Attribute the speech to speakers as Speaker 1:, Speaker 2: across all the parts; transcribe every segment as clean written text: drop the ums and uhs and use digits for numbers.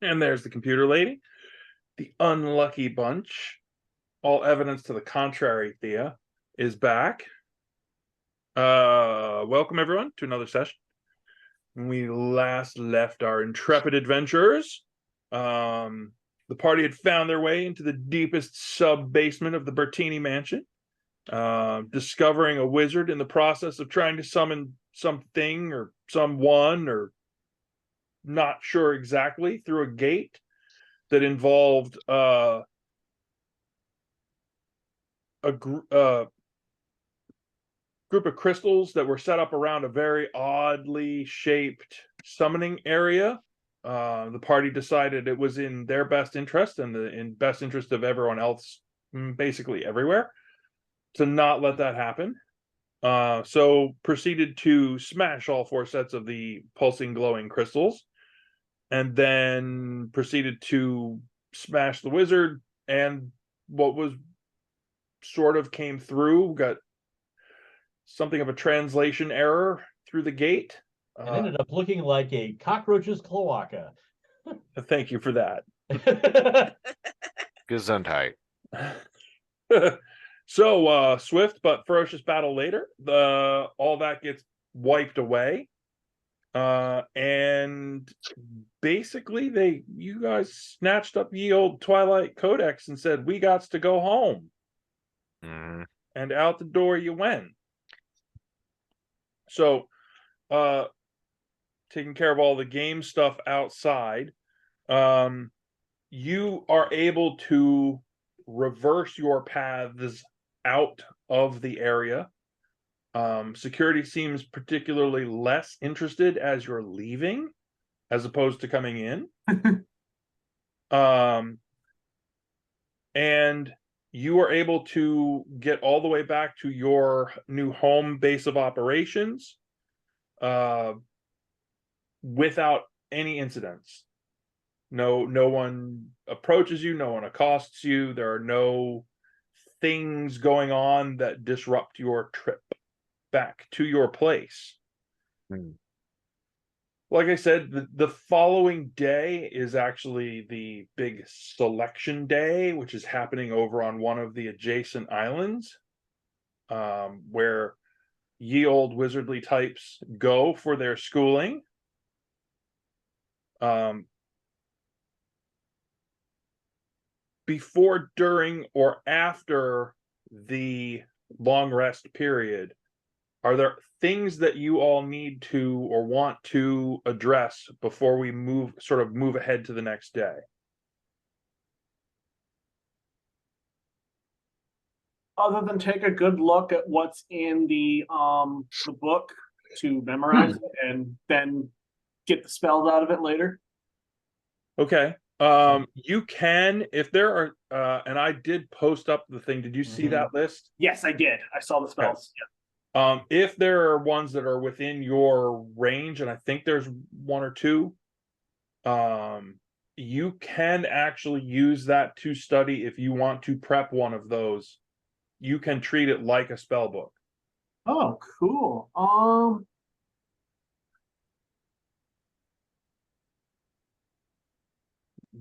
Speaker 1: And there's the computer lady. The unlucky bunch. All evidence to the contrary, Thea, is back. Welcome everyone to another session. When we last left our intrepid adventurers, the party had found their way into the deepest sub-basement of the Bertini mansion, discovering a wizard in the process of trying to summon something or someone, or not sure exactly, through a gate that involved a group of crystals that were set up around a very oddly shaped summoning area. The party decided it was in their best interest and in best interest of everyone else, basically everywhere, to not let that happen. So proceeded to smash all 4 sets of the pulsing glowing crystals, and then proceeded to smash the wizard, and what was sort of came through got something of a translation error through the gate.
Speaker 2: It ended up looking like a cockroach's cloaca.
Speaker 1: Thank you for that.
Speaker 3: Gesundheit.
Speaker 1: So swift but ferocious battle later, all that gets wiped away, and basically you guys snatched up ye old Twilight Codex and said, we got to go home. And out the door you went. So taking care of all the game stuff outside, you are able to reverse your paths out of the area. Security seems particularly less interested as you're leaving as opposed to coming in. And you are able to get all the way back to your new home base of operations without any incidents. No one approaches you, no one accosts you, there are no things going on that disrupt your trip back to your place. Like I said, the following day is actually the big selection day, which is happening over on one of the adjacent islands, where ye old wizardly types go for their schooling. Before, during, or after the long rest period, are there things that you all need to or want to address before we move ahead to the next day?
Speaker 4: Other than take a good look at what's in the book to memorize it and then get the spells out of it later.
Speaker 1: Okay. You can, if there are, and I did post up the thing. Did you see that list?
Speaker 4: Yes, I did. I saw the spells.
Speaker 1: Okay. Yeah. If there are ones that are within your range, and I think there's 1 or 2, you can actually use that to study. If you want to prep one of those, you can treat it like a spell book.
Speaker 4: Oh, cool.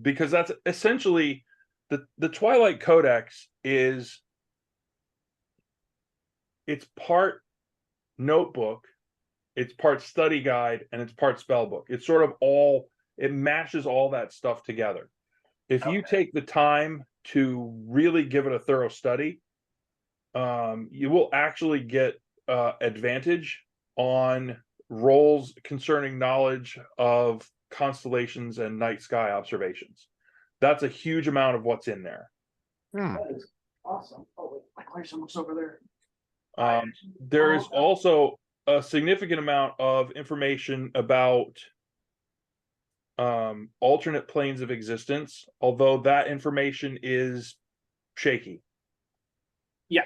Speaker 1: Because that's essentially the Twilight Codex is, it's part notebook, it's part study guide, and it's part spell book. It's sort of all, it mashes all that stuff together. If you take the time to really give it a thorough study, you will actually get advantage on rolls concerning knowledge of constellations and night sky observations. That's a huge amount of what's in there.
Speaker 4: That is awesome. Oh, wait, my Clarissa looks over there.
Speaker 1: There is also a significant amount of information about alternate planes of existence, although that information is shaky.
Speaker 4: Yeah,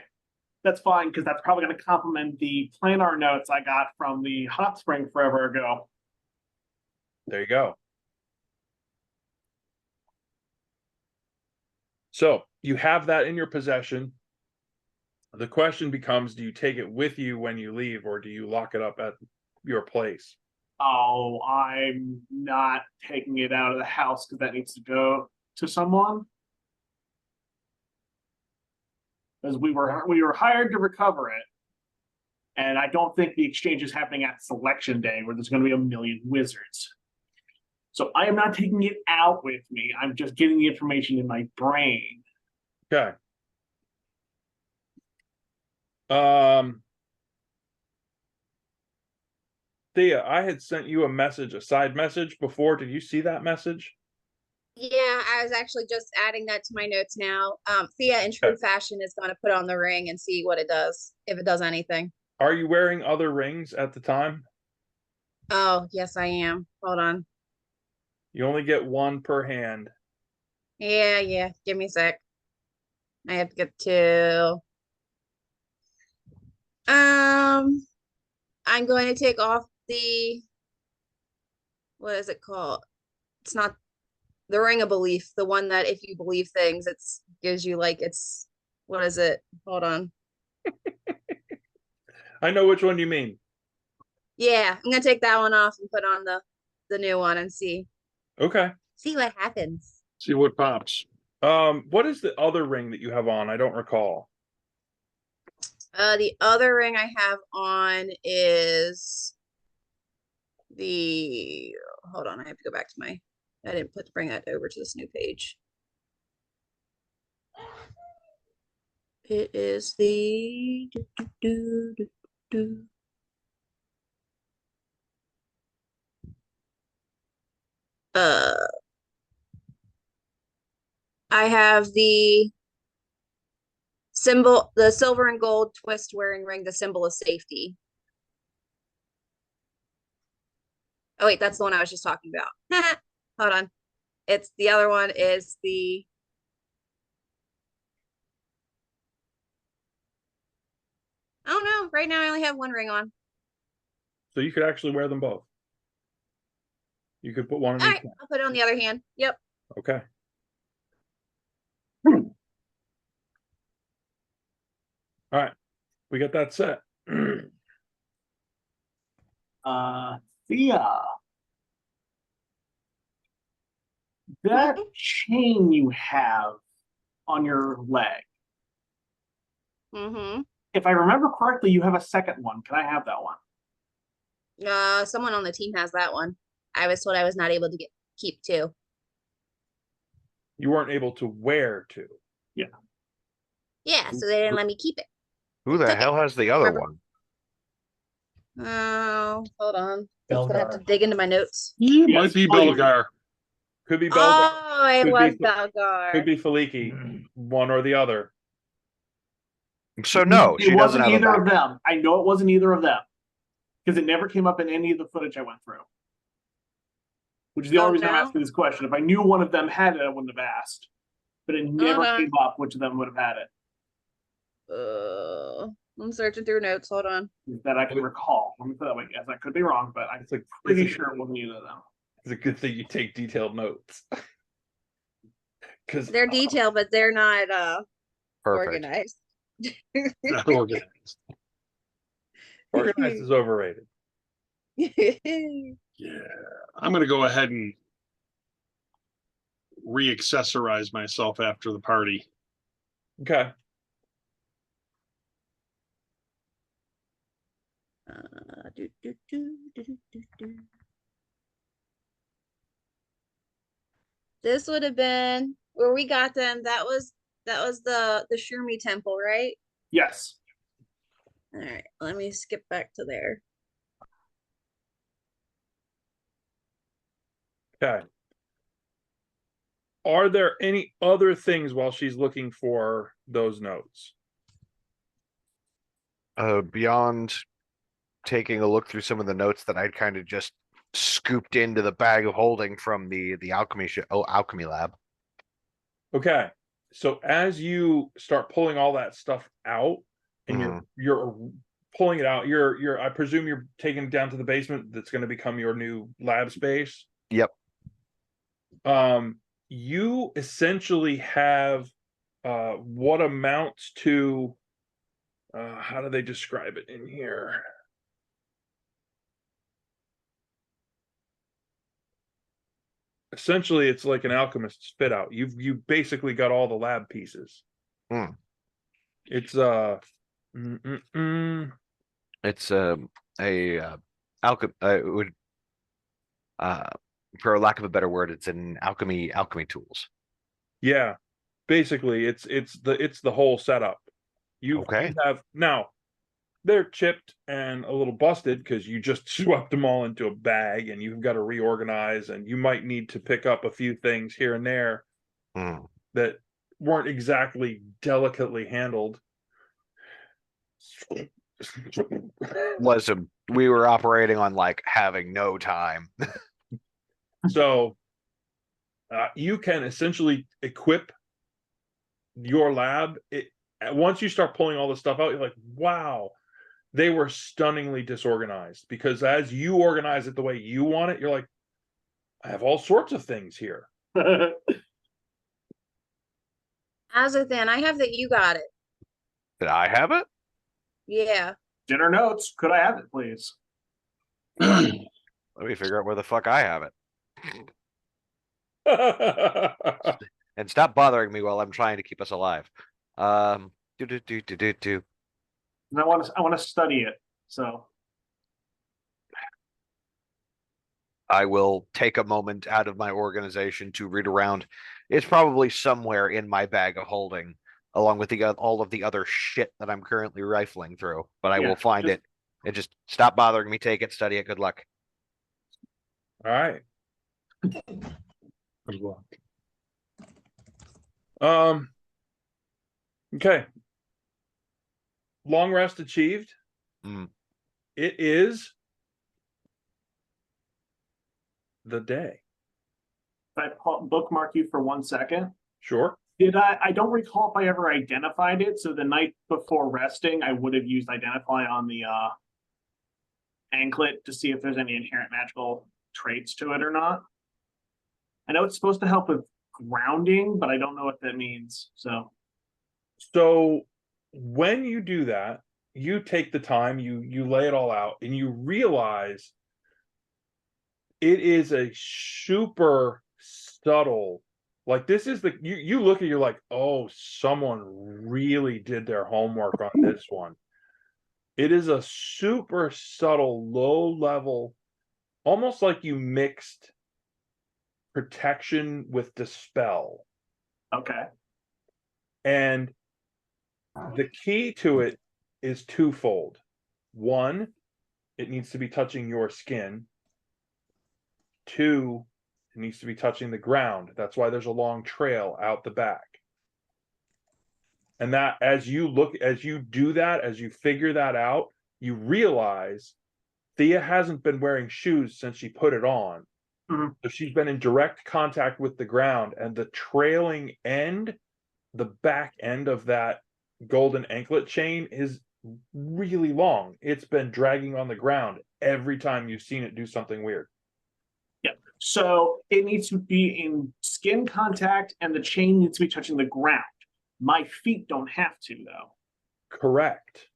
Speaker 4: that's fine, because that's probably going to complement the planar notes I got from the hot spring forever ago.
Speaker 1: There you go. So you have that in your possession. The question becomes, do you take it with you when you leave, or do you lock it up at your place?
Speaker 4: Oh, I'm not taking it out of the house because that needs to go to someone. Because we were hired to recover it. And I don't think the exchange is happening at selection day where there's going to be a million wizards. So I am not taking it out with me. I'm just getting the information in my brain.
Speaker 1: Okay. Thea, I had sent you a side message before. Did you see that message?
Speaker 3: Yeah, I was actually just adding that to my notes now. Thea in true fashion is going to put on the ring and see what it does, if it does anything.
Speaker 1: Are you wearing other rings at the time?
Speaker 3: Oh, yes, I am. Hold on.
Speaker 1: You only get one per hand.
Speaker 3: Yeah. Give me a sec. I have to get to. I'm going to take off the. What is it called? It's not the ring of belief. The one that if you believe things, it gives you like it's. What is it? Hold on.
Speaker 1: I know which one you mean.
Speaker 3: Yeah, I'm gonna take that one off and put on the new one and see
Speaker 1: Okay.
Speaker 3: what happens.
Speaker 5: See what pops.
Speaker 1: What is the other ring that you have on? I don't recall.
Speaker 3: The other ring I have on is the. Hold on, I have to go back to my. I didn't bring that over to this new page. It is the. I have the symbol, the silver and gold twist wearing ring, the symbol of safety. Oh wait, that's the one I was just talking about. Hold on. It's the other one is the. Oh no, right now I only have one ring on.
Speaker 1: So you could actually wear them both. You could put one in
Speaker 3: All
Speaker 1: each
Speaker 3: right,
Speaker 1: hand.
Speaker 3: I'll put it on the other hand. Yep.
Speaker 1: Okay. All right. We got that set.
Speaker 4: Thea. That chain you have on your leg.
Speaker 3: Mm-hmm.
Speaker 4: If I remember correctly, you have a second one. Can I have that one?
Speaker 3: Someone on the team has that one. I was told I was not able to keep two.
Speaker 1: You weren't able to wear two.
Speaker 4: Yeah.
Speaker 3: Yeah, so they didn't let me keep it.
Speaker 6: Who the
Speaker 3: Took
Speaker 6: hell has the other
Speaker 3: Remember-
Speaker 6: one?
Speaker 3: Oh, hold on. I'm gonna have to
Speaker 2: Belgar.
Speaker 3: dig into my notes.
Speaker 5: Yeah,
Speaker 4: Yes,
Speaker 5: might be
Speaker 4: please.
Speaker 5: Belgar.
Speaker 1: Could be Belgar.
Speaker 3: Oh, it
Speaker 1: Could
Speaker 3: was
Speaker 1: be-
Speaker 3: Belgar.
Speaker 1: Could be Faliki. One or the other.
Speaker 6: So no,
Speaker 4: It
Speaker 6: she doesn't
Speaker 4: wasn't
Speaker 6: have a
Speaker 4: either
Speaker 6: back.
Speaker 4: of them. I know it wasn't either of them because it never came up in any of the footage I went through. Which is the
Speaker 3: Oh,
Speaker 4: only reason I'm
Speaker 3: no?
Speaker 4: asking this question. If I knew one of them had it, I wouldn't have asked. But it never
Speaker 3: Uh-huh.
Speaker 4: came up which of them would have had it
Speaker 3: I'm searching through notes. Hold on.
Speaker 4: that I can recall. Let me put it that way. Yes, I could be wrong, but I'm
Speaker 1: It's a
Speaker 4: pretty
Speaker 1: it's a-
Speaker 4: sure it wasn't either of them.
Speaker 1: It's a good thing you take detailed notes. Because
Speaker 3: They're detailed, but they're not
Speaker 6: Perfect.
Speaker 3: organized.
Speaker 5: Not organized.
Speaker 1: organized is overrated.
Speaker 5: Yeah. I'm going to go ahead and re-accessorize myself after the party.
Speaker 1: Okay.
Speaker 3: This would have been where we got them. That was the Shurmi temple, right?
Speaker 4: Yes.
Speaker 3: All right, let me skip back to there.
Speaker 1: Okay. Are there any other things while she's looking for those notes?
Speaker 6: Beyond taking a look through some of the notes that I'd kind of just scooped into the bag of holding from the alchemy lab.
Speaker 1: Okay. So as you start pulling all that stuff out and you're pulling it out, I presume you're taking it down to the basement that's going to become your new lab space.
Speaker 6: Yep.
Speaker 1: You essentially have what amounts to how do they describe it in here? essentially it's like an alchemist spit out. You basically got all the lab pieces.
Speaker 6: Hmm.
Speaker 1: It's
Speaker 6: It's it would for lack of a better word, it's an alchemy tools.
Speaker 1: yeah, basically it's the whole setup. You
Speaker 6: Okay.
Speaker 1: have now they're chipped and a little busted because you just swept them all into a bag and you've got to reorganize, and you might need to pick up a few things here and there
Speaker 6: Hmm.
Speaker 1: that weren't exactly delicately handled.
Speaker 6: Listen, we were operating on like having no time.
Speaker 1: So you can essentially equip your lab. Once you start pulling all this stuff out, you're like, wow, they were stunningly disorganized, because as you organize it the way you want it, you're like, I have all sorts of things here.
Speaker 3: Azathan, I have that you got it.
Speaker 6: Did I have it?
Speaker 3: Yeah.
Speaker 4: Dinner notes. Could I have it, please?
Speaker 6: Let me figure out where the fuck I have it. And stop bothering me while I'm trying to keep us alive. Do.
Speaker 4: And I want to study it. So
Speaker 6: I will take a moment out of my organization to read around. It's probably somewhere in my bag of holding, along with all of the other shit that I'm currently rifling through. But I
Speaker 4: Yeah,
Speaker 6: will find
Speaker 4: just-
Speaker 6: it. And just stop bothering me. Take it, study it. Good luck.
Speaker 1: All right. Um. Okay. Long rest achieved.
Speaker 6: Hmm.
Speaker 1: It is the day.
Speaker 4: if I bookmark you for 1 second.
Speaker 1: Sure.
Speaker 4: Did I don't recall if I ever identified it. So the night before resting, I would have used identify on the anklet to see if there's any inherent magical traits to it or not. I know it's supposed to help with grounding, but I don't know what that means. So
Speaker 1: when you do that, you take the time, you lay it all out, and you realize it is a super subtle, like, this is you look at, you're like, oh, someone really did their homework on this one. It is a super subtle, low level, almost like you mixed protection with dispel.
Speaker 4: okay.
Speaker 1: And the key to it is twofold. One, it needs to be touching your skin. Two, it needs to be touching the ground. That's why there's a long trail out the back. And that, as you do that, as you figure that out, you realize Thea hasn't been wearing shoes since she put it on.
Speaker 4: Mhm.
Speaker 1: So she's been in direct contact with the ground, and the trailing end, the back end of that golden anklet chain is really long. It's been dragging on the ground every time you've seen it do something weird.
Speaker 4: Yeah. So it needs to be in skin contact and the chain needs to be touching the ground. My feet don't have to, though.
Speaker 1: Correct.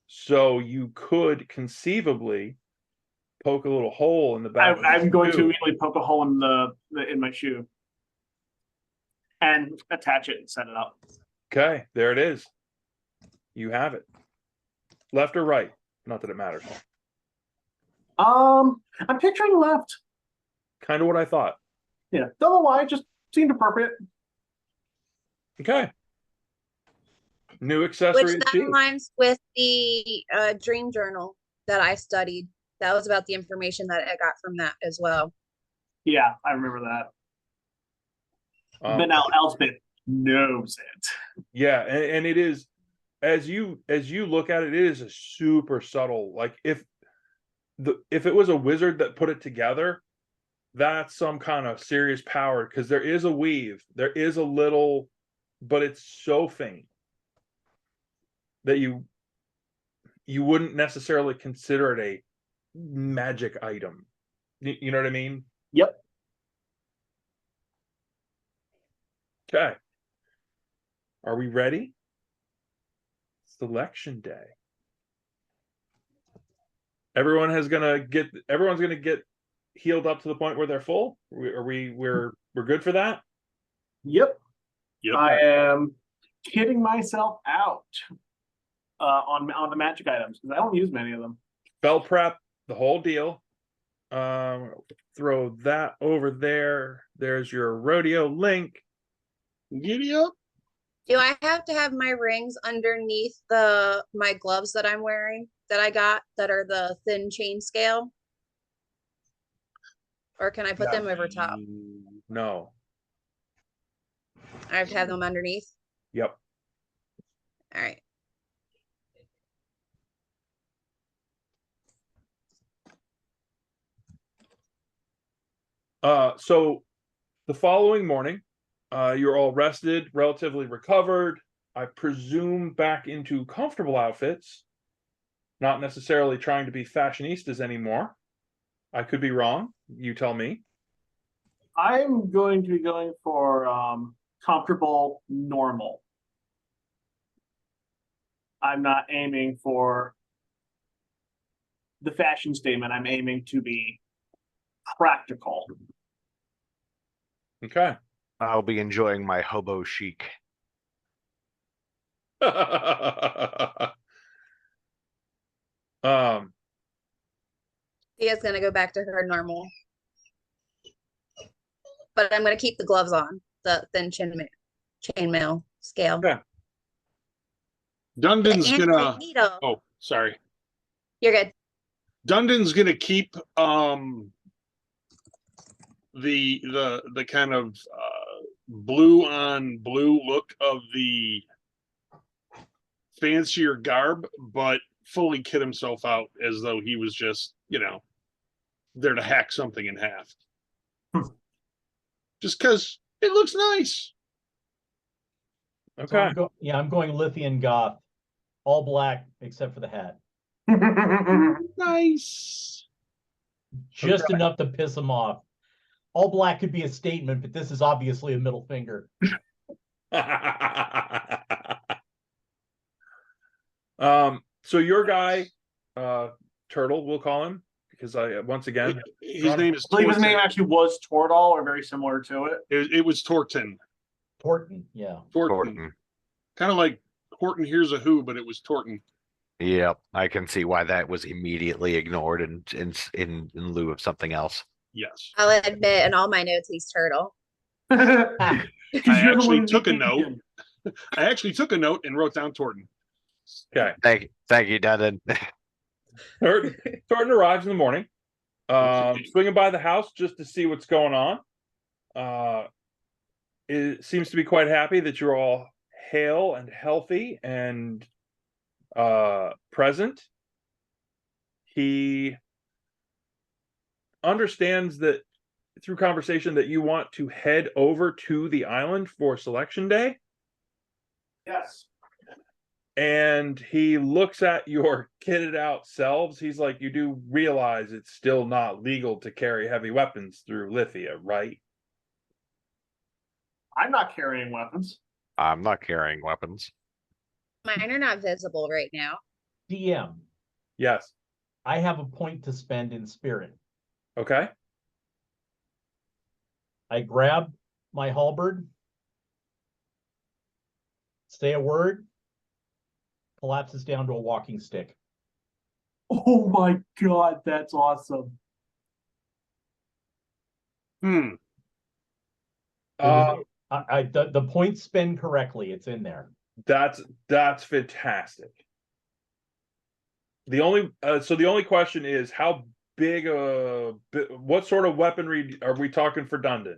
Speaker 1: So you could conceivably poke a little hole in the back.
Speaker 4: I'm going to immediately poke a hole in my shoe and attach it and set it up.
Speaker 1: Okay, there it is. You have it. Left or right? Not that it matters.
Speaker 4: I'm picturing left.
Speaker 1: Kind of what I thought.
Speaker 4: Yeah. Don't know why. It just seemed appropriate.
Speaker 1: Okay. New accessory
Speaker 3: Which that
Speaker 1: achieved.
Speaker 3: aligns with the dream journal that I studied. That was about the information that I got from that as well.
Speaker 4: Yeah, I remember that. But now Elspeth knows it.
Speaker 1: Yeah, and it is, as you look at it, it is a super subtle. Like, if it was a wizard that put it together, that's some kind of serious power, because there is a weave, there is a little, but it's so faint that you wouldn't necessarily consider it a magic item. You know what I mean?
Speaker 4: Yep.
Speaker 1: Okay. Are we ready? Selection day. Everyone's gonna get healed up to the point where they're full? We're good for that?
Speaker 4: Yep.
Speaker 5: Yep.
Speaker 4: I am kidding myself out on the magic items because I don't use many of them.
Speaker 1: Spell prep, the whole deal. Throw that over there. There's your rodeo link.
Speaker 5: Giddy up.
Speaker 3: Do I have to have my rings underneath my gloves that I'm wearing that I got that are the thin chain scale? Or can I put them over top?
Speaker 1: No.
Speaker 3: I have to have them underneath.
Speaker 1: Yep.
Speaker 3: All right.
Speaker 1: So the following morning, you're all rested, relatively recovered. I presume back into comfortable outfits, not necessarily trying to be fashionistas anymore. I could be wrong. You tell me.
Speaker 4: I'm going to be going for comfortable, normal. I'm not aiming for the fashion statement. I'm aiming to be practical.
Speaker 1: Okay.
Speaker 6: I'll be enjoying my hobo chic.
Speaker 3: Tia's gonna go back to her normal. But I'm gonna keep the gloves on, the thin chainmail scale.
Speaker 1: Okay.
Speaker 5: Dundon's
Speaker 3: The
Speaker 5: gonna.
Speaker 3: anti-needle.
Speaker 5: Oh, sorry.
Speaker 3: You're good.
Speaker 5: Dundon's gonna keep the kind of blue on blue look of the fancier garb, but fully kid himself out as though he was just, there to hack something in half. Just because it looks nice.
Speaker 2: So
Speaker 1: Okay.
Speaker 2: I'm going Lithian goth, all black except for the hat,
Speaker 5: Nice.
Speaker 2: just enough to piss him off. All black could be a statement, but this is obviously a middle finger.
Speaker 1: So your guy, Turtle, we'll call him, because once again,
Speaker 5: His name is
Speaker 4: I believe his name
Speaker 5: Torton.
Speaker 4: actually was Tordal or very similar to it.
Speaker 5: It was Torton.
Speaker 2: Torton, yeah.
Speaker 5: Torton. Kind of like Horton Here's a Who, but it was Torton.
Speaker 6: Yep, I can see why that was immediately ignored in lieu of something else.
Speaker 5: Yes.
Speaker 3: I'll admit in all my notes he's turtle.
Speaker 5: I actually took a note. I actually took a note and wrote down Torton.
Speaker 1: okay.
Speaker 6: Thank you, Dundon.
Speaker 1: Thornton arrives in the morning, swinging by the house just to see what's going on. It seems to be quite happy that you're all hale and healthy and present. He understands that through conversation that you want to head over to the island for selection day.
Speaker 4: Yes.
Speaker 1: And he looks at your kitted out selves. He's like, you do realize it's still not legal to carry heavy weapons through Lithia, right?
Speaker 4: I'm not carrying weapons.
Speaker 6: I'm not carrying weapons.
Speaker 3: Mine are not visible right now.
Speaker 2: DM,
Speaker 1: Yes.
Speaker 2: I have a point to spend in spirit.
Speaker 1: Okay.
Speaker 2: I grab my halberd, say a word, collapses down to a walking stick.
Speaker 4: Oh my god, that's awesome.
Speaker 2: The points spend correctly. It's in there.
Speaker 1: That's fantastic. The only question is how big what sort of weaponry are we talking for Dundon?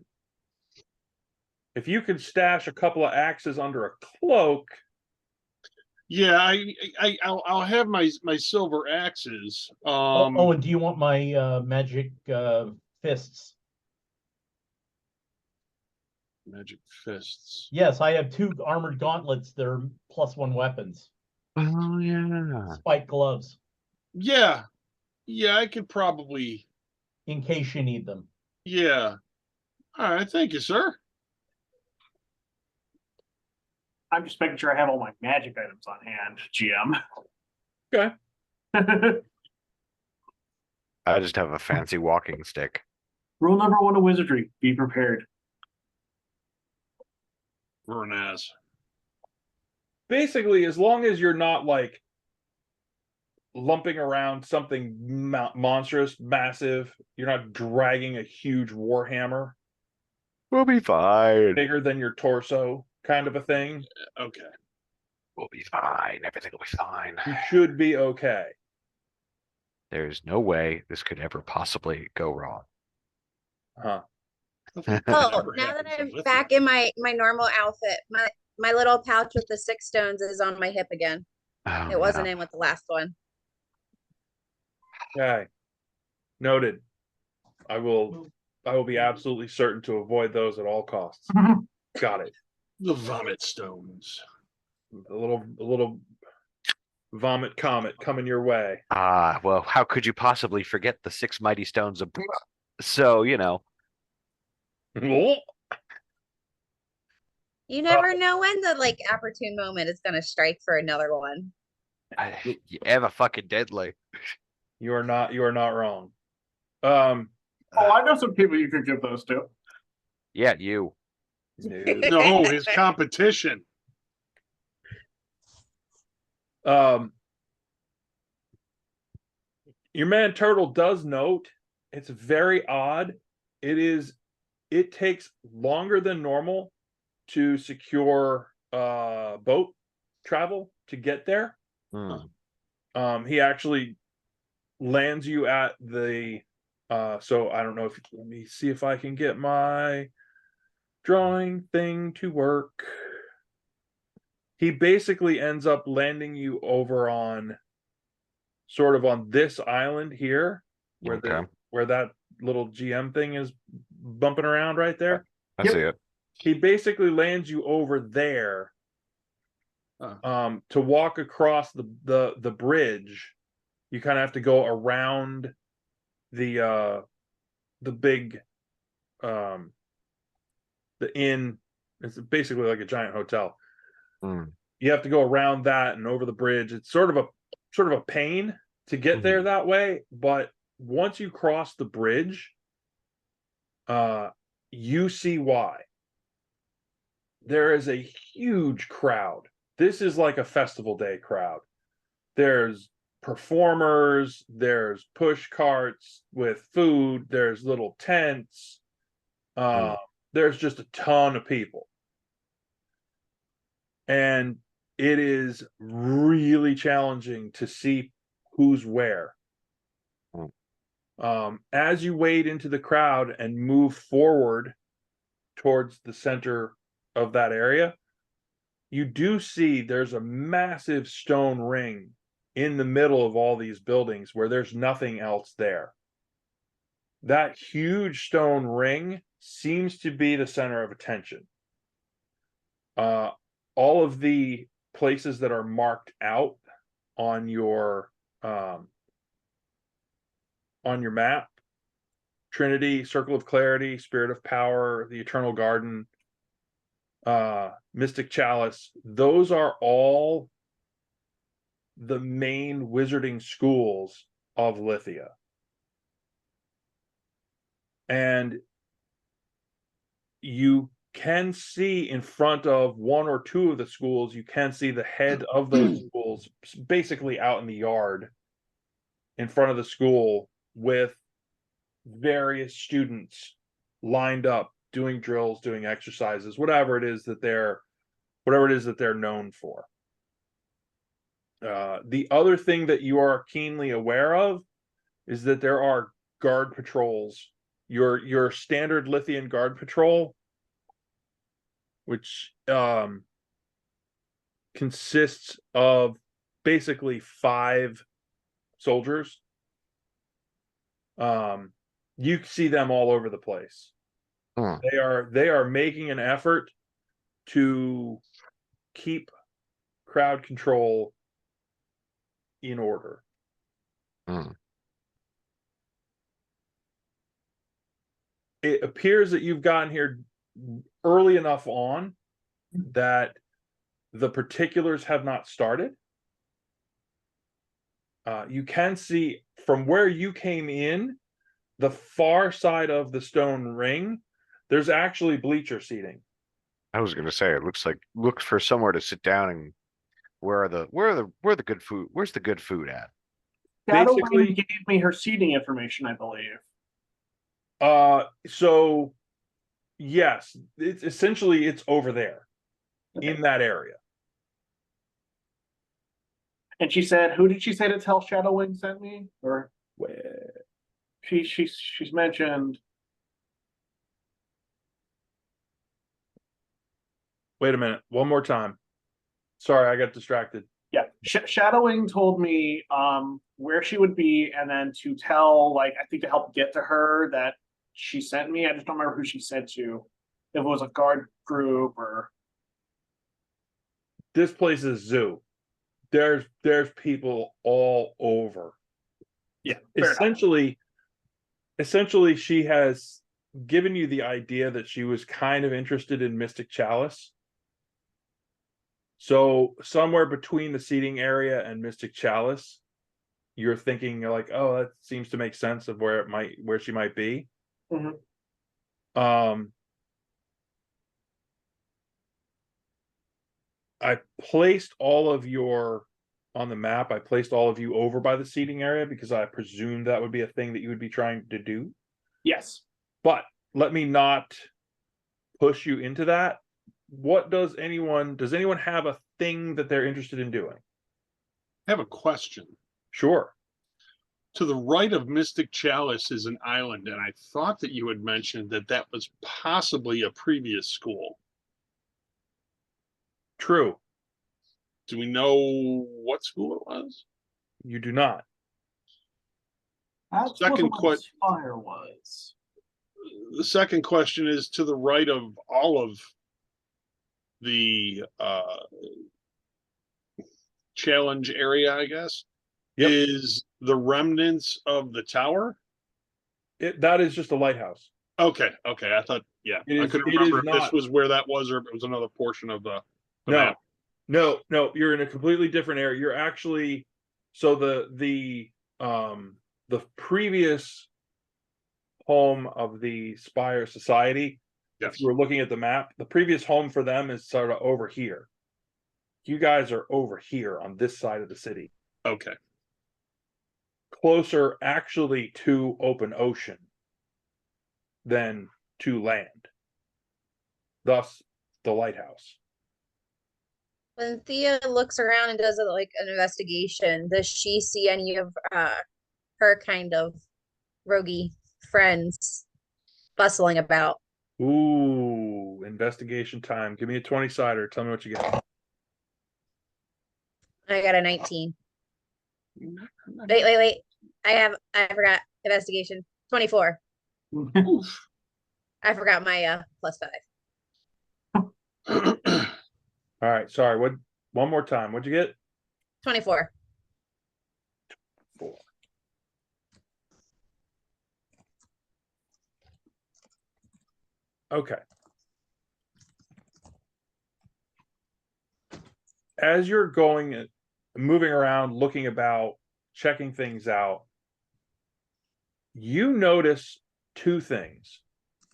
Speaker 1: If you could stash a couple of axes under a cloak.
Speaker 5: Yeah, I'll have my silver axes.
Speaker 2: And do you want my magic fists?
Speaker 5: Magic fists.
Speaker 2: Yes, I have 2 armored gauntlets. They're +1 weapons.
Speaker 6: Oh yeah.
Speaker 2: Spike gloves,
Speaker 5: Yeah, I could probably.
Speaker 2: in case you need them.
Speaker 5: Yeah. All right, thank you, sir.
Speaker 4: I'm just making sure I have all my magic items on hand, GM.
Speaker 1: Okay.
Speaker 6: I just have a fancy walking stick.
Speaker 4: Rule number one of wizardry: be prepared.
Speaker 5: Vernaz.
Speaker 1: Basically, as long as you're not like lumping around something monstrous, massive, you're not dragging a huge warhammer
Speaker 6: We'll be fine.
Speaker 1: bigger than your torso, kind of a thing.
Speaker 5: Okay.
Speaker 6: We'll be fine. Everything will be fine.
Speaker 1: You should be okay.
Speaker 6: There's no way this could ever possibly go wrong.
Speaker 1: Huh.
Speaker 3: Oh,
Speaker 5: Never
Speaker 3: now that
Speaker 5: happens in
Speaker 3: I'm
Speaker 5: Lithium.
Speaker 3: back in my normal outfit, my little pouch with the 6 stones is on my hip again.
Speaker 6: Oh,
Speaker 3: It wasn't
Speaker 6: no.
Speaker 3: in with the last one.
Speaker 1: Okay. Noted. I will be absolutely certain to avoid those at all costs. Got it.
Speaker 5: The vomit stones.
Speaker 1: A little vomit comet coming your way.
Speaker 6: Ah, well, how could you possibly forget the 6 mighty stones of so, you know.
Speaker 3: You never know when the like opportune moment is gonna strike for another one.
Speaker 6: You ever fucking deadly.
Speaker 1: You are not wrong.
Speaker 4: Oh, I know some people you could give those to.
Speaker 6: Yeah, you.
Speaker 5: No, his competition.
Speaker 1: Your man Turtle does note it's very odd. It takes longer than normal to secure boat travel to get there. He actually lands you at the so I don't know if let me see if I can get my drawing thing to work. He basically ends up landing you over on sort of on this island here where
Speaker 6: Okay.
Speaker 1: where that little GM thing is bumping around right there.
Speaker 6: I
Speaker 4: Yep.
Speaker 6: see it.
Speaker 1: He basically lands you over there to walk across the bridge. You kind of have to go around the big the inn. It's basically like a giant hotel. You have to go around that and over the bridge. It's sort of a pain to get there that way, but once you cross the bridge, you see why. There is a huge crowd. This is like a festival day crowd. There's performers, there's push carts with food, there's little tents. There's just a ton of people. And it is really challenging to see who's where. As you wade into the crowd and move forward towards the center of that area, you do see there's a massive stone ring in the middle of all these buildings where there's nothing else there. That huge stone ring seems to be the center of attention. All of the places that are marked out on your map, Trinity, Circle of Clarity, Spirit of Power, the Eternal Garden, Mystic Chalice, those are all the main wizarding schools of Lithia. And you can see in front of one or two of the schools, you can see the head of those schools basically out in the yard in front of the school with various students lined up doing drills, doing exercises, whatever it is that they're known for. The other thing that you are keenly aware of is that there are guard patrols. Your standard Lithian guard patrol, which consists of basically 5 soldiers. You see them all over the place. They are making an effort to keep crowd control in order. It appears that you've gotten here early enough on that the particulars have not started. You can see from where you came in, the far side of the stone ring, there's actually bleacher seating.
Speaker 6: I was gonna say, it looks for somewhere to sit down and where the good food, where's the good food at?
Speaker 4: Shadowwing
Speaker 1: Basically-
Speaker 4: gave me her seating information, I believe.
Speaker 1: So yes, it's essentially it's over there
Speaker 4: Okay.
Speaker 1: in that area.
Speaker 4: And she said, who did she say to tell Shadowwing sent me? Or
Speaker 1: Where-
Speaker 4: she's mentioned.
Speaker 1: Wait a minute, one more time. Sorry, I got distracted.
Speaker 4: Yeah, Shadowwing told me where she would be, and then to tell, like, I think to help get to her that she sent me. I just don't remember who she said to. If it was a guard group or
Speaker 1: This place is zoo. There's people all over.
Speaker 4: yeah, fair enough.
Speaker 1: Essentially, she has given you the idea that she was kind of interested in Mystic Chalice. So somewhere between the seating area and Mystic Chalice, you're thinking like, oh, that seems to make sense of where she might be.
Speaker 4: Mhm.
Speaker 1: I placed all of your on the map. I placed all of you over by the seating area because I presumed that would be a thing that you would be trying to do.
Speaker 4: Yes.
Speaker 1: But let me not push you into that. Does anyone have a thing that they're interested in doing?
Speaker 5: I have a question.
Speaker 1: Sure.
Speaker 5: To the right of Mystic Chalice is an island, and I thought that you had mentioned that that was possibly a previous school.
Speaker 1: True.
Speaker 5: Do we know what school it was?
Speaker 1: You do not.
Speaker 4: That
Speaker 5: Second
Speaker 4: wasn't what the fire was.
Speaker 5: The second question is to the right of all of the challenge area, I guess,
Speaker 1: Yep.
Speaker 5: is the remnants of the tower.
Speaker 1: That is just a lighthouse.
Speaker 5: Okay, I thought, yeah,
Speaker 1: It
Speaker 5: I
Speaker 1: is-
Speaker 5: couldn't
Speaker 1: it is
Speaker 5: remember if this
Speaker 1: not-
Speaker 5: was where that was or if it was another portion of the
Speaker 1: No,
Speaker 5: map.
Speaker 1: no, you're in a completely different area. You're actually so the previous home of the Spire Society.
Speaker 5: Yes.
Speaker 1: If you were looking at the map, the previous home for them is sort of over here. You guys are over here on this side of the city,
Speaker 5: Okay.
Speaker 1: closer actually to open ocean than to land. Thus, the lighthouse.
Speaker 3: When Thea looks around and does like an investigation, does she see any of her kind of roguey friends bustling about?
Speaker 1: Ooh, investigation time. Give me a 20-sider. Tell me what you get.
Speaker 3: I got a 19. Wait. I forgot investigation. 24.
Speaker 5: Oof.
Speaker 3: I forgot my +5.
Speaker 1: All right, sorry. One more time. What'd you get?
Speaker 3: 24.
Speaker 1: 4. Okay. As you're going, moving around, looking about, checking things out, you notice two things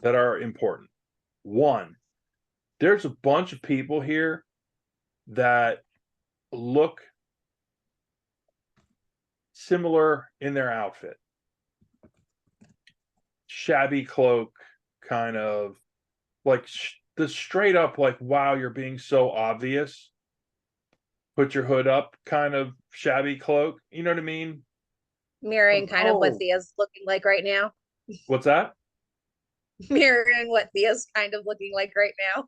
Speaker 1: that are important. One, there's a bunch of people here that look similar in their outfit. Shabby cloak, kind of like the straight up like, wow, you're being so obvious. Put your hood up, kind of shabby cloak. You know what I mean?
Speaker 3: Mirroring kind of what
Speaker 4: Oh.
Speaker 3: Thea's looking like right now.
Speaker 1: What's that?
Speaker 3: Mirroring what Thea's kind of looking like right now.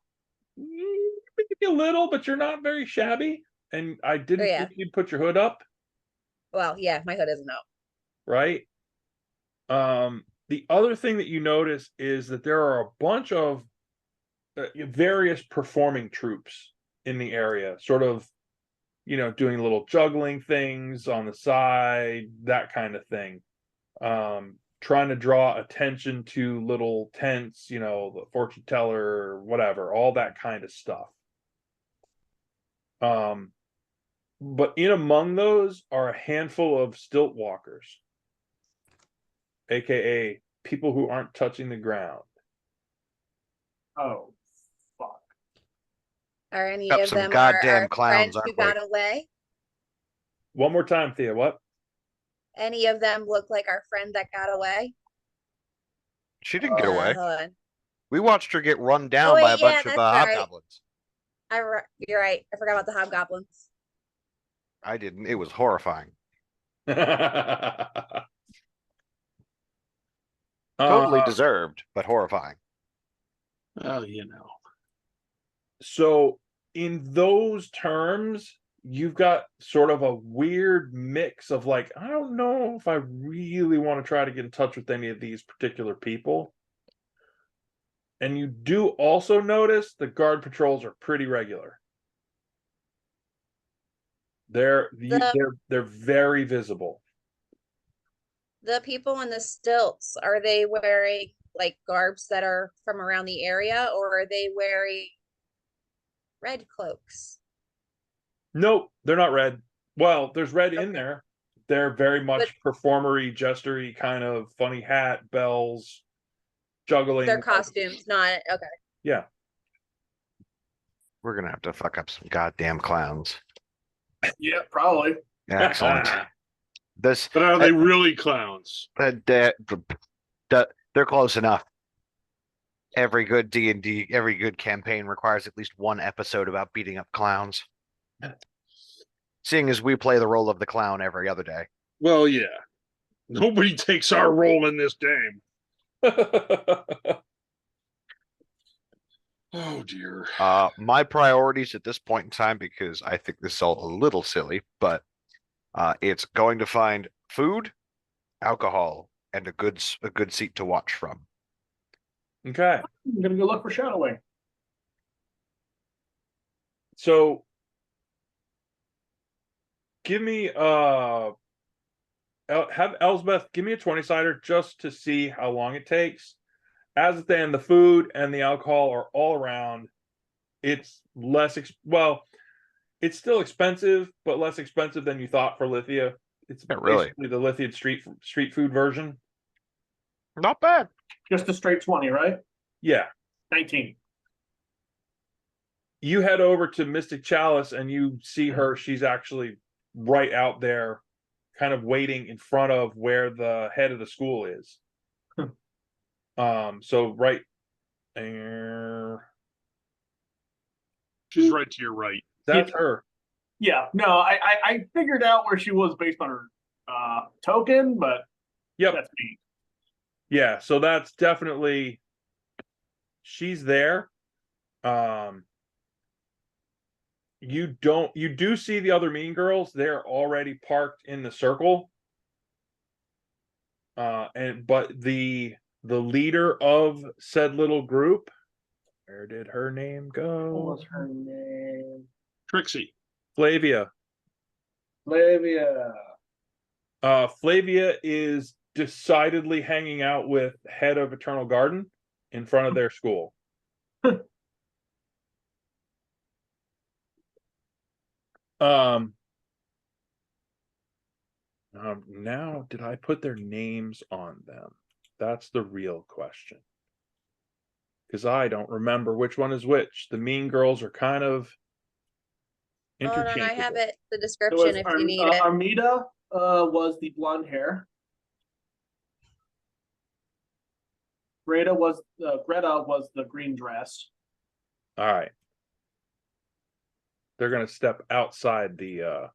Speaker 1: Maybe a little, but you're not very shabby. And I didn't
Speaker 3: yeah.
Speaker 1: think you'd put your hood up,
Speaker 3: Well, yeah, my hood isn't up.
Speaker 1: right? The other thing that you notice is that there are a bunch of various performing troops in the area, sort of, doing little juggling things on the side, that kind of thing. Trying to draw attention to little tents, the fortune teller, whatever, all that kind of stuff. But in among those are a handful of stilt walkers, aka people who aren't touching the ground.
Speaker 4: Oh, fuck.
Speaker 3: Are any
Speaker 6: Got
Speaker 3: of
Speaker 6: some
Speaker 3: them
Speaker 6: goddamn
Speaker 3: our
Speaker 6: clowns,
Speaker 3: friends who
Speaker 6: aren't we?
Speaker 3: got away?
Speaker 1: One more time, Thea. What?
Speaker 3: Any of them look like our friend that got away?
Speaker 6: She didn't get away.
Speaker 3: Hold on.
Speaker 6: We watched her get run down
Speaker 3: Oh,
Speaker 6: by
Speaker 3: wait,
Speaker 6: a bunch
Speaker 3: yeah,
Speaker 6: of
Speaker 3: that's right.
Speaker 6: hobgoblins.
Speaker 3: You're right. I forgot about the hobgoblins.
Speaker 6: I didn't. It was horrifying. Totally
Speaker 1: Uh,
Speaker 6: deserved, but horrifying.
Speaker 5: Well, you know.
Speaker 1: So in those terms, you've got sort of a weird mix of like, I don't know if I really want to try to get in touch with any of these particular people. And you do also notice the guard patrols are pretty regular. They're very visible.
Speaker 3: The people in the stilts, are they wearing like garbs that are from around the area, or are they wearing red cloaks?
Speaker 1: Nope, they're not red. Well, there's red in
Speaker 3: Okay.
Speaker 1: there. They're very much performery, gestury, kind of funny hat, bells, juggling.
Speaker 3: Their costumes, not okay.
Speaker 1: Yeah.
Speaker 6: We're gonna have to fuck up some goddamn clowns.
Speaker 4: Yeah, probably.
Speaker 6: Excellent. This
Speaker 5: But are they really clowns?
Speaker 6: they're close enough. Every good D&D, every good campaign requires at least one episode about beating up clowns. Seeing as we play the role of the clown every other day.
Speaker 5: Well, yeah. Nobody takes our role in this game. Oh dear.
Speaker 6: My priorities at this point in time, because I think this is all a little silly, but it's going to find food, alcohol, and a good seat to watch from.
Speaker 1: Okay.
Speaker 4: I'm gonna go look for shadowing.
Speaker 1: So give me have Elsbeth give me a 20-sider just to see how long it takes. As it stands, the food and the alcohol are all around. It's less it's still expensive, but less expensive than you thought for Lithia. It's
Speaker 6: really?
Speaker 1: basically the Lithian street food version.
Speaker 6: Not bad.
Speaker 4: Just a straight 20, right?
Speaker 1: Yeah.
Speaker 4: 19.
Speaker 1: You head over to Mystic Chalice and you see her. She's actually right out there, kind of waiting in front of where the head of the school is. So right there.
Speaker 5: She's right to your right.
Speaker 1: That's her.
Speaker 4: Yeah, no, I figured out where she was based on her token, but
Speaker 1: Yep.
Speaker 4: that's me.
Speaker 1: Yeah, so that's definitely she's there. You do see the other mean girls. They're already parked in the circle. But the leader of said little group, where did her name go?
Speaker 4: What was her name?
Speaker 5: Trixie.
Speaker 1: Flavia.
Speaker 4: Flavia.
Speaker 1: Flavia is decidedly hanging out with head of Eternal Garden in front of their school. Now did I put their names on them? That's the real question. Because I don't remember which one is which. The mean girls are kind of
Speaker 3: Hold on,
Speaker 1: interchangeable.
Speaker 3: I have it, the
Speaker 4: It
Speaker 3: description
Speaker 4: was
Speaker 3: if you need it.
Speaker 4: Armida was the blonde hair. Greta was the green dress.
Speaker 1: All right. They're going to step outside the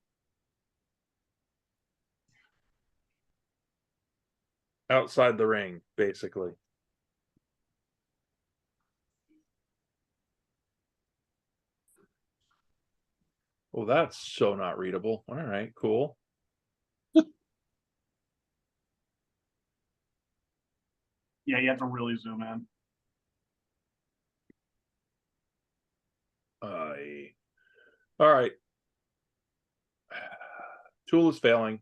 Speaker 1: outside the ring, basically. Well, that's so not readable. All right, cool.
Speaker 4: Yeah, you have to really zoom in.
Speaker 1: All right. Tool is failing.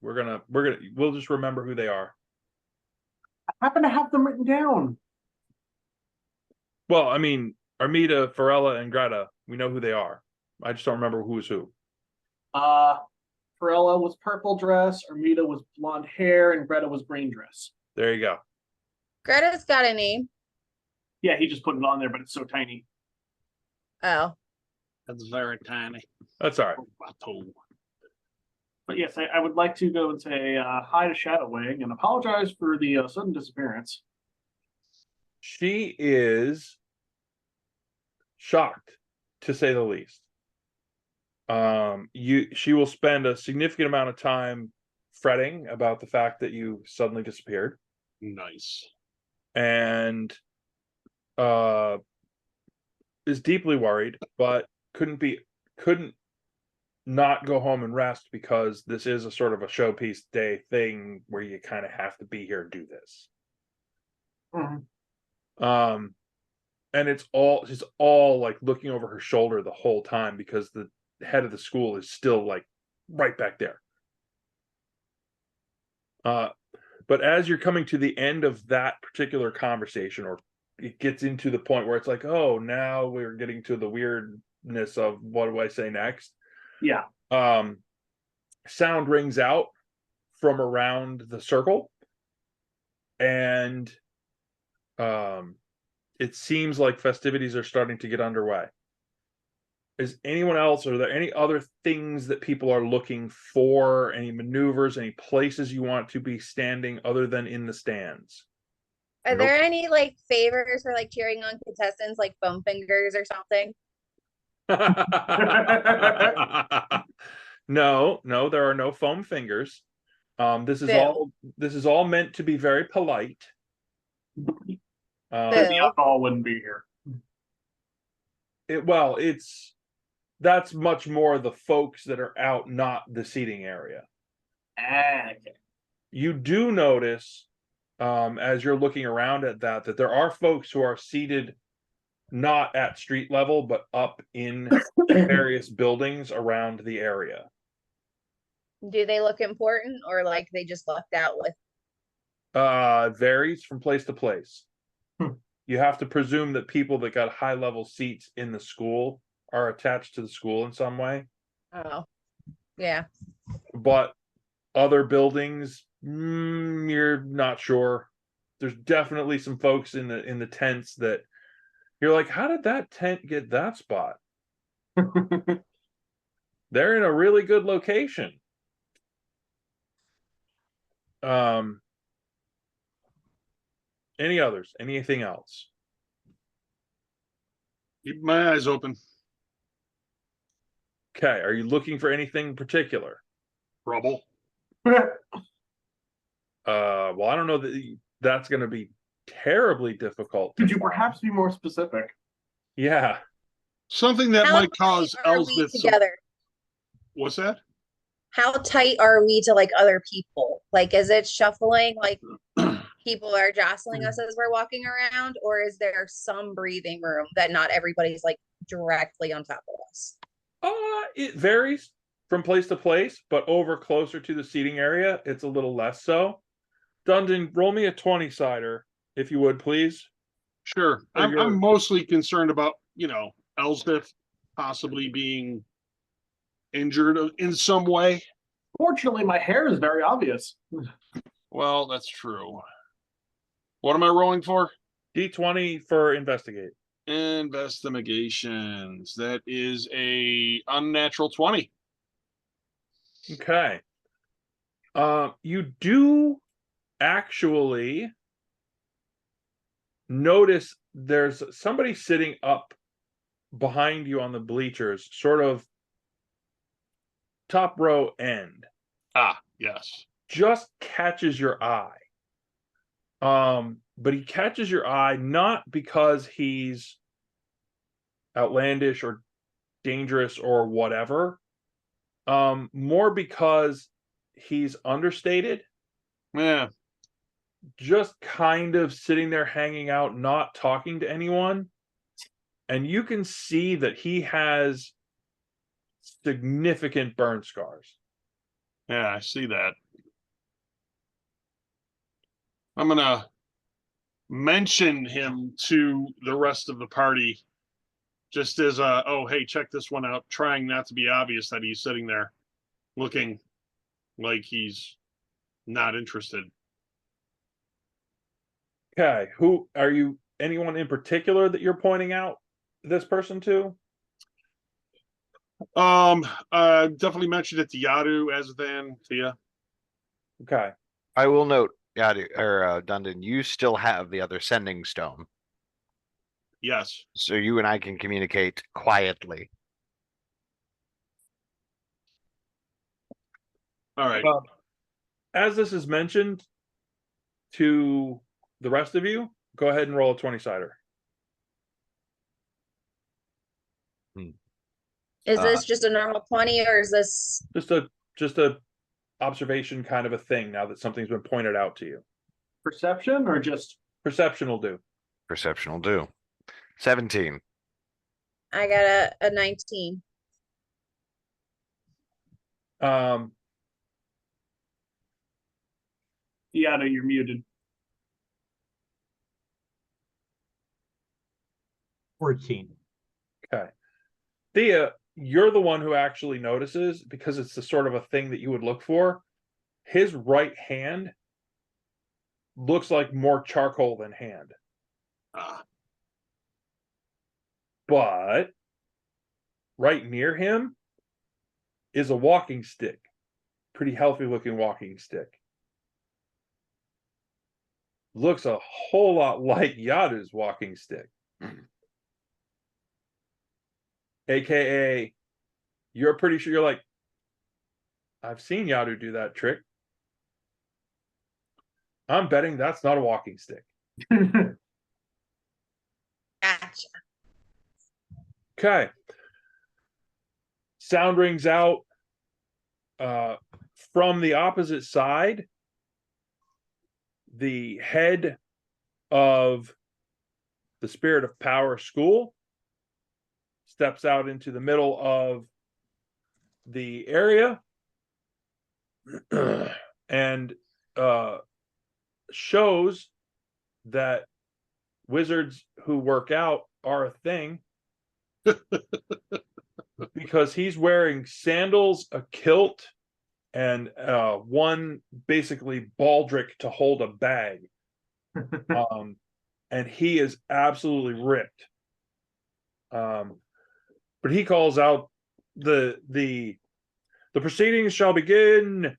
Speaker 1: We'll just remember who they are.
Speaker 4: I happen to have them written down.
Speaker 1: Well, I mean, Armida, Farella, and Greta, we know who they are. I just don't remember who is who.
Speaker 4: Farella was purple dress, Armida was blonde hair, and Greta was green dress.
Speaker 1: There you go.
Speaker 3: Greta's got a name.
Speaker 4: Yeah, he just put it on there, but it's so tiny.
Speaker 3: Oh,
Speaker 5: That's very tiny.
Speaker 1: That's all right.
Speaker 4: But yes, I would like to go and say hi to Shadow Wing and apologize for the sudden disappearance.
Speaker 1: She is shocked, to say the least. She will spend a significant amount of time fretting about the fact that you suddenly disappeared,
Speaker 5: Nice.
Speaker 1: and is deeply worried, but couldn't not go home and rest because this is a sort of a showpiece day thing where you kind of have to be here and do this.
Speaker 4: Mhm.
Speaker 1: And she's all like looking over her shoulder the whole time because the head of the school is still like right back there. But as you're coming to the end of that particular conversation, or it gets into the point where it's like, oh, now we're getting to the weirdness of what do I say next?
Speaker 4: Yeah.
Speaker 1: Sound rings out from around the circle, and it seems like festivities are starting to get underway. Is anyone else, are there any other things that people are looking for, any maneuvers, any places you want to be standing other than in the stands?
Speaker 3: are
Speaker 6: Nope.
Speaker 3: there any like favors for like cheering on contestants, like foam fingers or something?
Speaker 1: No, there are no foam fingers. This is all meant to be very polite.
Speaker 3: Boo.
Speaker 4: The alcohol wouldn't be here.
Speaker 1: That's much more the folks that are out, not the seating area.
Speaker 4: Okay.
Speaker 1: You do notice, as you're looking around at that there are folks who are seated not at street level, but up in various buildings around the area.
Speaker 3: Do they look important or like they just lucked out with?
Speaker 1: Varies from place to place.
Speaker 4: Hmm.
Speaker 1: You have to presume that people that got high level seats in the school are attached to the school in some way.
Speaker 3: Oh, yeah.
Speaker 1: But other buildings, you're not sure. There's definitely some folks in the tents that you're like, how did that tent get that spot? They're in a really good location. Any others? Anything else?
Speaker 5: Keep my eyes open.
Speaker 1: Okay, are you looking for anything in particular?
Speaker 5: Trouble.
Speaker 1: Well, I don't know that that's going to be terribly difficult.
Speaker 4: Could you perhaps be more specific?
Speaker 1: Yeah.
Speaker 5: Something that
Speaker 3: How
Speaker 5: might
Speaker 3: tight
Speaker 5: cause
Speaker 3: are we
Speaker 5: Elsbeth some...
Speaker 3: together?
Speaker 5: What's that?
Speaker 3: How tight are we to like other people? Like, is it shuffling? Like people are jostling us as we're walking around, or is there some breathing room that not everybody's like directly on top of us?
Speaker 1: It varies from place to place, but over closer to the seating area, it's a little less so. Dundon, roll me a 20-sider, if you would, please.
Speaker 5: Sure. I'm mostly concerned about, Elsbeth possibly being injured in some way.
Speaker 4: Fortunately, my hair is very obvious.
Speaker 5: Well, that's true. What am I rolling for?
Speaker 1: D20 for investigate.
Speaker 5: Investigations. That is a unnatural 20.
Speaker 1: Okay. You do actually notice there's somebody sitting up behind you on the bleachers, sort of top row end.
Speaker 5: Ah, yes.
Speaker 1: Just catches your eye. But he catches your eye not because he's outlandish or dangerous or whatever. More because he's understated.
Speaker 5: Yeah.
Speaker 1: Just kind of sitting there hanging out, not talking to anyone. And you can see that he has significant burn scars.
Speaker 5: Yeah, I see that. I'm gonna mention him to the rest of the party, just as oh, hey, check this one out, trying not to be obvious that he's sitting there looking like he's not interested.
Speaker 1: Okay, who are you? Anyone in particular that you're pointing out this person to?
Speaker 5: Definitely mentioned it to Yadu as then to you.
Speaker 1: Okay,
Speaker 6: I will note, Dundon, you still have the other sending stone,
Speaker 5: Yes.
Speaker 6: so you and I can communicate quietly.
Speaker 5: All right.
Speaker 1: as this is mentioned to the rest of you, go ahead and roll a 20-sider.
Speaker 3: Is this just a normal 20 or is this
Speaker 1: Just a observation kind of a thing now that something's been pointed out to you.
Speaker 4: Perception or just
Speaker 1: Perception will do.
Speaker 6: Perception will do. 17.
Speaker 3: I got a 19.
Speaker 1: Um,
Speaker 4: yeah, no, you're muted.
Speaker 2: 14.
Speaker 1: okay. Thea, you're the one who actually notices because it's the sort of a thing that you would look for. His right hand looks like more charcoal than hand.
Speaker 5: Ah,
Speaker 1: But right near him is a walking stick. Pretty healthy looking walking stick. Looks a whole lot like Yadu's walking stick. AKA, you're pretty sure you're like, I've seen Yadu do that trick. I'm betting that's not a walking stick.
Speaker 3: Gotcha.
Speaker 1: Okay. Sound rings out from the opposite side. The head of the Spirit of Power School steps out into the middle of the area and shows that wizards who work out are a thing because he's wearing sandals, a kilt, and one basically baldric to hold a bag. And he is absolutely ripped. But he calls out the proceedings shall begin.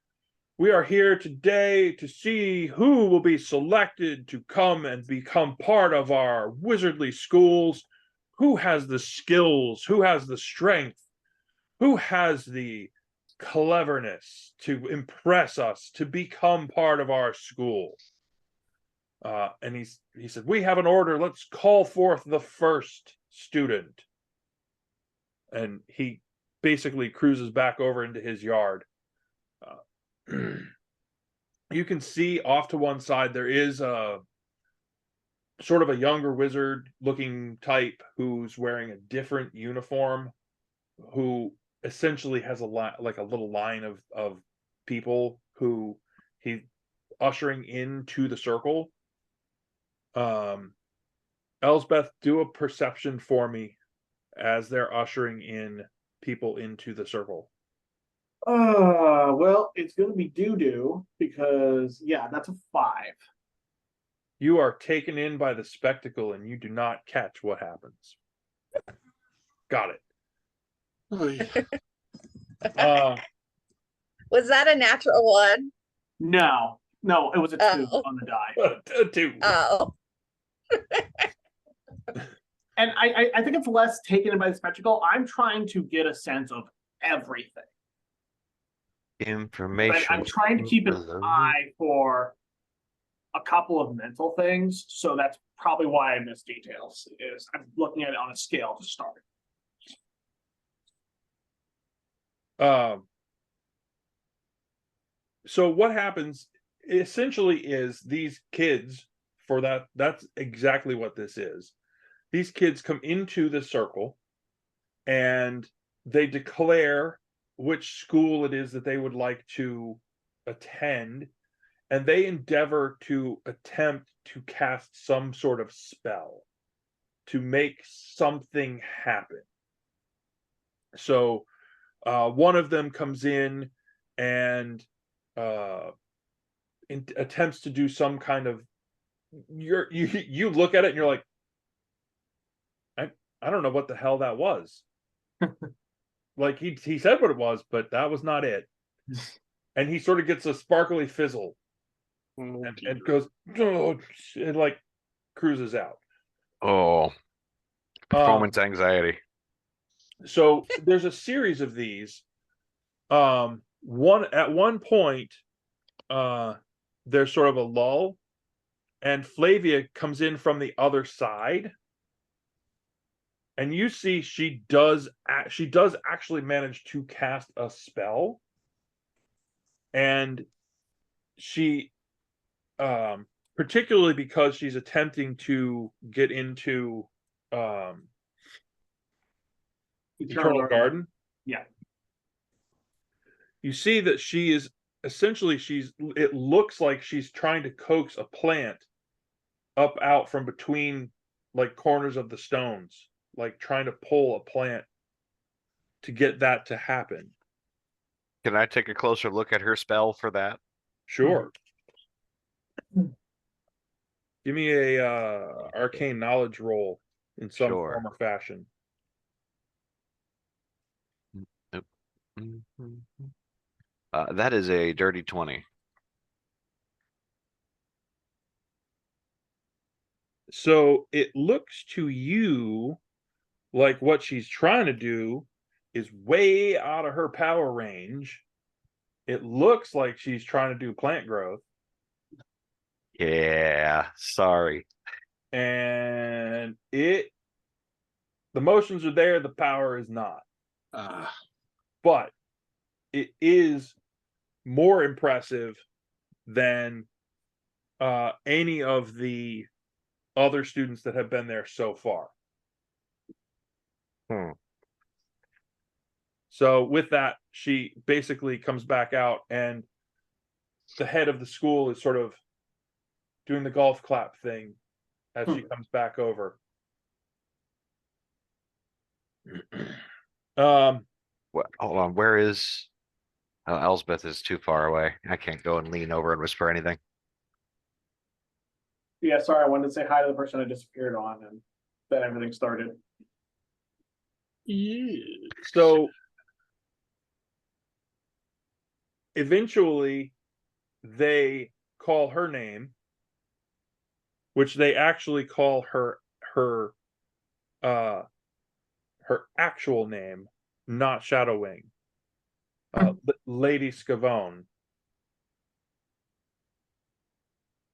Speaker 1: We are here today to see who will be selected to come and become part of our wizardly schools. Who has the skills? Who has the strength? Who has the cleverness to impress us to become part of our school? And he said, we have an order. Let's call forth the first student. And he basically cruises back over into his yard. You can see off to one side there is a sort of a younger wizard looking type who's wearing a different uniform, who essentially has like a little line of people who he's ushering into the circle. Elsbeth, do a perception for me as they're ushering in people into the circle.
Speaker 4: Well, it's gonna be doo-doo because yeah, that's a 5.
Speaker 1: You are taken in by the spectacle and you do not catch what happens. Got it.
Speaker 3: Was that a natural one?
Speaker 4: No, it was a 2
Speaker 3: Oh.
Speaker 4: on the die.
Speaker 1: 2.
Speaker 3: Oh.
Speaker 4: And I think it's less taken in by the spectacle. I'm trying to get a sense of everything.
Speaker 6: Information.
Speaker 4: But I'm trying to keep an eye for a couple of mental things, so that's probably why I miss details. Is I'm looking at it on a scale to start.
Speaker 1: So what happens essentially is these kids, for that's exactly what this is. These kids come into the circle and they declare which school it is that they would like to attend, and they endeavor to attempt to cast some sort of spell to make something happen. So one of them comes in and attempts to do some kind of you look at it and you're like, I don't know what the hell that was. Like he said what it was, but that was not it. And he sort of gets a sparkly fizzle
Speaker 5: Oh,
Speaker 1: and
Speaker 5: dear.
Speaker 1: goes, oh, and like cruises out.
Speaker 6: Oh, performance anxiety.
Speaker 1: So there's a series of these. At one point, there's sort of a lull, and Flavia comes in from the other side, and you see she does actually manage to cast a spell, and she, particularly because she's attempting to get into Eternal Garden.
Speaker 4: Yeah.
Speaker 1: You see that she is essentially it looks like she's trying to coax a plant up out from between like corners of the stones, like trying to pull a plant to get that to happen.
Speaker 6: Can I take a closer look at her spell for that?
Speaker 1: Sure. Give me a arcane knowledge roll in some
Speaker 6: Sure.
Speaker 1: form or fashion.
Speaker 6: That is a dirty 20.
Speaker 1: So it looks to you like what she's trying to do is way out of her power range. It looks like she's trying to do plant growth,
Speaker 6: Yeah, sorry.
Speaker 1: and the motions are there, the power is not. But it is more impressive than any of the other students that have been there so far. So with that, she basically comes back out, and the head of the school is sort of doing the golf clap thing as she comes back over.
Speaker 6: Hold on, where is... Oh, Elsbeth is too far away. I can't go and lean over and whisper anything.
Speaker 4: Yeah, sorry, I wanted to say hi to the person I disappeared on, and then everything started.
Speaker 1: So eventually they call her name, which they actually call her actual name, not Shadowwing, Lady Scavone.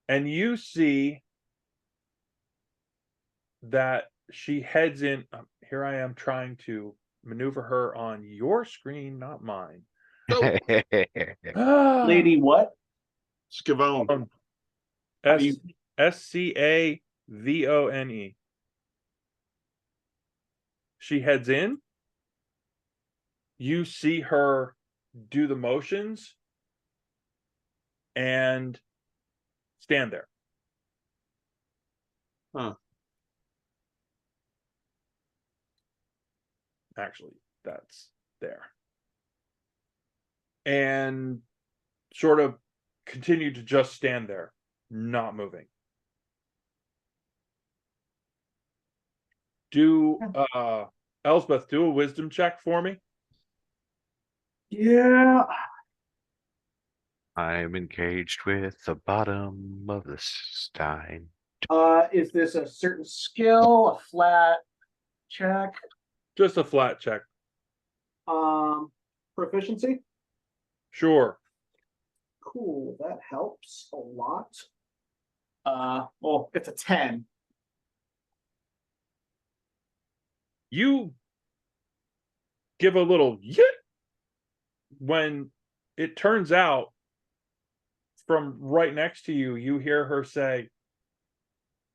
Speaker 1: And you see that she heads in. Here I am trying to maneuver her on your screen, not mine.
Speaker 4: Lady what?
Speaker 5: Scavone.
Speaker 1: Scavone. She heads in. You see her do the motions and stand there.
Speaker 5: Huh.
Speaker 1: Actually, that's there. And sort of continue to just stand there, not moving. Do Elsbeth, do a wisdom check for me.
Speaker 4: Yeah.
Speaker 6: I'm engaged with the bottom of the stein.
Speaker 4: Is this a certain skill, a flat check?
Speaker 1: Just a flat check.
Speaker 4: Proficiency?
Speaker 1: Sure.
Speaker 4: Cool, that helps a lot. Well, it's a 10.
Speaker 1: You give a little yit when it turns out from right next to you, you hear her say,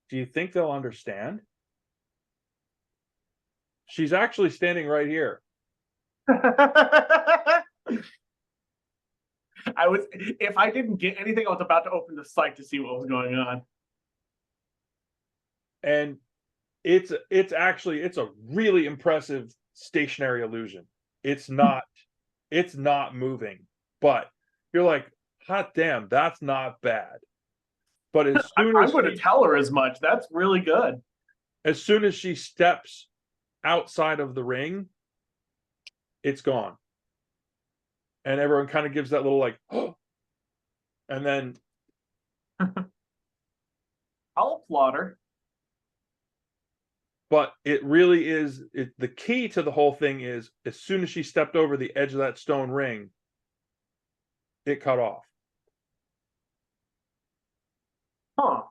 Speaker 1: "Do you think they'll understand?" She's actually standing right here.
Speaker 4: If I didn't get anything, I was about to open the site to see what was going on.
Speaker 1: And it's a really impressive stationary illusion. It's not moving, but you're like, hot damn, that's not bad. But as soon
Speaker 4: I'm
Speaker 1: as
Speaker 4: going to tell her as much. That's really good.
Speaker 1: as soon as she steps outside of the ring, it's gone. And everyone kind of gives that little like, oh, and then
Speaker 4: I'll applaud her.
Speaker 1: but it really is the key to the whole thing is as soon as she stepped over the edge of that stone ring, it cut off.
Speaker 4: Huh.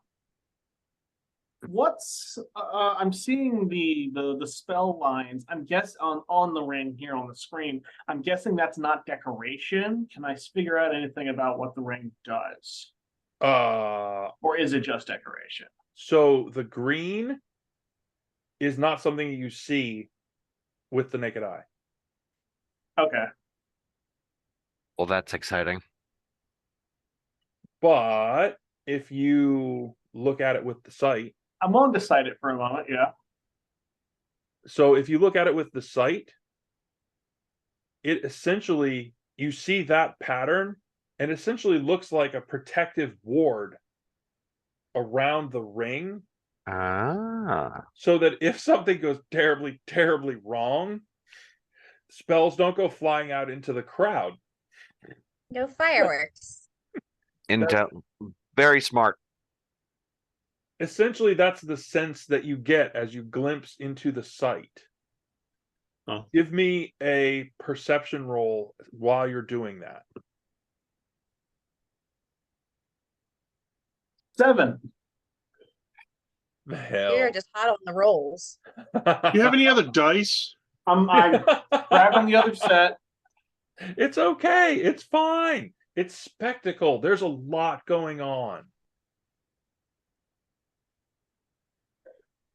Speaker 4: What's I'm seeing the spell lines. I'm guess on the ring here on the screen. I'm guessing that's not decoration. Can I figure out anything about what the ring does? Or is it just decoration?
Speaker 1: So the green is not something you see with the naked eye.
Speaker 4: Okay.
Speaker 6: Well, that's exciting.
Speaker 1: But if you look at it with the sight,
Speaker 4: I'm willing to cite it for a moment, yeah.
Speaker 1: so if you look at it with the sight, it essentially, you see that pattern and essentially looks like a protective ward around the ring,
Speaker 6: Ah.
Speaker 1: so that if something goes terribly, terribly wrong, spells don't go flying out into the crowd.
Speaker 3: No fireworks.
Speaker 6: Intel. Very smart.
Speaker 1: Essentially, that's the sense that you get as you glimpse into the sight.
Speaker 5: Oh.
Speaker 1: Give me a perception roll while you're doing that.
Speaker 4: 7.
Speaker 1: The hell.
Speaker 3: You're just hot on the rolls.
Speaker 5: Do you have any other dice?
Speaker 4: I'm grabbing the other set.
Speaker 1: It's okay. It's fine. It's spectacle. There's a lot going on.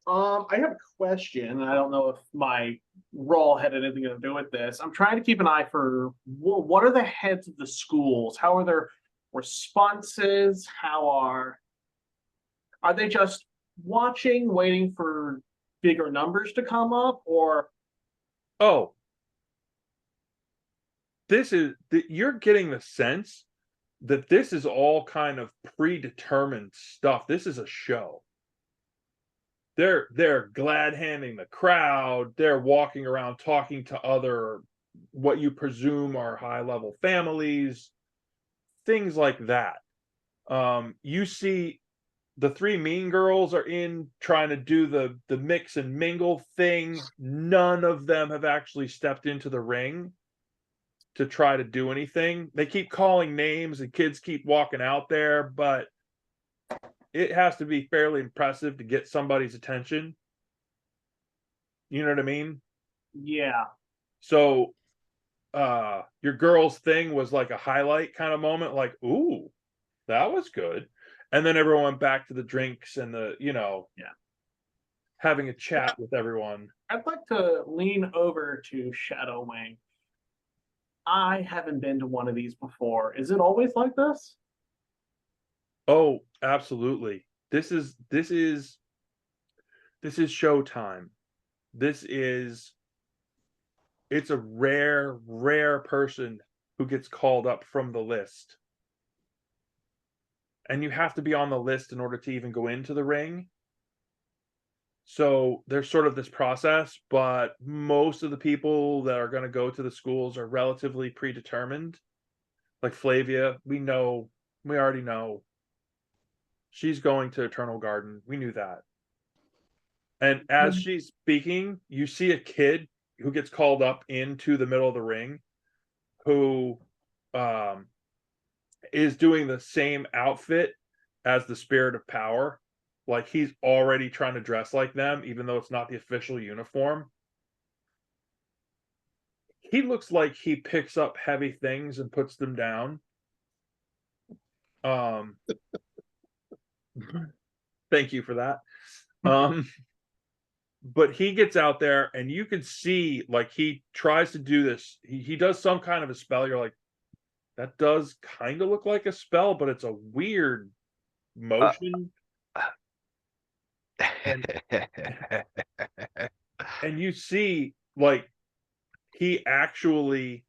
Speaker 4: I have a question, and I don't know if my role had anything to do with this. I'm trying to keep an eye for what are the heads of the schools? How are their responses? Are they just watching, waiting for bigger numbers to come up, or
Speaker 1: Oh, you're getting the sense that this is all kind of predetermined stuff. This is a show. They're glad handing the crowd. They're walking around talking to other what you presume are high level families, things like that. You see the three mean girls are in trying to do the mix and mingle thing. None of them have actually stepped into the ring to try to do anything. They keep calling names and kids keep walking out there, but it has to be fairly impressive to get somebody's attention. You know what I mean?
Speaker 4: yeah?
Speaker 1: So your girl's thing was like a highlight kind of moment, like, ooh, that was good. And then everyone went back to the drinks and having a chat with everyone.
Speaker 4: I'd like to lean over to Shadow Wing. I haven't been to one of these before. Is it always like this?
Speaker 1: Oh, absolutely. This is showtime. It's a rare person who gets called up from the list. And you have to be on the list in order to even go into the ring. So there's sort of this process, but most of the people that are going to go to the schools are relatively predetermined. Like Flavia, we already know. She's going to Eternal Garden. We knew that. And as she's speaking, you see a kid who gets called up into the middle of the ring who is doing the same outfit as the Spirit of Power. Like he's already trying to dress like them, even though it's not the official uniform. He looks like he picks up heavy things and puts them down. Thank you for that. But he gets out there and you can see like he tries to do this. He does some kind of a spell. You're like, that does kind of look like a spell, but it's a weird motion. And you see like he actually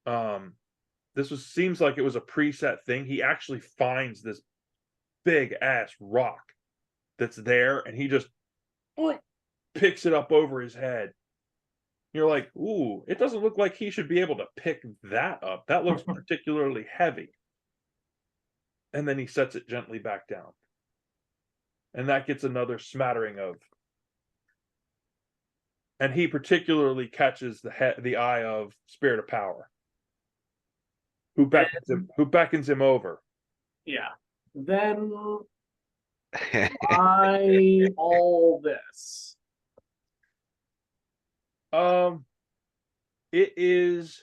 Speaker 1: seems like it was a preset thing. He actually finds this big ass rock that's there, and he just picks it up over his head. You're like, ooh, it doesn't look like he should be able to pick that up. That looks particularly heavy. And then he sets it gently back down. And that gets another smattering of. And he particularly catches the eye of Spirit of Power, who beckons him over.
Speaker 4: Yeah. Then why all this?
Speaker 1: It is.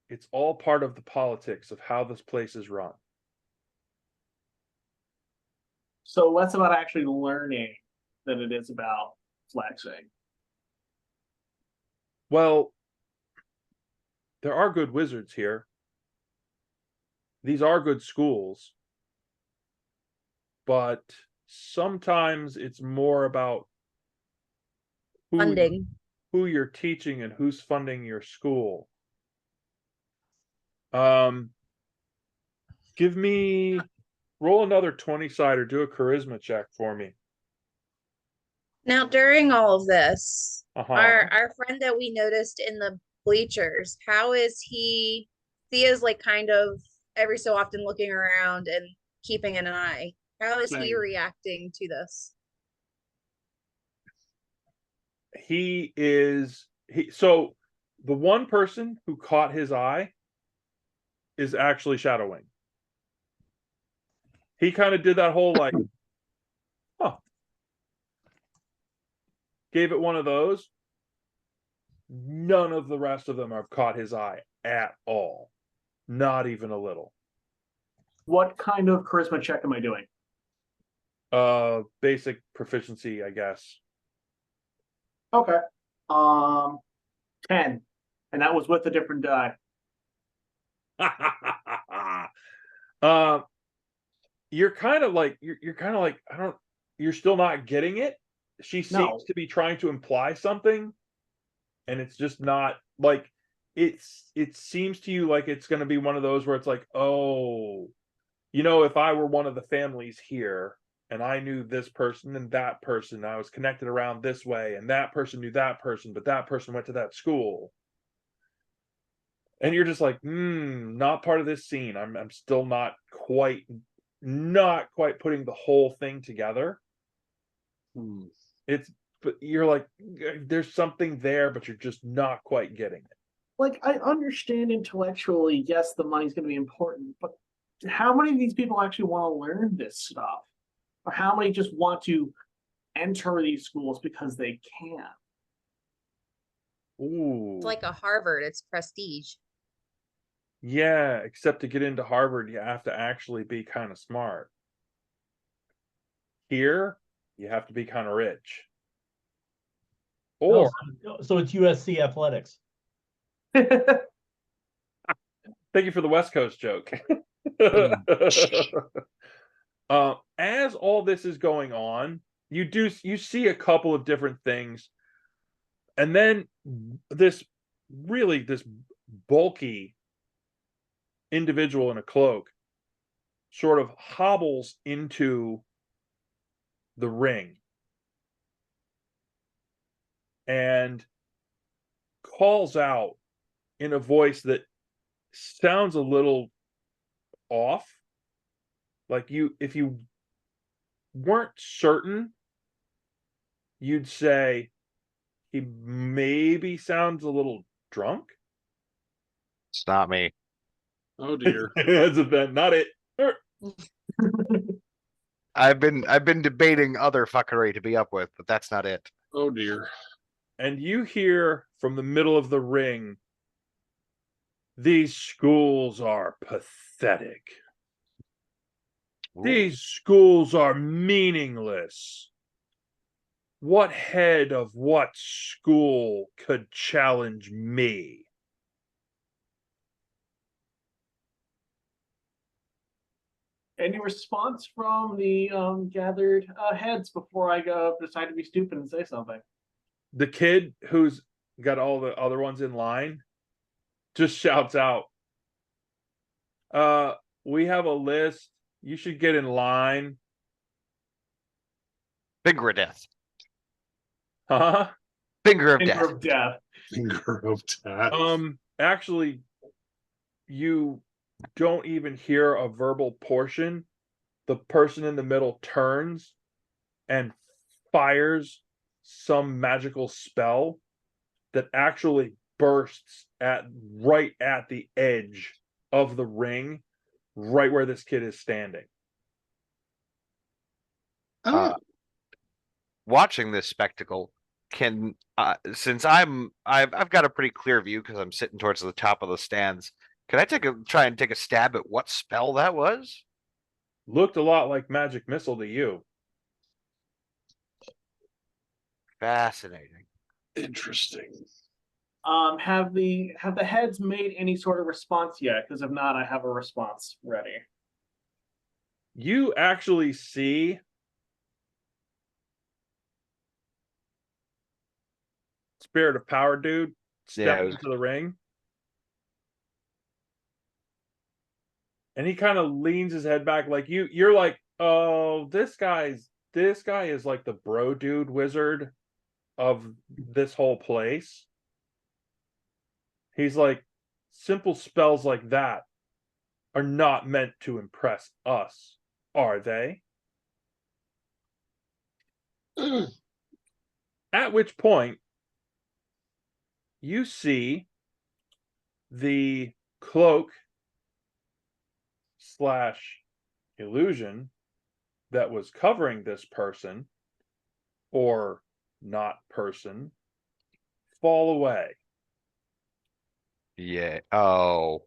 Speaker 1: It's all part of the politics of how this place is run.
Speaker 4: So less about actually learning than it is about flexing.
Speaker 1: Well, there are good wizards here. These are good schools. But sometimes it's more about
Speaker 3: Funding.
Speaker 1: who you're teaching and who's funding your school. Give me, roll another 20-side or do a charisma check for me.
Speaker 3: Now, during all of this,
Speaker 1: Uh-huh.
Speaker 3: our friend that we noticed in the bleachers, how is he? He is like kind of every so often looking around and keeping an eye. How is he
Speaker 5: Same.
Speaker 3: reacting to this?
Speaker 1: So the one person who caught his eye is actually Shadowwing. He kind of did that whole like, huh. Gave it one of those. None of the rest of them have caught his eye at all. Not even a little.
Speaker 4: What kind of charisma check am I doing?
Speaker 1: Basic proficiency, I guess.
Speaker 4: Okay. 10. And that was with a different die.
Speaker 1: You're kind of like you're still not getting it. She seems to be trying to imply something, and it's just not like it seems to you like it's going to be one of those where it's like, oh, if I were one of the families here and I knew this person and that person, I was connected around this way, and that person knew that person, but that person went to that school. And you're just like, not part of this scene. I'm still not quite putting the whole thing together. But you're like, there's something there, but you're just not quite getting it.
Speaker 4: Like, I understand intellectually, yes, the money's going to be important, but how many of these people actually want to learn this stuff? Or how many just want to enter these schools because they can?
Speaker 1: Ooh.
Speaker 3: It's like a Harvard, it's prestige.
Speaker 1: Yeah, except to get into Harvard, you have to actually be kind of smart. Here, you have to be kind of rich. Or
Speaker 2: so it's USC athletics.
Speaker 1: thank you for the West Coast joke. As all this is going on, you see a couple of different things, and then this bulky individual in a cloak sort of hobbles into the ring and calls out in a voice that sounds a little off. Like if you weren't certain, you'd say he maybe sounds a little drunk.
Speaker 6: It's not me.
Speaker 5: Oh dear.
Speaker 1: That's not it.
Speaker 6: I've been debating other fuckery to be up with, but that's not it.
Speaker 5: Oh dear.
Speaker 1: And you hear from the middle of the ring, these schools are pathetic.
Speaker 6: Ooh.
Speaker 1: These schools are meaningless. What head of what school could challenge me?
Speaker 4: Any response from the gathered heads before I decide to be stupid and say something?
Speaker 1: The kid who's got all the other ones in line just shouts out, We have a list. You should get in line.
Speaker 6: Finger of death.
Speaker 1: Huh?
Speaker 6: Finger of
Speaker 4: Finger
Speaker 6: death.
Speaker 4: of death.
Speaker 5: Finger of death.
Speaker 1: Actually, you don't even hear a verbal portion. The person in the middle turns and fires some magical spell that actually bursts right at the edge of the ring, right where this kid is standing.
Speaker 5: Oh,
Speaker 6: Watching this spectacle, since I've got a pretty clear view because I'm sitting towards the top of the stands. Can I try and take a stab at what spell that was?
Speaker 1: Looked a lot like magic missile to you.
Speaker 6: Fascinating.
Speaker 5: interesting.
Speaker 4: Have the heads made any sort of response yet? Because if not, I have a response ready.
Speaker 1: You actually see Spirit of Power dude step into the ring. And he kind of leans his head back like you're like, oh, this guy is like the bro dude wizard of this whole place. He's like, simple spells like that are not meant to impress us, are they? At which point you see the cloak / illusion that was covering this person or not person fall away.
Speaker 6: Yeah. Oh.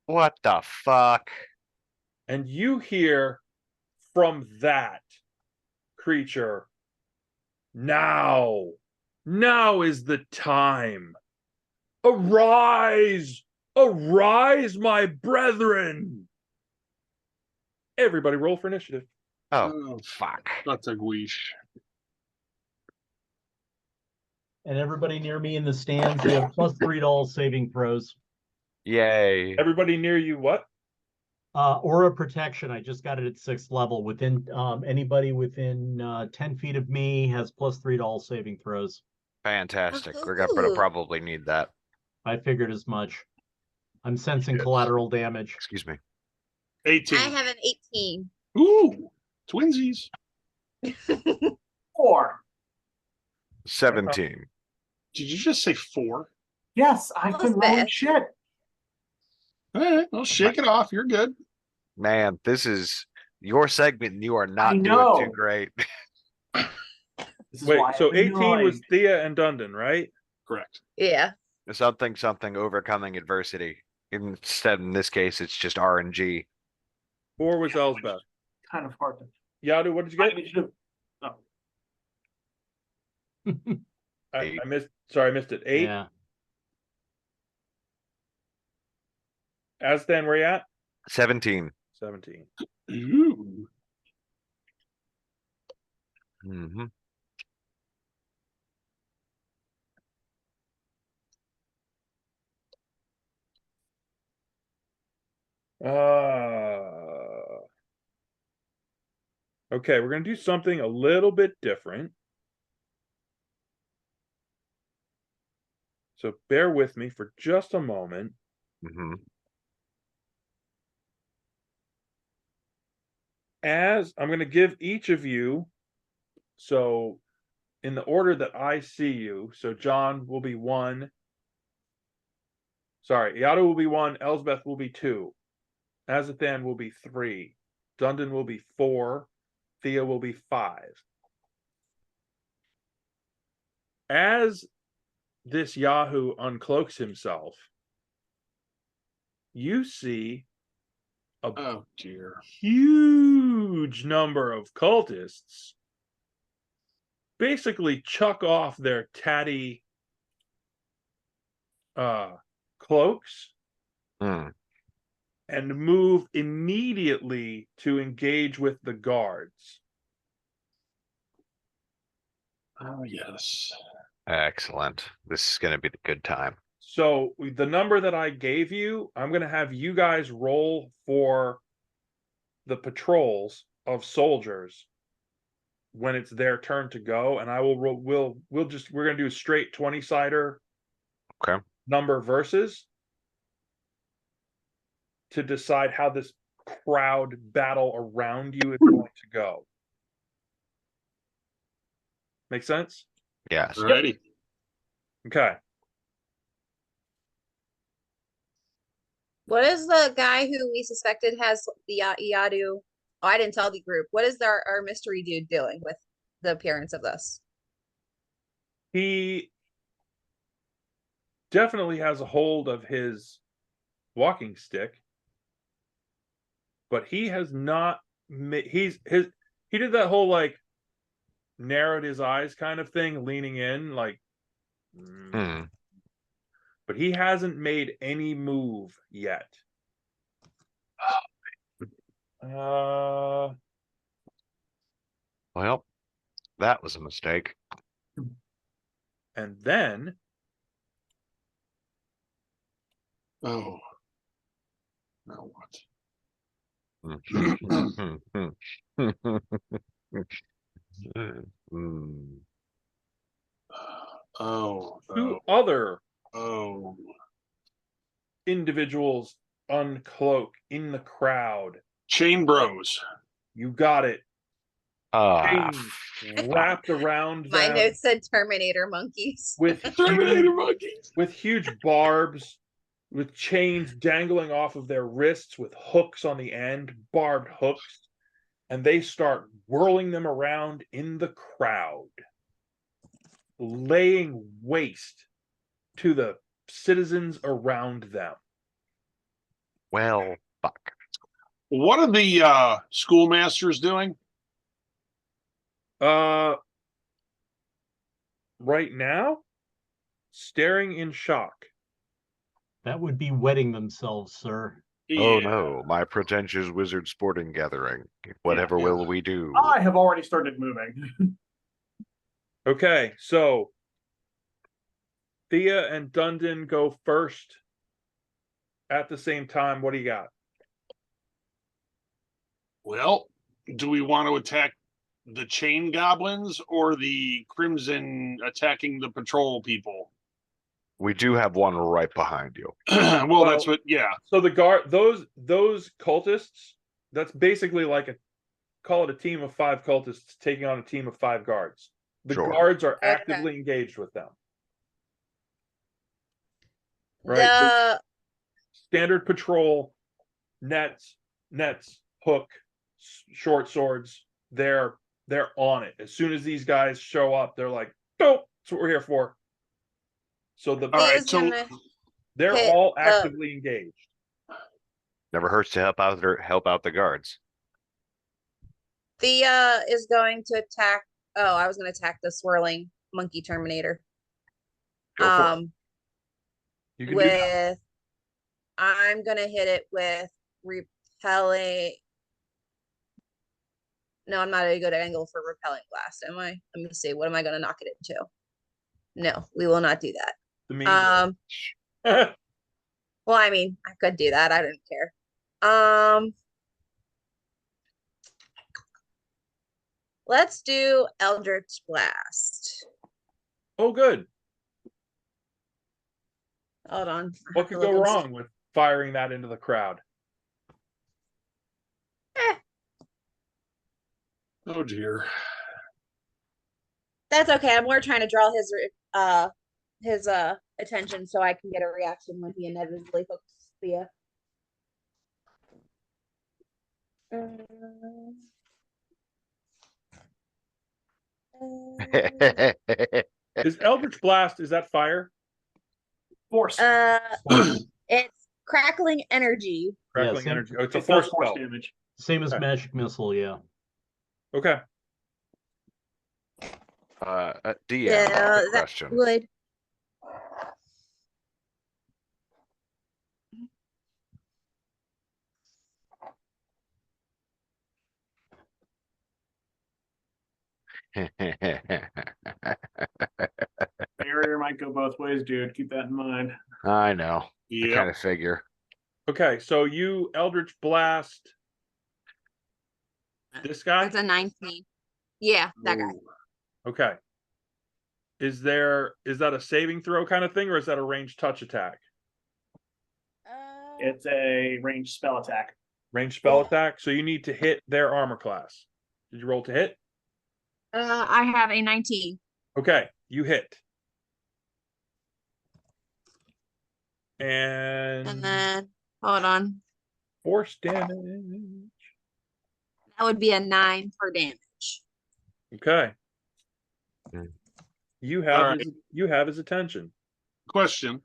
Speaker 6: What the fuck?
Speaker 1: And you hear from that creature, now is the time. Arise, my brethren. Everybody roll for initiative.
Speaker 6: Oh, fuck.
Speaker 5: That's a guiche.
Speaker 2: And everybody near me in the stands, you have +3 to all saving throws.
Speaker 6: Yay.
Speaker 1: Everybody near you, what?
Speaker 2: Aura protection. I just got it at 6th level. Within anybody within 10 feet of me has +3 to all saving throws.
Speaker 6: Fantastic. We're gonna probably need that.
Speaker 2: I figured as much. I'm sensing
Speaker 5: Yes.
Speaker 2: collateral damage.
Speaker 6: Excuse me.
Speaker 5: 18.
Speaker 3: I have an 18.
Speaker 5: Ooh, twinsies.
Speaker 4: 4.
Speaker 6: 17.
Speaker 5: Did you just say 4?
Speaker 4: Yes, I've been rolling
Speaker 3: Elizabeth.
Speaker 4: shit.
Speaker 5: All right, well, shake it off. You're good.
Speaker 6: Man, this is your segment and you are not doing
Speaker 4: know.
Speaker 6: too great.
Speaker 4: This is
Speaker 1: Wait,
Speaker 4: why
Speaker 1: so
Speaker 4: I'm
Speaker 1: 18 was
Speaker 4: annoyed.
Speaker 1: Thea and Dundon, right?
Speaker 5: Correct.
Speaker 3: Yeah.
Speaker 6: Something overcoming adversity. Instead, in this case, it's just RNG.
Speaker 1: 4 was
Speaker 4: Yeah,
Speaker 1: Elsbeth.
Speaker 4: Kind of hard to.
Speaker 1: Yadu, what did you
Speaker 4: My
Speaker 1: get?
Speaker 4: initiative. Oh,
Speaker 1: I missed. Sorry, I missed it. 8.
Speaker 2: Yeah.
Speaker 1: Asdan, where you at?
Speaker 6: 17.
Speaker 1: 17.
Speaker 5: Ooh.
Speaker 6: Mm-hmm.
Speaker 1: Okay, we're gonna do something a little bit different. So bear with me for just a moment.
Speaker 6: Mm-hmm.
Speaker 1: As I'm going to give each of you, so in the order that I see you, so John will be 1. Sorry, Yado will be 1, Elsbeth will be 2, Azathan will be 3, Dundon will be 4, Thea will be 5. As this Yahoo uncloaks himself, you see a
Speaker 5: Oh dear.
Speaker 1: huge number of cultists basically chuck off their tatty cloaks
Speaker 6: Mm.
Speaker 1: and move immediately to engage with the guards.
Speaker 5: Oh yes.
Speaker 6: Excellent. This is going to be the good time.
Speaker 1: So the number that I gave you, I'm gonna have you guys roll for the patrols of soldiers when it's their turn to go, and I will we're gonna do a straight 20-sider
Speaker 6: Okay.
Speaker 1: number versus to decide how this crowd battle around you is going to go. Make sense?
Speaker 6: Yes.
Speaker 5: Alrighty.
Speaker 1: Okay.
Speaker 3: What is the guy who we suspected has the Iadu? Oh, I didn't tell the group. What is our mystery dude doing with the appearance of this?
Speaker 1: He definitely has a hold of his walking stick, but he has not he did that whole like narrowed his eyes kind of thing, leaning in like
Speaker 6: Hmm.
Speaker 1: but he hasn't made any move yet.
Speaker 6: Well, that was a mistake.
Speaker 1: And then
Speaker 5: Oh. Now what?
Speaker 6: Hmm.
Speaker 5: Oh.
Speaker 1: two other
Speaker 5: Oh.
Speaker 1: individuals uncloak in the crowd.
Speaker 5: Chain Bros.
Speaker 1: You got it.
Speaker 6: Ah,
Speaker 1: Chain wrapped around
Speaker 3: My
Speaker 1: them
Speaker 3: notes said Terminator monkeys.
Speaker 1: with
Speaker 5: Terminator
Speaker 1: huge,
Speaker 5: monkeys.
Speaker 1: with huge barbs, with chains dangling off of their wrists, with hooks on the end, barbed hooks, and they start whirling them around in the crowd, laying waste to the citizens around them.
Speaker 6: well, fuck.
Speaker 5: What are the schoolmasters doing?
Speaker 1: Right now, staring in shock.
Speaker 2: That would be wetting themselves, sir.
Speaker 6: Oh
Speaker 5: Yeah.
Speaker 6: no, my pretentious wizard sporting gathering. Whatever
Speaker 5: Yeah.
Speaker 6: will we do?
Speaker 4: I have already started moving.
Speaker 1: Okay, so Thea and Dundon go first at the same time. What do you got?
Speaker 5: Well, do we want to attack the chain goblins or the crimson attacking the patrol people?
Speaker 6: We do have one right behind you.
Speaker 5: Well, that's what. Yeah.
Speaker 1: So the guard, those cultists, that's basically like call it a team of 5 cultists taking on a team of 5 guards. The
Speaker 6: Sure.
Speaker 1: guards are
Speaker 3: Okay.
Speaker 1: actively engaged with them. Right.
Speaker 3: The
Speaker 1: Standard patrol, nets, hook, short swords. They're on it. As soon as these guys show up, they're like, "Nope, that's what we're here for." So
Speaker 5: All right.
Speaker 3: Thea's
Speaker 5: So
Speaker 3: gonna
Speaker 1: they're
Speaker 3: hit
Speaker 1: all
Speaker 3: the-
Speaker 1: actively engaged.
Speaker 6: Never hurts to help out the guards.
Speaker 3: Thea is going to attack. Oh, I was going to attack the swirling monkey Terminator.
Speaker 6: Go for it.
Speaker 1: You can do that.
Speaker 3: With I'm gonna hit it with repelling. No, I'm not at a good angle for repelling blast, am I? Let me see. What am I gonna knock it into? No, we will not do that.
Speaker 1: The mean
Speaker 3: Well, I mean, I could do that. I don't care. Let's do Eldritch Blast.
Speaker 1: Oh, good.
Speaker 3: Hold on. I
Speaker 1: What
Speaker 3: have to
Speaker 1: could
Speaker 3: look
Speaker 1: go
Speaker 3: and see.
Speaker 1: wrong with firing that into the crowd?
Speaker 5: oh dear.
Speaker 3: That's okay. I'm more trying to draw his attention so I can get a reaction when he inevitably hooks Thea.
Speaker 1: Is Eldritch Blast, is that fire?
Speaker 4: Force.
Speaker 3: It's crackling energy.
Speaker 1: Crackling
Speaker 2: same-
Speaker 1: energy. Oh, it's a
Speaker 4: It does
Speaker 1: force
Speaker 4: force
Speaker 1: spell.
Speaker 4: damage.
Speaker 2: Same as
Speaker 1: Okay.
Speaker 2: magic missile, yeah.
Speaker 1: Okay.
Speaker 6: DM,
Speaker 3: Yeah,
Speaker 6: quick
Speaker 3: that
Speaker 6: question.
Speaker 3: would.
Speaker 4: Barrier might go both ways, dude. Keep that in mind.
Speaker 6: I know. I
Speaker 5: Yeah.
Speaker 6: kind of figure.
Speaker 1: Okay, so you Eldritch Blast this guy?
Speaker 3: That's a 19. Yeah, that guy.
Speaker 1: Okay. Is that a saving throw kind of thing, or is that a ranged touch attack?
Speaker 4: It's a ranged spell attack.
Speaker 1: Ranged spell attack. So you need to hit their armor class. Did you roll to hit?
Speaker 3: I have a 19.
Speaker 1: Okay, you hit. And
Speaker 3: And then hold on.
Speaker 1: force damage.
Speaker 3: That would be a 9 for damage.
Speaker 1: Okay.
Speaker 6: Mm.
Speaker 1: You have
Speaker 5: All
Speaker 1: his attention.
Speaker 5: Question.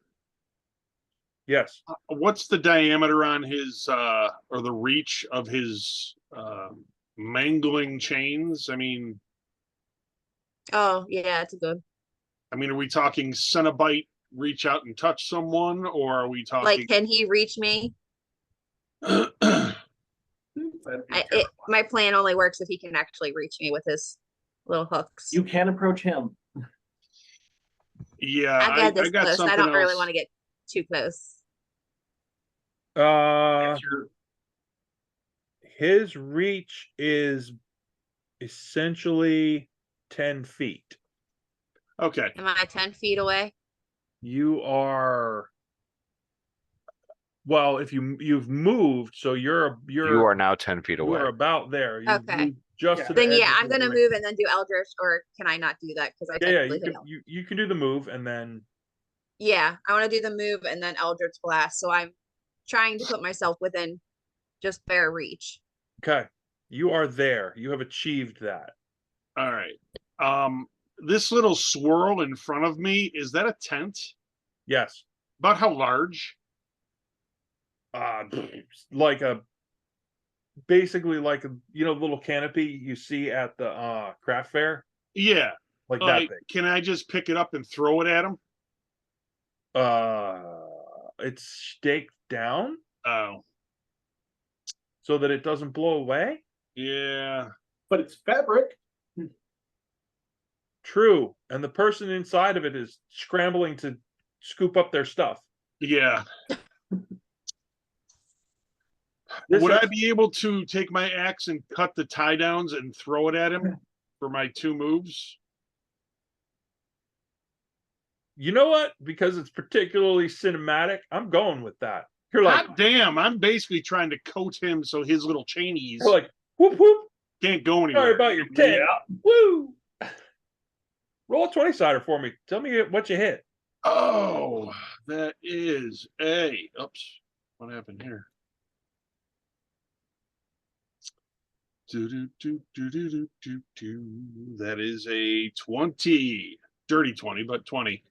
Speaker 1: Yes.
Speaker 5: What's the diameter on his or the reach of his mangling chains? I mean,
Speaker 3: Oh, yeah, it's good.
Speaker 5: are we talking Cenobite reach out and touch someone, or are we talking
Speaker 3: Like, can he reach me? My plan only works if he can actually reach me with his little hooks.
Speaker 4: You can approach him.
Speaker 5: Yeah,
Speaker 3: I got this
Speaker 5: I got
Speaker 3: close.
Speaker 5: something
Speaker 3: I don't really
Speaker 5: else.
Speaker 3: want to get too close.
Speaker 1: His reach is essentially 10 feet.
Speaker 5: Okay.
Speaker 3: Am I 10 feet away?
Speaker 1: You are, well, if you've moved, so
Speaker 6: You are now 10 feet
Speaker 1: you
Speaker 6: away.
Speaker 1: are about there. You've
Speaker 3: Okay.
Speaker 1: moved just
Speaker 4: Yeah.
Speaker 1: to the
Speaker 3: Then
Speaker 1: edge
Speaker 3: yeah,
Speaker 1: of
Speaker 3: I'm
Speaker 1: the
Speaker 3: gonna
Speaker 1: ring.
Speaker 3: move and then do Eldritch, or can I not do that? Because I
Speaker 1: Yeah,
Speaker 3: technically could
Speaker 1: you can do the move and then
Speaker 3: Yeah, I want to do the move and then Eldritch Blast. So I'm trying to put myself within just bare reach.
Speaker 1: okay. You are there. You have achieved that.
Speaker 5: All right. This little swirl in front of me, is that a tent?
Speaker 1: Yes.
Speaker 5: About how large?
Speaker 1: Like basically like a little canopy you see at the craft fair,
Speaker 5: Yeah.
Speaker 1: like that
Speaker 5: Like,
Speaker 1: big.
Speaker 5: can I just pick it up and throw it at him?
Speaker 1: It's staked down
Speaker 5: Oh,
Speaker 1: so that it doesn't blow away.
Speaker 5: yeah.
Speaker 4: But it's fabric.
Speaker 1: True, and the person inside of it is scrambling to scoop up their stuff.
Speaker 5: Yeah.
Speaker 1: This
Speaker 5: Would
Speaker 1: is-
Speaker 5: I be able to take my axe and cut the tie downs and throw it at him for my 2 moves?
Speaker 1: You know what? Because it's particularly cinematic, I'm going with that. You're like,
Speaker 5: God damn, I'm basically trying to coat him so his little chainies
Speaker 1: you're like, whoop whoop.
Speaker 5: can't go
Speaker 1: Sorry
Speaker 5: anywhere.
Speaker 1: about your 10.
Speaker 4: Yeah.
Speaker 1: Woo! Roll a 20-sider for me. Tell me what you hit.
Speaker 5: Oh, that is a. Oops. What happened here? That is a 20. Dirty 20, but 20.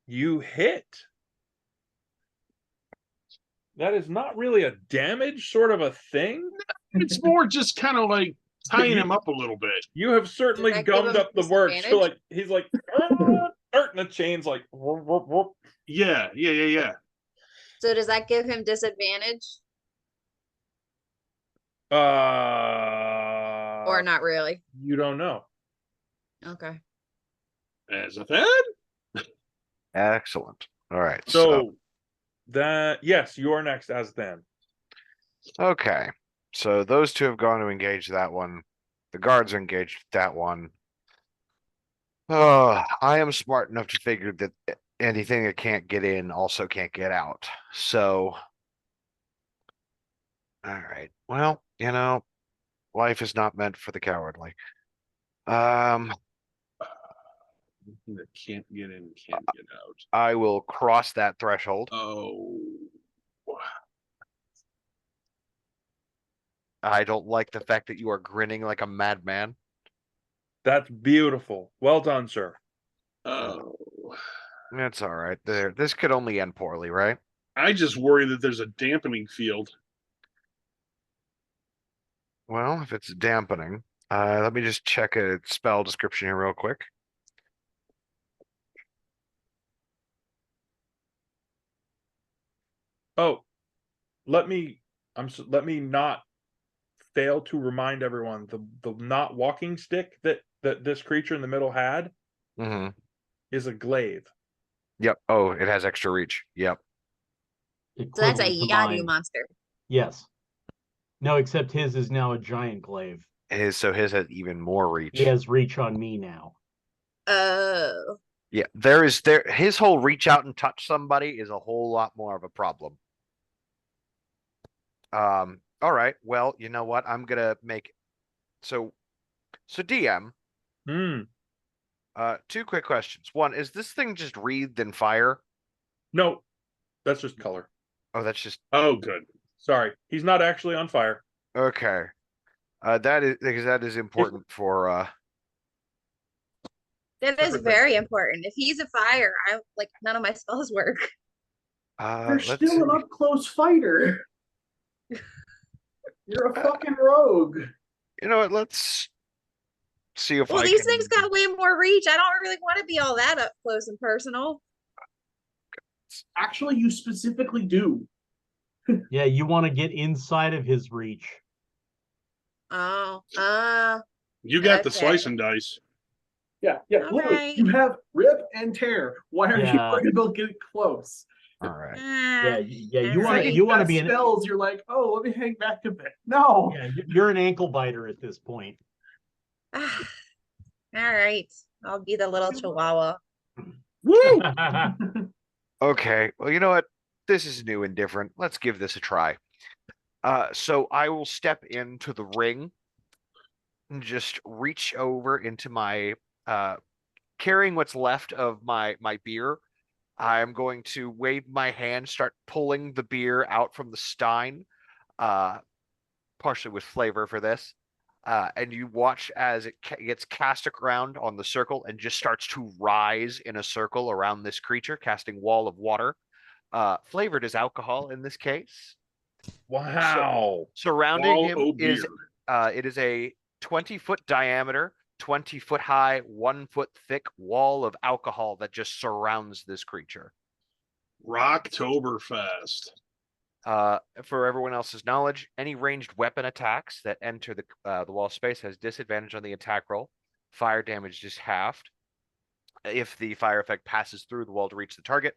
Speaker 1: You hit. That is not really a damage sort of a thing.
Speaker 5: It's more just kind of like tying him up a little bit.
Speaker 1: You have certainly
Speaker 3: Did that give
Speaker 1: gummed
Speaker 3: him
Speaker 1: up the works.
Speaker 3: disadvantage?
Speaker 1: You're like, he's like, and the chain's like, whoop, whoop, whoop.
Speaker 5: Yeah.
Speaker 3: So does that give him disadvantage or not really?
Speaker 1: You don't know.
Speaker 3: Okay.
Speaker 5: As a fan?
Speaker 6: Excellent. All right.
Speaker 1: So that, yes, you are next as then.
Speaker 6: Okay. So those 2 have gone to engage that one. The guards are engaged with that one. I am smart enough to figure that anything that can't get in also can't get out. So, all right. Well, life is not meant for the cowardly.
Speaker 5: That can't get in, can't get out.
Speaker 6: I will cross that threshold.
Speaker 5: Oh.
Speaker 6: I don't like the fact that you are grinning like a madman.
Speaker 1: That's beautiful. Well done, sir.
Speaker 5: Oh.
Speaker 6: That's all right. This could only end poorly, right?
Speaker 5: I just worry that there's a dampening field.
Speaker 6: Well, if it's dampening, let me just check a spell description here real quick.
Speaker 1: Oh, let me not fail to remind everyone the not walking stick that this creature in the middle had
Speaker 6: Mm-hmm.
Speaker 1: is a glaive.
Speaker 6: Yep. Oh, it has extra reach. Yep.
Speaker 3: So that's a
Speaker 2: Equivalent to
Speaker 3: Yadu
Speaker 2: mine.
Speaker 3: monster.
Speaker 2: Yes. No, except his is now a giant glaive.
Speaker 6: His has even more reach.
Speaker 2: He has reach on me now.
Speaker 3: Oh.
Speaker 6: Yeah, his whole reach out and touch somebody is a whole lot more of a problem. All right. Well, you know what? I'm gonna make so DM,
Speaker 1: Hmm.
Speaker 6: two quick questions. One, is this thing just wreathed in fire?
Speaker 1: No, that's just color.
Speaker 6: Oh, that's just
Speaker 5: Oh, good.
Speaker 1: Sorry, he's not actually on fire.
Speaker 6: okay. That is because that is important for
Speaker 3: That is
Speaker 1: Everything.
Speaker 3: very important. If he's a fire, I like none of my spells work.
Speaker 4: You're
Speaker 6: let's
Speaker 4: still an
Speaker 6: see.
Speaker 4: up close fighter. You're a fucking rogue.
Speaker 6: You know what? Let's see if
Speaker 3: Well,
Speaker 6: I
Speaker 3: these
Speaker 6: can
Speaker 3: things got way more reach. I don't really want to be all that up close and personal.
Speaker 4: Actually, you specifically do.
Speaker 2: Yeah, you want to get inside of his reach.
Speaker 3: Oh,
Speaker 5: You got the
Speaker 3: Okay.
Speaker 5: slice and dice.
Speaker 4: Yeah,
Speaker 3: All
Speaker 4: literally.
Speaker 3: right.
Speaker 4: You have rip and tear. Why are you
Speaker 2: Yeah.
Speaker 4: worried about getting close?
Speaker 6: all right.
Speaker 2: Yeah, yeah. You
Speaker 3: All
Speaker 2: want to
Speaker 3: right.
Speaker 2: you want to
Speaker 4: Got
Speaker 2: be an
Speaker 4: spells. You're like, oh, let me hang back a bit. No.
Speaker 2: yeah. You're an ankle biter at this point.
Speaker 3: All right. I'll be the little chihuahua.
Speaker 5: Woo!
Speaker 6: Okay. Well, you know what? This is new and different. Let's give this a try. So I will step into the ring and just reach over into my carrying what's left of my beer. I'm going to wave my hand, start pulling the beer out from the stein, partially with flavor for this. And you watch as it gets cast around on the circle and just starts to rise in a circle around this creature, casting wall of water. Flavored as alcohol in this case.
Speaker 1: Wow.
Speaker 6: Surrounding
Speaker 5: Wall
Speaker 6: him
Speaker 5: o'
Speaker 6: is
Speaker 5: beer.
Speaker 6: it is a 20-foot diameter, 20-foot high, 1-foot thick wall of alcohol that just surrounds this creature.
Speaker 5: Rocktoberfest.
Speaker 6: For everyone else's knowledge, any ranged weapon attacks that enter the wall space has disadvantage on the attack roll. Fire damage is halved. If the fire effect passes through the wall to reach the target,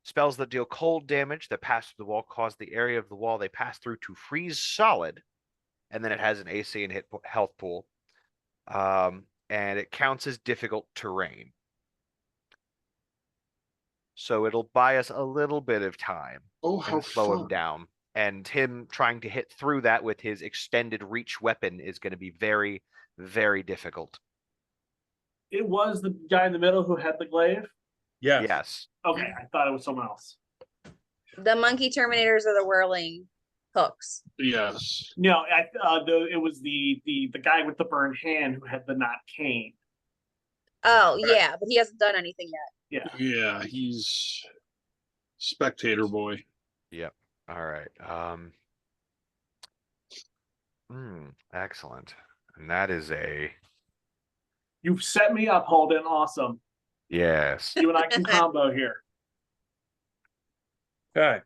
Speaker 6: spells that deal cold damage that pass through the wall cause the area of the wall they pass through to freeze solid, and then it has an AC and health pool, and it counts as difficult terrain. So it'll buy us a little bit of time
Speaker 5: Oh, how
Speaker 6: and slow him
Speaker 5: fun.
Speaker 6: down. And him trying to hit through that with his extended reach weapon is going to be very, very difficult.
Speaker 4: It was the guy in the middle who had the glaive.
Speaker 1: Yes.
Speaker 6: Yes.
Speaker 4: Okay, I thought it was someone else.
Speaker 3: The monkey terminators are the whirling hooks.
Speaker 5: Yes.
Speaker 4: No, it was the guy with the burned hand who had the not cane.
Speaker 3: Oh, yeah, but he hasn't done anything yet.
Speaker 4: Yeah.
Speaker 5: Yeah, he's spectator boy.
Speaker 6: Yep. All right. Excellent. And that is a
Speaker 4: You've set me up, Holden. Awesome.
Speaker 6: yes.
Speaker 4: You and I can combo here.
Speaker 1: Okay.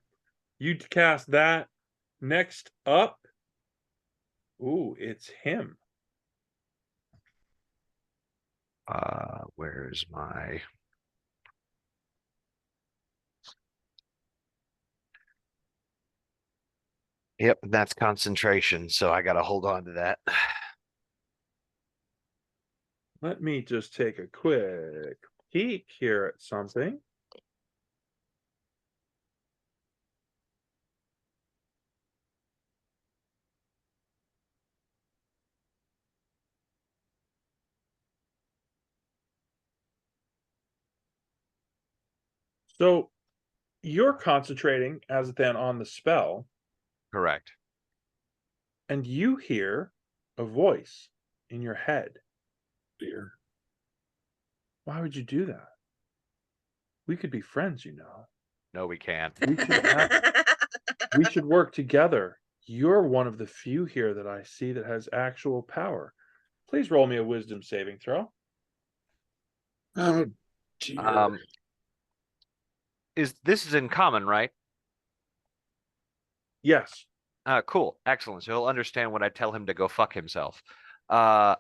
Speaker 1: You cast that. Next up. Ooh, it's him.
Speaker 6: Where's my Yep, that's concentration, so I gotta hold on to that.
Speaker 1: Let me just take a quick peek here at something. So you're concentrating as then on the spell,
Speaker 6: Correct.
Speaker 1: and you hear a voice in your head.
Speaker 5: Beer.
Speaker 1: Why would you do that? We could be friends, you know.
Speaker 6: No, we can't.
Speaker 1: We should work together. You're one of the few here that I see that has actual power. Please roll me a wisdom saving throw.
Speaker 5: Oh, dear.
Speaker 6: This is in common, right?
Speaker 1: Yes.
Speaker 6: Cool. Excellent. So he'll understand when I tell him to go fuck himself. That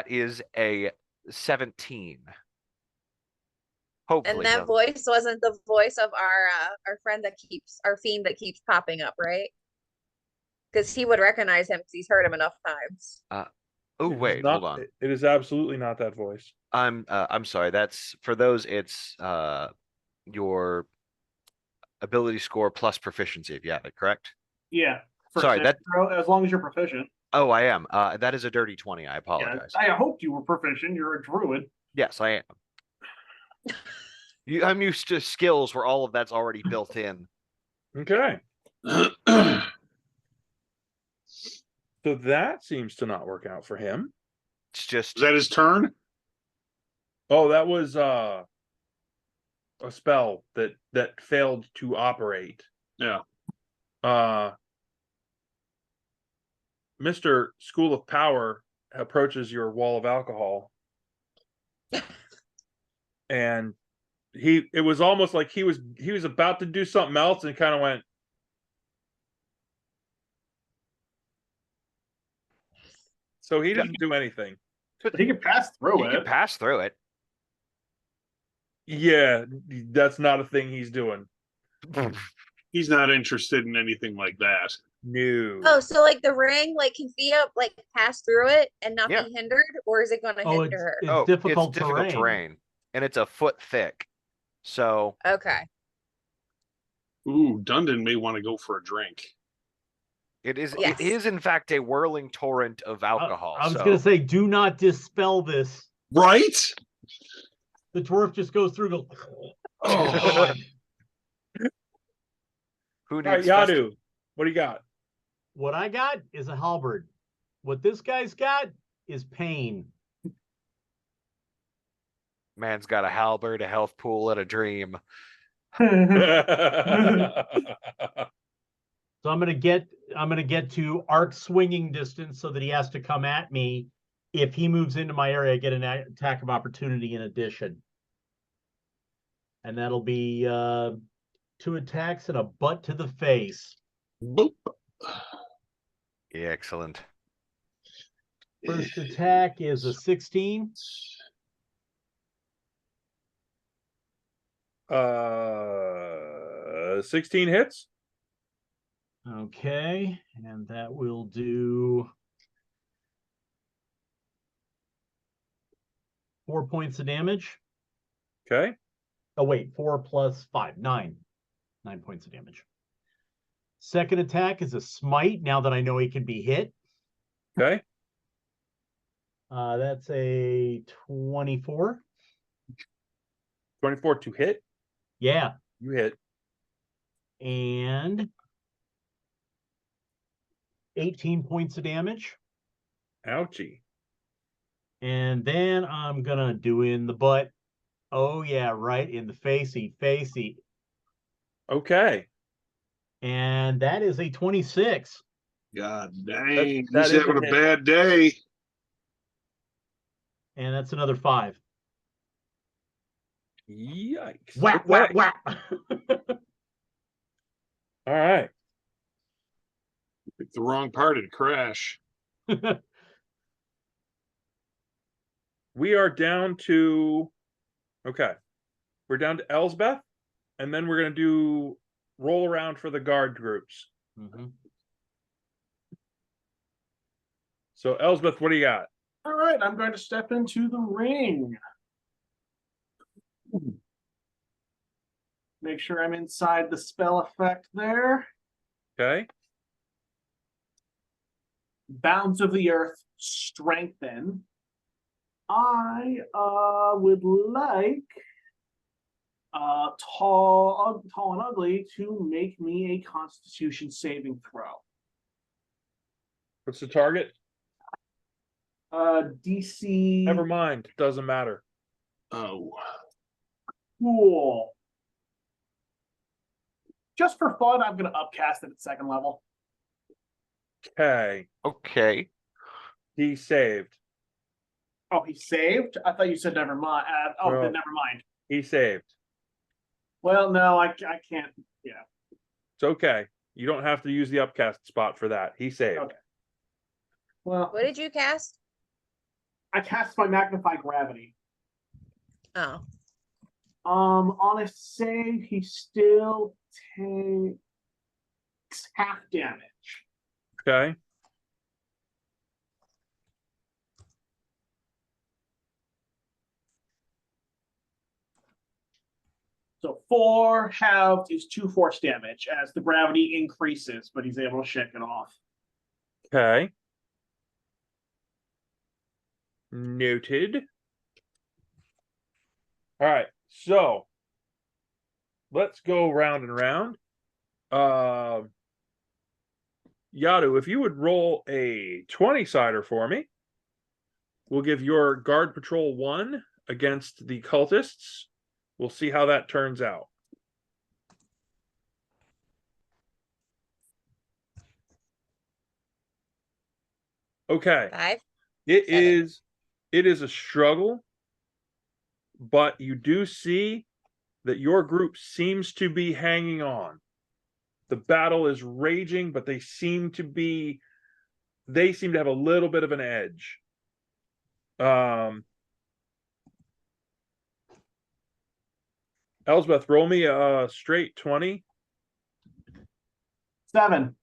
Speaker 6: is a 17. Hopefully,
Speaker 3: And that
Speaker 6: doesn't.
Speaker 3: voice wasn't the voice of our friend that keeps our fiend that keeps popping up, right? Because he would recognize him because he's heard him enough times.
Speaker 6: Oh
Speaker 1: It is
Speaker 6: wait,
Speaker 1: not-
Speaker 6: hold on.
Speaker 1: It is absolutely not that voice.
Speaker 6: I'm sorry. That's for those. It's your ability score plus proficiency if you have it, correct?
Speaker 4: Yeah. For
Speaker 6: Sorry,
Speaker 4: saving throw, as long as you're proficient.
Speaker 6: Oh, I am. That is a dirty 20. I
Speaker 4: Yeah,
Speaker 6: apologize.
Speaker 4: I hoped you were proficient. You're a druid.
Speaker 6: Yes, I am. I'm used to skills where all of that's already built in.
Speaker 1: Okay. So that seems to not work out for him.
Speaker 6: It's just
Speaker 5: Is that his turn?
Speaker 1: Oh, that was a spell that failed to operate.
Speaker 5: Yeah.
Speaker 1: Mr. School of Power approaches your wall of alcohol. And it was almost like he was about to do something else and kind of went. So he didn't do anything.
Speaker 4: But he could pass through
Speaker 6: you
Speaker 4: it.
Speaker 6: can pass through it.
Speaker 1: Yeah, that's not a thing he's doing.
Speaker 5: He's not interested in anything like that.
Speaker 1: No.
Speaker 3: Oh, so like the ring, like can Fia like pass through it and not
Speaker 6: Yeah.
Speaker 3: be hindered, or is it going to
Speaker 2: Oh,
Speaker 3: hinder her?
Speaker 2: it's difficult terrain.
Speaker 6: terrain, and it's a foot thick. So
Speaker 3: Okay.
Speaker 5: Ooh, Dundon may want to go for a drink.
Speaker 6: it is.
Speaker 3: Yes.
Speaker 6: It is in fact a whirling torrent of alcohol.
Speaker 2: I was
Speaker 6: so
Speaker 2: gonna say, do not dispel this.
Speaker 5: Right?
Speaker 2: The dwarf just goes through. Goes,
Speaker 5: Oh,
Speaker 6: who
Speaker 1: All right,
Speaker 6: needs
Speaker 1: Yadu, what do you got?
Speaker 2: what I got is a halberd. What this guy's got is pain.
Speaker 6: Man's got a halberd, a health pool, and a dream.
Speaker 2: So I'm gonna get to arc swinging distance so that he has to come at me. If he moves into my area, I get an attack of opportunity in addition. And that'll be 2 attacks and a butt to the face.
Speaker 5: boop.
Speaker 6: Yeah, excellent.
Speaker 2: First attack is a 16.
Speaker 1: 16 hits.
Speaker 2: Okay, and that will do 4 points of damage.
Speaker 1: Okay.
Speaker 2: Oh, wait, 4 plus 5, 9. 9 points of damage. Second attack is a smite, now that I know he can be hit.
Speaker 1: Okay.
Speaker 2: That's a 24.
Speaker 1: 24 to hit.
Speaker 2: Yeah,
Speaker 1: You hit.
Speaker 2: and 18 points of damage.
Speaker 1: Ouchie.
Speaker 2: And then I'm gonna do in the butt. Oh yeah, right in the facey.
Speaker 1: Okay.
Speaker 2: And that is a 26.
Speaker 5: God dang.
Speaker 1: that
Speaker 5: He's
Speaker 1: is
Speaker 5: having
Speaker 1: a
Speaker 5: a
Speaker 1: hit.
Speaker 5: bad day.
Speaker 2: And that's another 5.
Speaker 1: Yikes.
Speaker 2: Whap,
Speaker 1: Okay.
Speaker 2: whap, whap.
Speaker 1: All right.
Speaker 5: Picked the wrong part to crash.
Speaker 1: We are down to, okay. We're down to Elsbeth, and then we're going to do roll around for the guard groups.
Speaker 2: Mhm.
Speaker 1: So Elsbeth, what do you got?
Speaker 4: All right, I'm going to step into the ring. Make sure I'm inside the spell effect there.
Speaker 1: Okay.
Speaker 4: Bounds of the earth strengthen. I would like tall and ugly to make me a Constitution saving throw.
Speaker 1: What's the target?
Speaker 4: DC.
Speaker 1: Never mind. Doesn't matter.
Speaker 5: Oh.
Speaker 4: Cool. Just for fun, I'm going to upcast it at 2nd level.
Speaker 1: Okay.
Speaker 6: Okay.
Speaker 1: He saved.
Speaker 4: Oh, he saved? I thought you said never mind.
Speaker 1: No.
Speaker 4: Then never mind.
Speaker 1: He saved.
Speaker 4: Well, no, I can't. Yeah.
Speaker 1: It's okay. You don't have to use the upcast spot for that. He saved.
Speaker 4: Okay. Well,
Speaker 3: What did you cast?
Speaker 4: I cast my Magnify Gravity.
Speaker 3: Oh.
Speaker 4: On a save, he still takes half damage.
Speaker 1: Okay.
Speaker 4: So 4 halved is 2 force damage as the gravity increases, but he's able to shake it off.
Speaker 1: Okay. Noted. All right. So let's go round and round. Yadu, if you would roll a 20-sider for me, we'll give your guard patrol 1 against the cultists. We'll see how that turns out. Okay.
Speaker 3: 5.
Speaker 1: It
Speaker 3: 7.
Speaker 1: is a struggle, but you do see that your group seems to be hanging on. The battle is raging, but they seem to have a little bit of an edge. Elsbeth, roll me a straight 20.
Speaker 4: 7.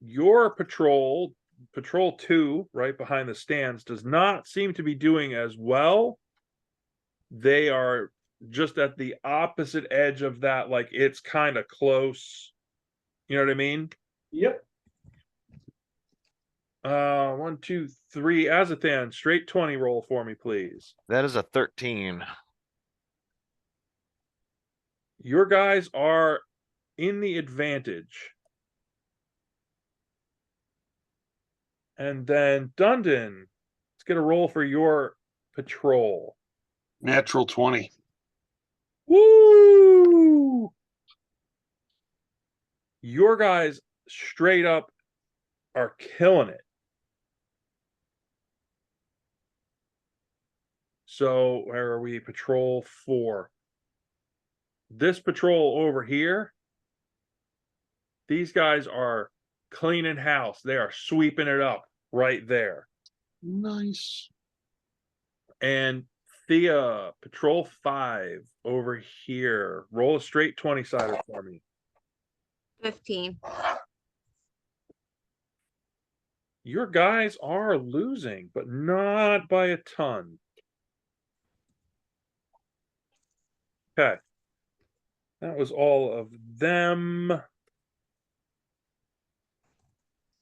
Speaker 1: Your patrol 2, right behind the stands, does not seem to be doing as well. They are just at the opposite edge of that, like it's kind of close. You know what I mean?
Speaker 4: Yep.
Speaker 1: 1, 2, 3. Azathan, straight 20 roll for me, please.
Speaker 6: That is a 13.
Speaker 1: Your guys are in the advantage. And then Dundon, let's get a roll for your patrol.
Speaker 5: Natural 20.
Speaker 1: Woo! Your guys straight up are killing it. So where are we? Patrol 4. This patrol over here, these guys are cleaning house. They are sweeping it up right there.
Speaker 5: Nice.
Speaker 1: And Thea, patrol 5 over here. Roll a straight 20-sider for me.
Speaker 3: 15.
Speaker 1: Your guys are losing, but not by a ton. Okay. That was all of them.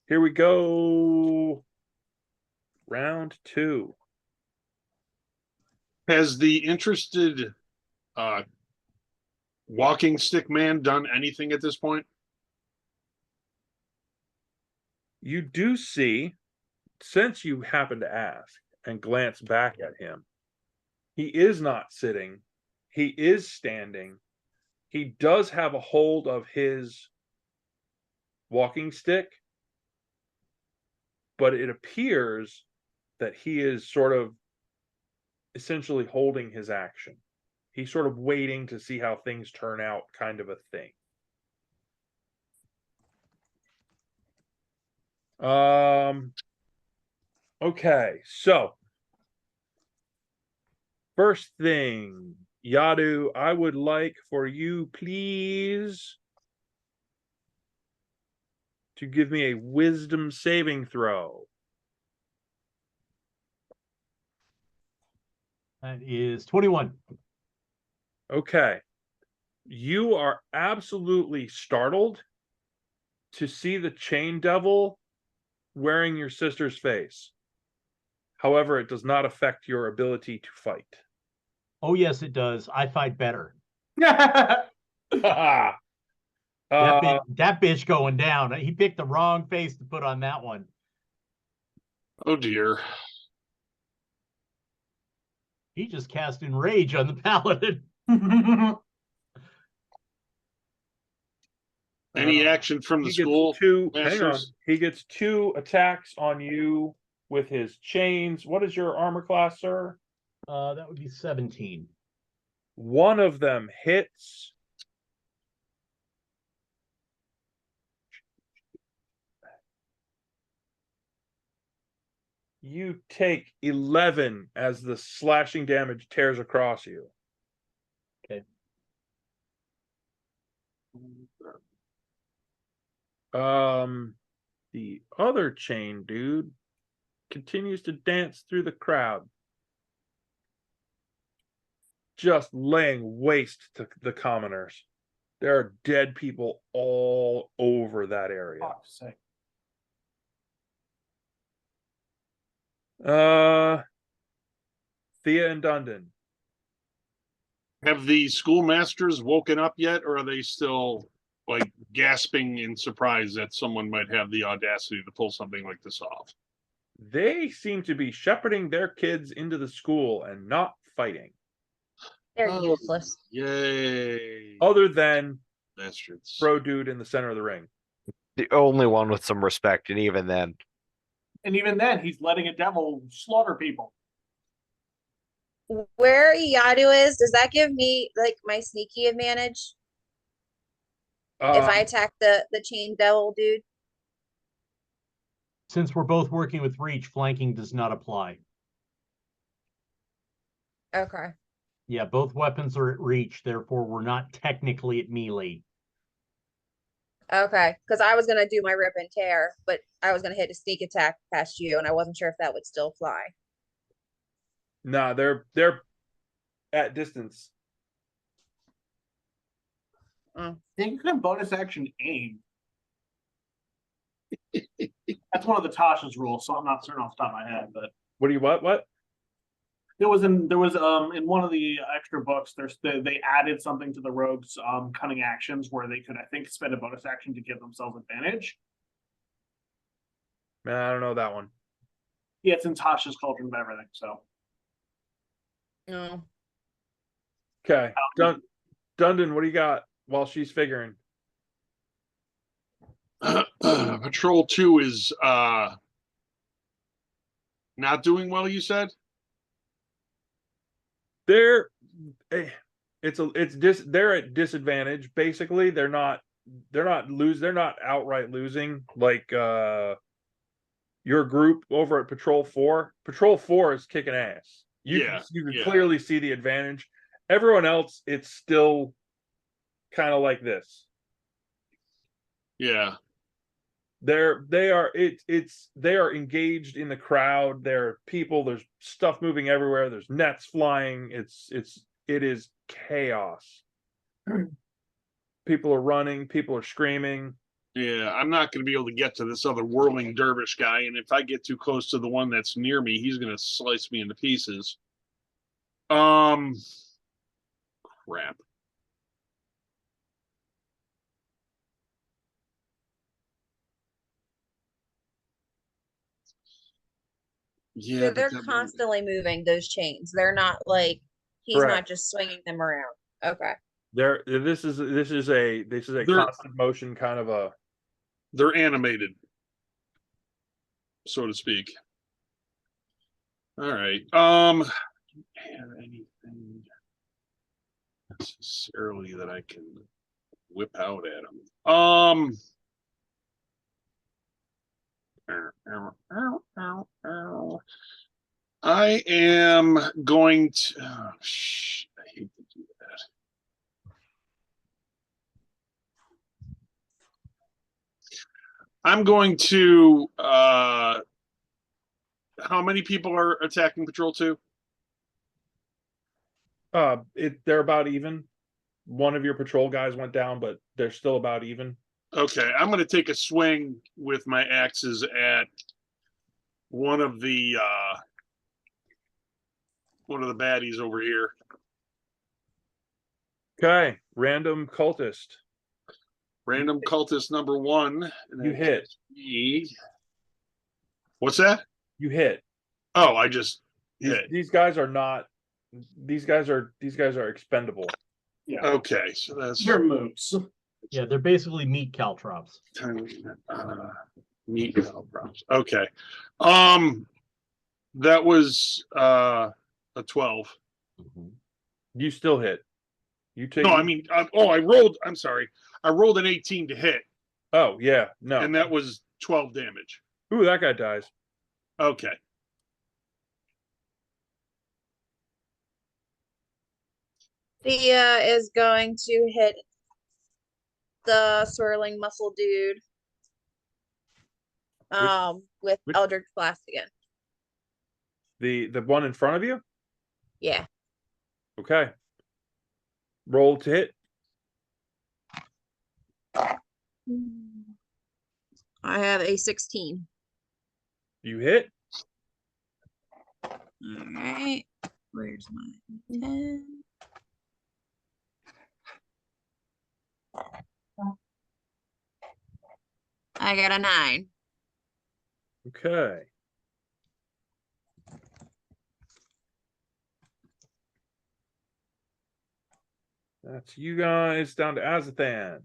Speaker 1: Here we go. Round 2.
Speaker 5: Has the interested walking stick man done anything at this point?
Speaker 1: You do see, since you happen to ask and glance back at him, he is not sitting. He is standing. He does have a hold of his walking stick, but it appears that he is sort of essentially holding his action. He's sort of waiting to see how things turn out, kind of a thing. Okay, so first thing, Yadu, I would like for you, please, to give me a wisdom saving throw.
Speaker 2: That is 21.
Speaker 1: Okay. You are absolutely startled to see the chain devil wearing your sister's face. However, it does not affect your ability to fight.
Speaker 2: Oh, yes, it does. I fight better.
Speaker 1: That
Speaker 2: That bitch going down. He picked the wrong face to put on that one.
Speaker 5: Oh dear.
Speaker 2: He just cast Enrage on the paladin.
Speaker 5: Any action from the
Speaker 1: he gets
Speaker 5: school?
Speaker 1: two. Hang on.
Speaker 5: masters?
Speaker 1: He gets 2 attacks on you with his chains. What is your armor class, sir?
Speaker 2: That would be 17.
Speaker 1: One of them hits. You take 11 as the slashing damage tears across you. The other chain dude continues to dance through the crowd, just laying waste to the commoners. There are dead people all over that area.
Speaker 4: Fuck's sake.
Speaker 1: Thea and Dundon.
Speaker 5: Have the schoolmasters woken up yet, or are they still like gasping in surprise that someone might have the audacity to pull something like this off?
Speaker 1: They seem to be shepherding their kids into the school and not fighting.
Speaker 3: They're
Speaker 5: Oh.
Speaker 3: useless.
Speaker 5: Yay.
Speaker 1: Other than
Speaker 5: Bastards.
Speaker 1: Bro Dude in the center of the ring.
Speaker 6: The only one with some respect, and even then.
Speaker 4: And even then, he's letting a devil slaughter people.
Speaker 3: Where Yadu is, does that give me like my sneaky advantage if I attack the chain devil dude?
Speaker 2: Since we're both working with reach, flanking does not apply.
Speaker 3: Okay.
Speaker 2: Yeah, both weapons are at reach, therefore we're not technically at melee.
Speaker 3: Okay. Because I was gonna do my rip and tear, but I was gonna hit a sneak attack past you, and I wasn't sure if that would still fly.
Speaker 1: Nah, they're at distance.
Speaker 4: I think you can bonus action aim. That's one of the Tasha's rules, so I'm not certain off the top of my head, but
Speaker 1: What do you what?
Speaker 4: there was in one of the extra books, they added something to the rogues cunning actions where they could, I think, spend a bonus action to give themselves advantage.
Speaker 1: Man, I don't know that one.
Speaker 4: Yeah, it's in Tasha's Cauldron of Everything, so
Speaker 3: No.
Speaker 1: Okay. Dundon, what do you got while she's figuring?
Speaker 5: Patrol 2 is not doing well, you said?
Speaker 1: They're at disadvantage. Basically, they're not outright losing like your group over at Patrol 4. Patrol 4 is kicking ass. You can clearly see the advantage. Everyone else, it's still kind of like this.
Speaker 5: Yeah.
Speaker 1: They are engaged in the crowd. There are people, there's stuff moving everywhere, there's nets flying, it is chaos. People are running, people are screaming.
Speaker 5: Yeah, I'm not going to be able to get to this other whirling dervish guy, and if I get too close to the one that's near me, he's going to slice me into pieces. Crap. Yeah,
Speaker 3: So they're constantly moving those chains. They're not like he's
Speaker 1: Correct.
Speaker 3: not just swinging them around. Okay.
Speaker 1: This is a constant motion kind of a.
Speaker 5: They're animated, so to speak. All right. Have anything necessarily that I can whip out at them? I am going to. Oh, I hate to do that. I'm going to. How many people are attacking Patrol 2?
Speaker 1: They're about even. One of your patrol guys went down, but they're still about even.
Speaker 5: Okay, I'm going to take a swing with my axes at one of the baddies over here.
Speaker 1: Okay, random cultist.
Speaker 5: Random cultist number 1.
Speaker 1: You hit.
Speaker 5: What's that?
Speaker 1: You hit.
Speaker 5: Oh, I just hit.
Speaker 1: These guys are not. These guys are expendable.
Speaker 4: yeah,
Speaker 5: Okay, so that's
Speaker 4: they're moves.
Speaker 2: Yeah, they're basically meat caltrops.
Speaker 5: meat caltrops. Okay, that was a 12.
Speaker 1: You still hit. You take.
Speaker 5: No, I mean, I rolled. I'm sorry, I rolled an 18 to hit,
Speaker 1: Oh yeah, no.
Speaker 5: and that was 12 damage.
Speaker 1: Ooh, that guy dies.
Speaker 5: Okay,
Speaker 3: Thea is going to hit the swirling muscle dude. With
Speaker 1: which-
Speaker 3: Eldritch Blast again.
Speaker 1: The one in front of you?
Speaker 3: Yeah.
Speaker 1: Okay. Roll to hit.
Speaker 3: I have a 16.
Speaker 1: You hit.
Speaker 3: All right. Where's my 10? I got a 9.
Speaker 1: Okay. That's you guys down to Azathan.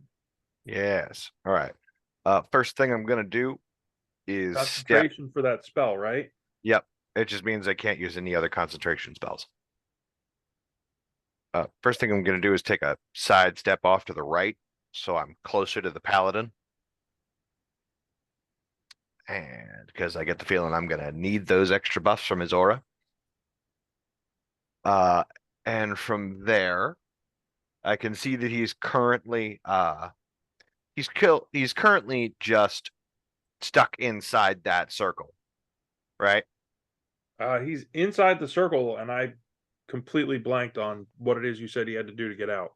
Speaker 6: Yes. All right. First thing I'm gonna do is step.
Speaker 1: Concentration for that spell, right?
Speaker 6: Yep. It just means I can't use any other concentration spells. First thing I'm gonna do is take a side step off to the right, so I'm closer to the paladin. And because I get the feeling I'm gonna need those extra buffs from his aura. And from there, I can see that he's currently he's currently just stuck inside that circle, right?
Speaker 1: He's inside the circle, and I completely blanked on what it is you said he had to do to get out.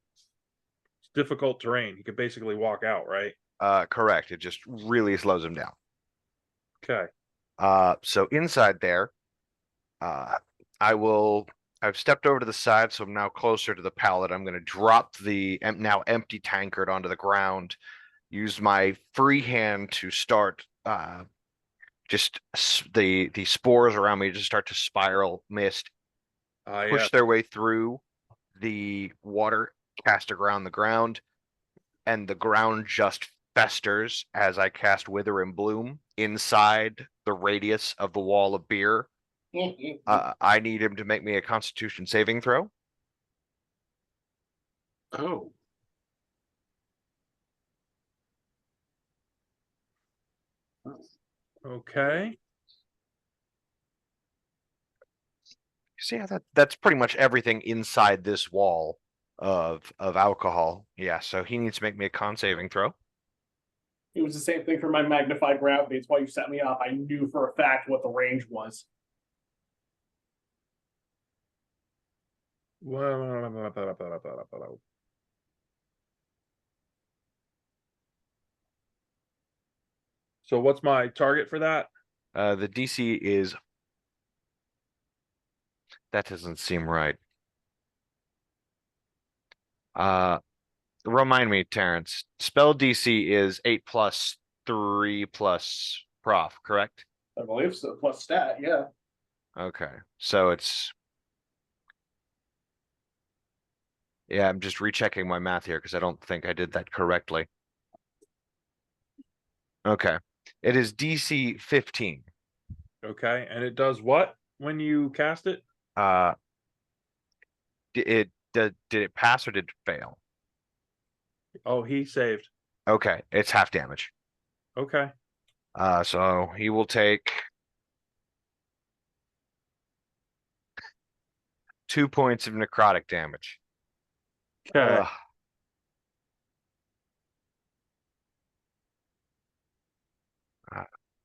Speaker 1: It's difficult terrain. He could basically walk out, right?
Speaker 6: Correct. It just really slows him down.
Speaker 1: Okay.
Speaker 6: So inside there, I've stepped over to the side, so I'm now closer to the pallet. I'm going to drop the now empty tankard onto the ground, use my free hand to start just the spores around me just start to spiral mist, push
Speaker 1: Yeah.
Speaker 6: their way through the water, cast around the ground, and the ground just festers as I cast Wither and Bloom inside the radius of the wall of beer. I need him to make me a Constitution saving throw.
Speaker 5: Oh,
Speaker 1: Okay.
Speaker 6: See how that's pretty much everything inside this wall of alcohol. Yeah, so he needs to make me a con saving throw.
Speaker 4: It was the same thing for my magnified gravity. It's why you set me up. I knew for a fact what the range was.
Speaker 1: So what's my target for that?
Speaker 6: The DC is that doesn't seem right. Remind me, Terrence. Spell DC is 8 plus 3 plus prof, correct?
Speaker 4: I believe so. Plus stat, yeah.
Speaker 6: Okay, so it's yeah. I'm just rechecking my math here because I don't think I did that correctly. Okay, it is DC 15.
Speaker 1: Okay, and it does what when you cast it?
Speaker 6: Did it pass or did it fail?
Speaker 1: Oh, he saved.
Speaker 6: Okay, it's half damage.
Speaker 1: Okay.
Speaker 6: So he will take 2 points of necrotic damage.
Speaker 1: Okay.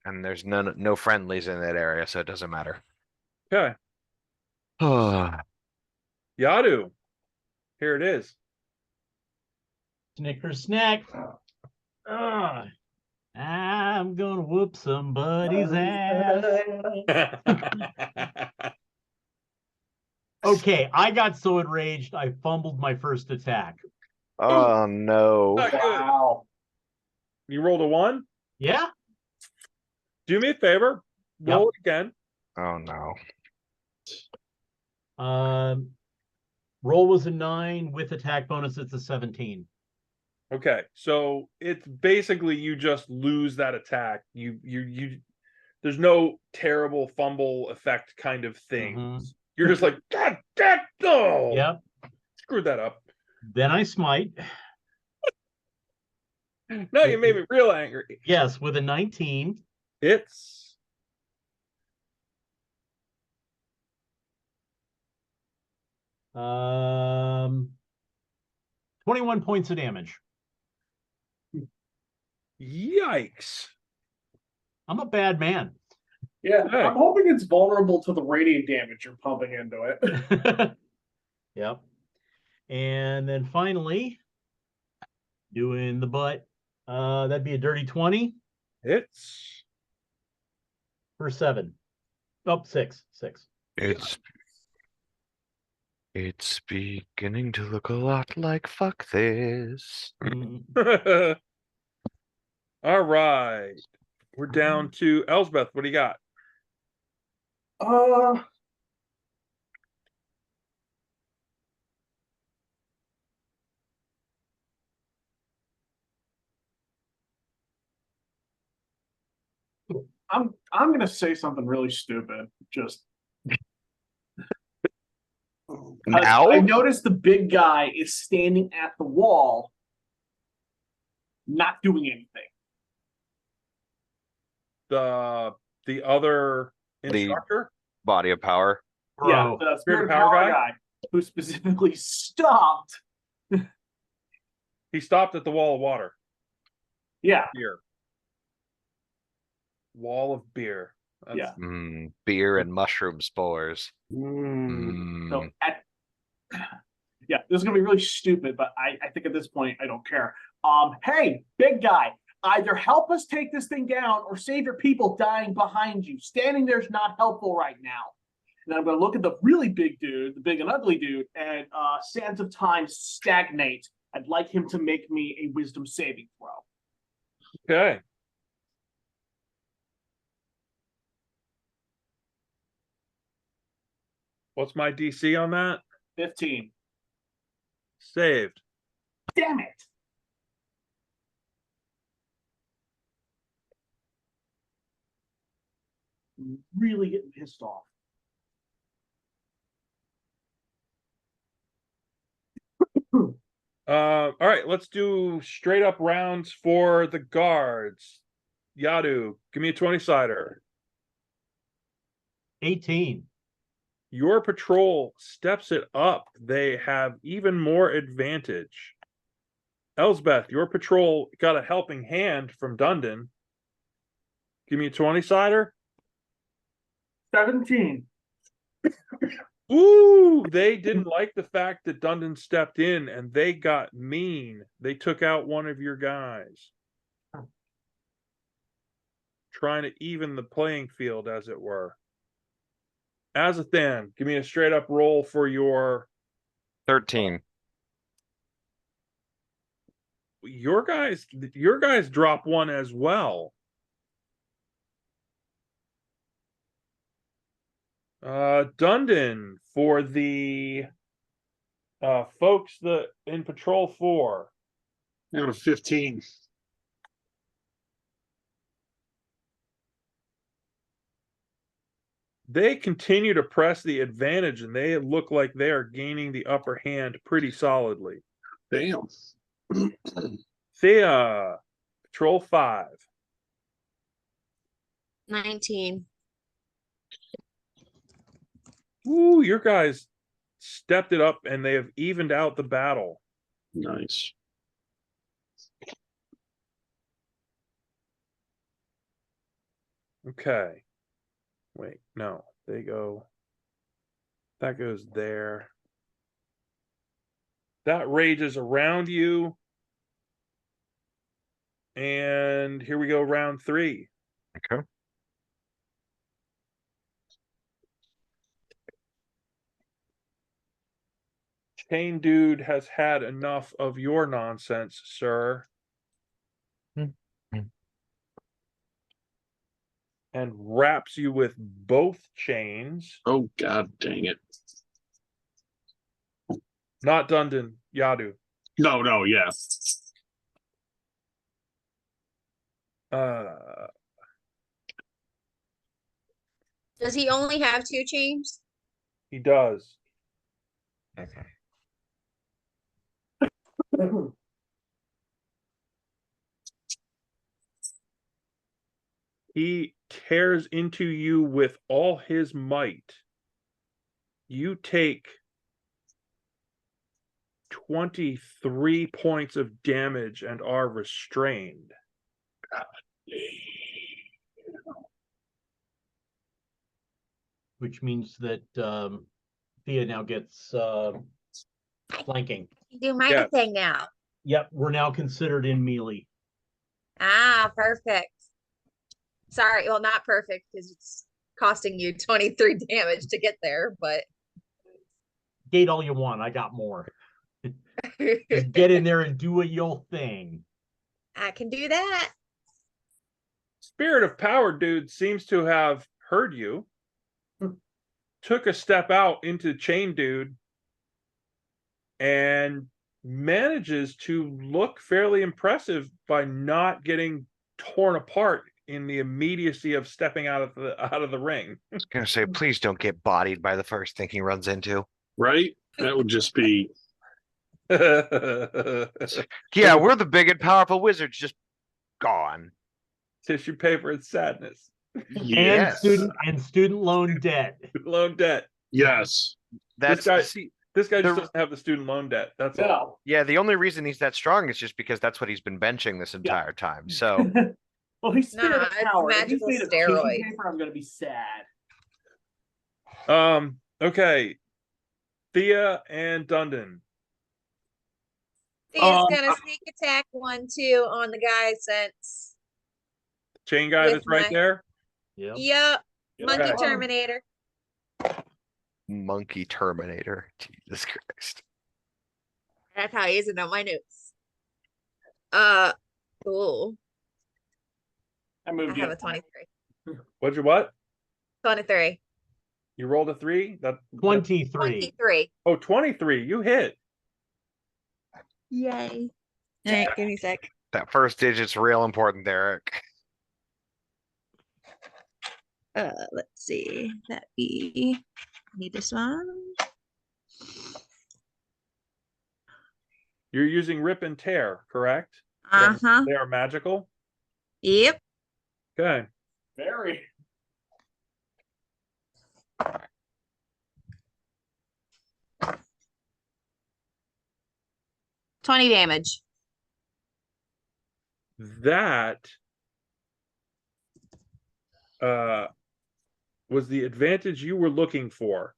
Speaker 6: And there's no friendlies in that area, so it doesn't matter.
Speaker 1: Okay.
Speaker 6: Ah,
Speaker 1: Yadu. Here it is.
Speaker 2: Snicker snack. I'm gonna whoop somebody's ass. Okay, I got so enraged I fumbled my first attack.
Speaker 6: oh no.
Speaker 1: Not good.
Speaker 4: Wow.
Speaker 1: You rolled a 1?
Speaker 2: Yeah?
Speaker 1: Do me a favor. Roll it again.
Speaker 6: Oh no.
Speaker 2: Roll was a 9 with attack bonus. It's a 17.
Speaker 1: Okay, so it's basically you just lose that attack. You there's no terrible fumble effect kind of thing.
Speaker 2: Mhm.
Speaker 1: You're just like, God, no.
Speaker 2: Yep.
Speaker 1: Screwed that up.
Speaker 2: Then I smite.
Speaker 1: Now you made me real angry.
Speaker 2: Yes, with a 19.
Speaker 1: It's
Speaker 2: 21 points of damage.
Speaker 1: Yikes.
Speaker 2: I'm a bad man.
Speaker 4: Yeah,
Speaker 1: Hey.
Speaker 4: I'm hoping it's vulnerable to the radiant damage you're pumping into it.
Speaker 2: Yep. And then finally, doing the butt. That'd be a dirty 20
Speaker 1: Hits.
Speaker 2: for 7. Oh, 6.
Speaker 6: It's beginning to look a lot like fuck this.
Speaker 2: Mm.
Speaker 1: All right. We're down to Elsbeth. What do you got?
Speaker 4: I'm gonna say something really stupid. Just
Speaker 6: Now?
Speaker 4: I noticed the big guy is standing at the wall, not doing anything.
Speaker 1: The other instructor?
Speaker 6: Body of power.
Speaker 4: Yeah,
Speaker 2: Bro.
Speaker 4: the
Speaker 1: Spirit of
Speaker 4: Power
Speaker 1: Power
Speaker 4: guy who specifically stopped.
Speaker 1: He stopped at the wall of water.
Speaker 4: Yeah,
Speaker 1: Beer. Wall of beer.
Speaker 4: Yeah.
Speaker 6: Beer and mushroom spores.
Speaker 4: so
Speaker 6: Mm.
Speaker 4: yeah, this is gonna be really stupid, but I think at this point I don't care. Hey, big guy, either help us take this thing down or save your people dying behind you. Standing there is not helpful right now. And I'm gonna look at the really big dude, the big and ugly dude, and sands of time stagnate. I'd like him to make me a wisdom saving throw.
Speaker 1: Okay. What's my DC on that?
Speaker 4: 15.
Speaker 1: Saved.
Speaker 4: Damn it. I'm really getting pissed off.
Speaker 1: All right, let's do straight up rounds for the guards. Yadu, give me a 20-sider.
Speaker 2: 18.
Speaker 1: Your patrol steps it up. They have even more advantage. Elsbeth, your patrol got a helping hand from Dundon. Give me a 20-sider.
Speaker 4: 17.
Speaker 1: Ooh, they didn't like the fact that Dundon stepped in and they got mean. They took out one of your guys. Trying to even the playing field, as it were. Azathan, give me a straight up roll for your
Speaker 6: 13.
Speaker 1: your guys drop one as well. Dundon for the folks that in patrol 4.
Speaker 5: I got a 15.
Speaker 1: They continue to press the advantage and they look like they are gaining the upper hand pretty solidly.
Speaker 5: Damn.
Speaker 1: Thea, patrol 5.
Speaker 3: 19.
Speaker 1: Ooh, your guys stepped it up and they have evened out the battle.
Speaker 5: Nice.
Speaker 1: Okay. Wait, no, they go. That goes there. That rages around you. And here we go, round 3.
Speaker 6: Okay.
Speaker 1: Chain Dude has had enough of your nonsense, sir. And wraps you with both chains.
Speaker 5: Oh, god dang it.
Speaker 1: Not Dundon, Yadu.
Speaker 5: No, yeah.
Speaker 3: Does he only have 2 chains?
Speaker 1: He does.
Speaker 3: Okay.
Speaker 1: He tears into you with all his might. You take 23 points of damage and are restrained.
Speaker 2: Which means that Thea now gets flanking.
Speaker 3: Do my
Speaker 1: Yeah.
Speaker 3: thing now.
Speaker 2: Yep, we're now considered in melee.
Speaker 3: Ah, perfect. Sorry, well, not perfect because it's costing you 23 damage to get there, but
Speaker 2: Gate all you want, I got more. Just get in there and do a yo thing.
Speaker 3: I can do that.
Speaker 1: Spirit of Power dude seems to have heard you. Took a step out into Chain dude and manages to look fairly impressive by not getting torn apart in the immediacy of stepping out of the ring.
Speaker 6: I was gonna say, please don't get bodied by the first thing he runs into.
Speaker 5: Right? That would just be
Speaker 6: Yeah, we're the big and powerful wizards, just gone.
Speaker 1: Tissue paper and sadness.
Speaker 5: yes.
Speaker 2: And student loan debt.
Speaker 1: Loan debt.
Speaker 5: Yes.
Speaker 6: That's
Speaker 1: guy-
Speaker 6: see,
Speaker 1: This guy just
Speaker 6: The-
Speaker 1: doesn't have the student loan debt. That's all.
Speaker 4: No.
Speaker 6: yeah, the only reason he's that strong is just because that's what he's been benching this entire time. So
Speaker 4: Well, he's Spirit
Speaker 3: Nah,
Speaker 4: of
Speaker 3: it's
Speaker 4: Power. If he's
Speaker 3: magical
Speaker 4: made of tissue
Speaker 3: steroids.
Speaker 4: paper, I'm gonna be sad.
Speaker 1: Okay. Thea and Dundon.
Speaker 3: He's
Speaker 5: Um,
Speaker 3: gonna sneak attack 1-2 on the guy since.
Speaker 1: Chain guy
Speaker 3: With
Speaker 1: that's right
Speaker 3: my-
Speaker 1: there.
Speaker 2: Yep.
Speaker 3: Yep, Monkey
Speaker 1: Okay.
Speaker 3: Terminator.
Speaker 6: Monkey Terminator. Jesus Christ.
Speaker 3: That's how he is in my notes. Cool.
Speaker 4: I
Speaker 3: I
Speaker 4: moved you.
Speaker 3: have a 23.
Speaker 1: What'd you what?
Speaker 3: 23.
Speaker 1: You rolled a 3? That
Speaker 2: 23.
Speaker 3: 23.
Speaker 1: 23. You hit.
Speaker 3: Yay. Alright, give me a sec.
Speaker 6: That first digit's real important there, Eric.
Speaker 3: Let's see. That be need this one.
Speaker 1: You're using rip and tear, correct? They are-
Speaker 3: Uh-huh.
Speaker 1: They are magical.
Speaker 3: Yep.
Speaker 1: Okay.
Speaker 4: Very.
Speaker 3: $20 damage.
Speaker 1: That was the advantage you were looking for.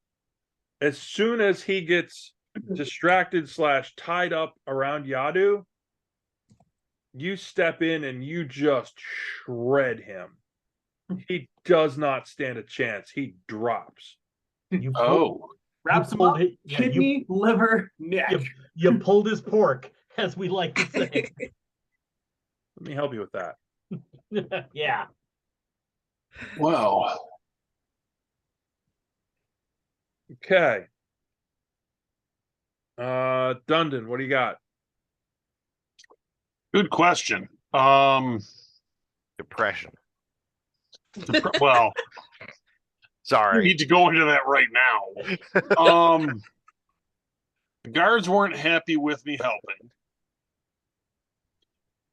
Speaker 1: As soon as he gets distracted / tied up around Yadu, you step in and you just shred him. He does not stand a chance. He drops.
Speaker 2: You
Speaker 5: Oh.
Speaker 4: Wraps him
Speaker 2: pulled
Speaker 4: up.
Speaker 2: it- yeah,
Speaker 4: Kidney, liver, neck.
Speaker 2: you pulled his pork, as we like to say.
Speaker 1: Let me help you with that.
Speaker 2: Yeah.
Speaker 5: Wow.
Speaker 1: Okay. Dundon, what do you got?
Speaker 5: Good question.
Speaker 6: Depression.
Speaker 5: Well, we
Speaker 6: Sorry.
Speaker 5: need to go into that right now. The guards weren't happy with me helping.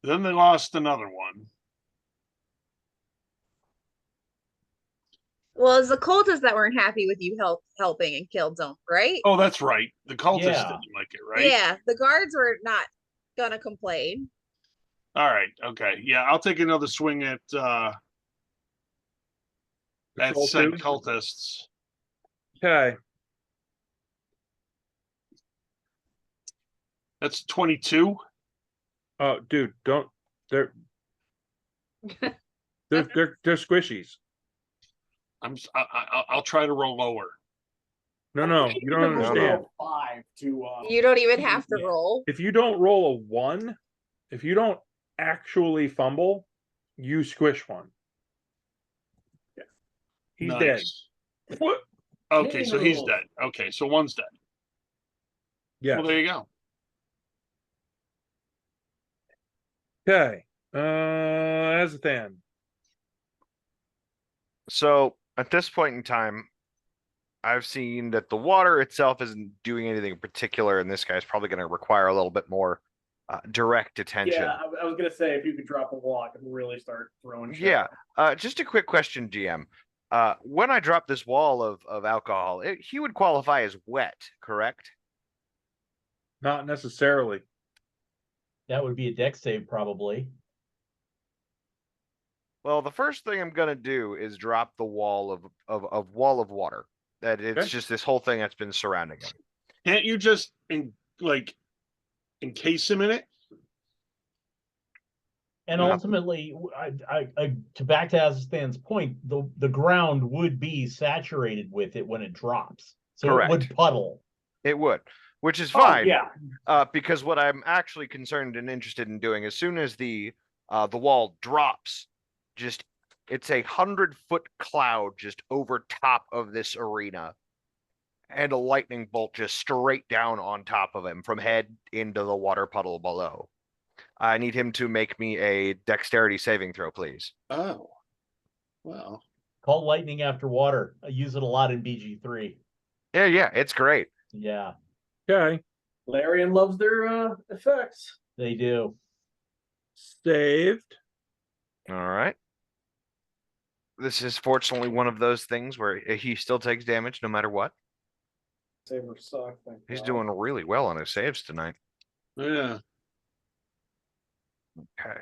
Speaker 5: Then they lost another one.
Speaker 3: Well, it's the cultists that weren't happy with you helping and killed them, right?
Speaker 5: Oh, that's right. The cultists
Speaker 2: Yeah.
Speaker 5: didn't like it, right?
Speaker 3: Yeah, the guards were not gonna complain.
Speaker 5: All right. Okay. Yeah, I'll take another swing at
Speaker 1: Patrol
Speaker 5: said
Speaker 1: two?
Speaker 5: cultists.
Speaker 1: Okay.
Speaker 5: That's 22.
Speaker 1: Oh, dude, don't. They're squishies.
Speaker 5: I'll try to roll lower.
Speaker 1: No, you don't
Speaker 4: Roll
Speaker 1: understand.
Speaker 4: 5 to
Speaker 3: You don't even have to
Speaker 4: Yeah.
Speaker 3: roll.
Speaker 1: If you don't roll a 1, if you don't actually fumble, you squish one.
Speaker 4: Yeah.
Speaker 1: He's
Speaker 5: Nice.
Speaker 1: dead. What?
Speaker 5: Okay, so he's
Speaker 4: Ew.
Speaker 5: dead. Okay, so one's dead.
Speaker 1: Yeah.
Speaker 5: Well, there you go.
Speaker 1: Okay. Azathan.
Speaker 6: So at this point in time, I've seen that the water itself isn't doing anything in particular, and this guy's probably going to require a little bit more direct attention.
Speaker 4: Yeah, I was gonna say if you could drop a walk and really start throwing shit.
Speaker 6: Yeah. Just a quick question, GM. When I drop this wall of alcohol, he would qualify as wet, correct?
Speaker 1: Not necessarily.
Speaker 2: That would be a deck save, probably.
Speaker 6: Well, the first thing I'm gonna do is drop the wall of wall of water. That it's
Speaker 1: Okay.
Speaker 6: just this whole thing that's been surrounding him.
Speaker 5: Can't you just encase him in it?
Speaker 2: And
Speaker 6: Yeah.
Speaker 2: ultimately, to back to Azathan's point, the ground would be saturated with it when it drops, so
Speaker 6: Correct.
Speaker 2: it would puddle.
Speaker 6: It would, which is
Speaker 4: Oh,
Speaker 6: fine.
Speaker 4: yeah.
Speaker 6: Because what I'm actually concerned and interested in doing, as soon as the wall drops, just it's 100-foot cloud just over top of this arena, and a lightning bolt just straight down on top of him from head into the water puddle below. I need him to make me a dexterity saving throw, please.
Speaker 5: Oh, well.
Speaker 2: Call lightning after water. I use it a lot in BG3.
Speaker 6: Yeah, it's great.
Speaker 2: Yeah,
Speaker 1: Okay.
Speaker 4: Larian loves their effects.
Speaker 2: they do.
Speaker 1: Saved.
Speaker 6: All right. This is fortunately one of those things where he still takes damage no matter what.
Speaker 4: Saber suck.
Speaker 6: He's doing really well on his saves tonight.
Speaker 5: Yeah.
Speaker 6: Okay.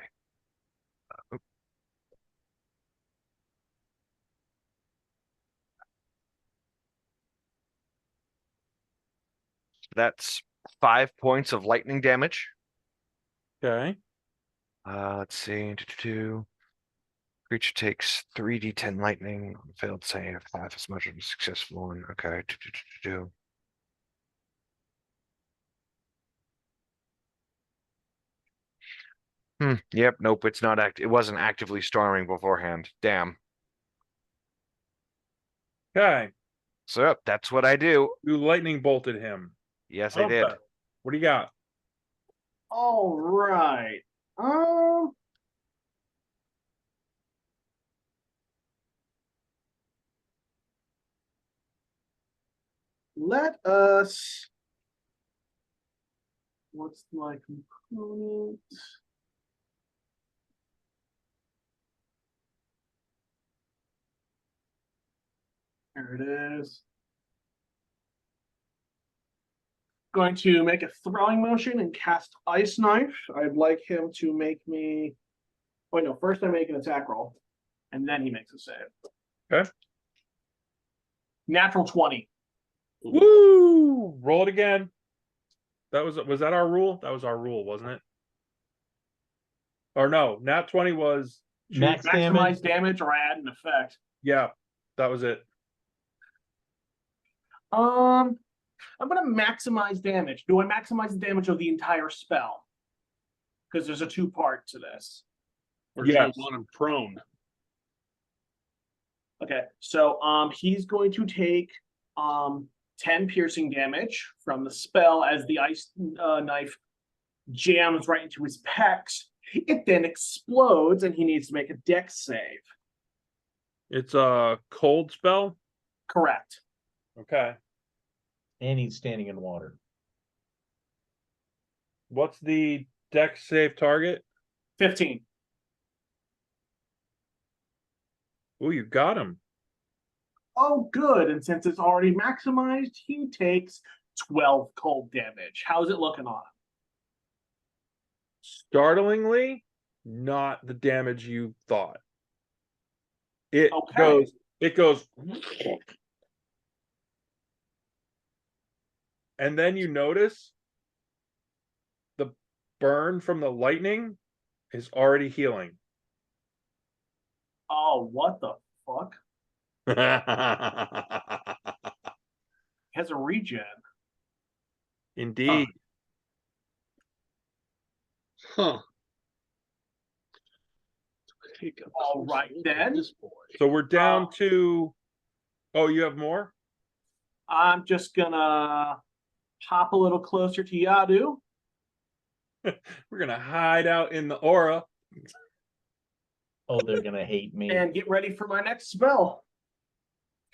Speaker 6: That's 5 points of lightning damage.
Speaker 1: Okay.
Speaker 6: Let's see. Creature takes 3d10 lightning on failed save, half as much of a successful one. Okay. Yep. Nope. It's not it wasn't actively storming beforehand. Damn.
Speaker 1: Okay.
Speaker 6: So yep, that's what I do.
Speaker 1: You lightning bolted him.
Speaker 6: Yes, I did.
Speaker 1: Okay. What do you got?
Speaker 4: All right. Let us. What's my component? There it is. Going to make a throwing motion and cast Ice Knife. I'd like him to make me. Wait, no. First, I make an attack roll, and then he makes a save.
Speaker 1: Okay.
Speaker 4: Natural 20.
Speaker 1: Woo! Roll it again. Was that our rule? That was our rule, wasn't it? Or no, nat 20 was
Speaker 2: Max damage.
Speaker 4: Maximize damage or add an effect.
Speaker 1: yeah, that was it.
Speaker 4: I'm gonna maximize damage. Do I maximize the damage of the entire spell? Because there's a 2-part to this.
Speaker 5: Or do you
Speaker 1: Yes.
Speaker 5: want him prone?
Speaker 4: Okay, so he's going to take 10 piercing damage from the spell as the ice knife jams right into his pecs. It then explodes, and he needs to make a dex save.
Speaker 1: It's a cold spell.
Speaker 4: Correct.
Speaker 1: Okay.
Speaker 2: And he's standing in water.
Speaker 1: What's the dex save target?
Speaker 4: 15.
Speaker 1: Oh, you got him.
Speaker 4: Oh, good. And since it's already maximized, he takes 12 cold damage. How's it looking on him?
Speaker 1: Startlingly, not the damage you thought. It
Speaker 4: Okay.
Speaker 1: goes, and then you notice the burn from the lightning is already healing.
Speaker 4: Oh, what the fuck? He has a regen.
Speaker 1: Indeed.
Speaker 5: Huh.
Speaker 4: All right, then.
Speaker 5: This boy.
Speaker 1: So we're down to. Oh, you have more?
Speaker 4: I'm just gonna hop a little closer to Yadu.
Speaker 1: We're gonna hide out in the aura.
Speaker 2: Oh, they're gonna hate me.
Speaker 4: And get ready for my next spell.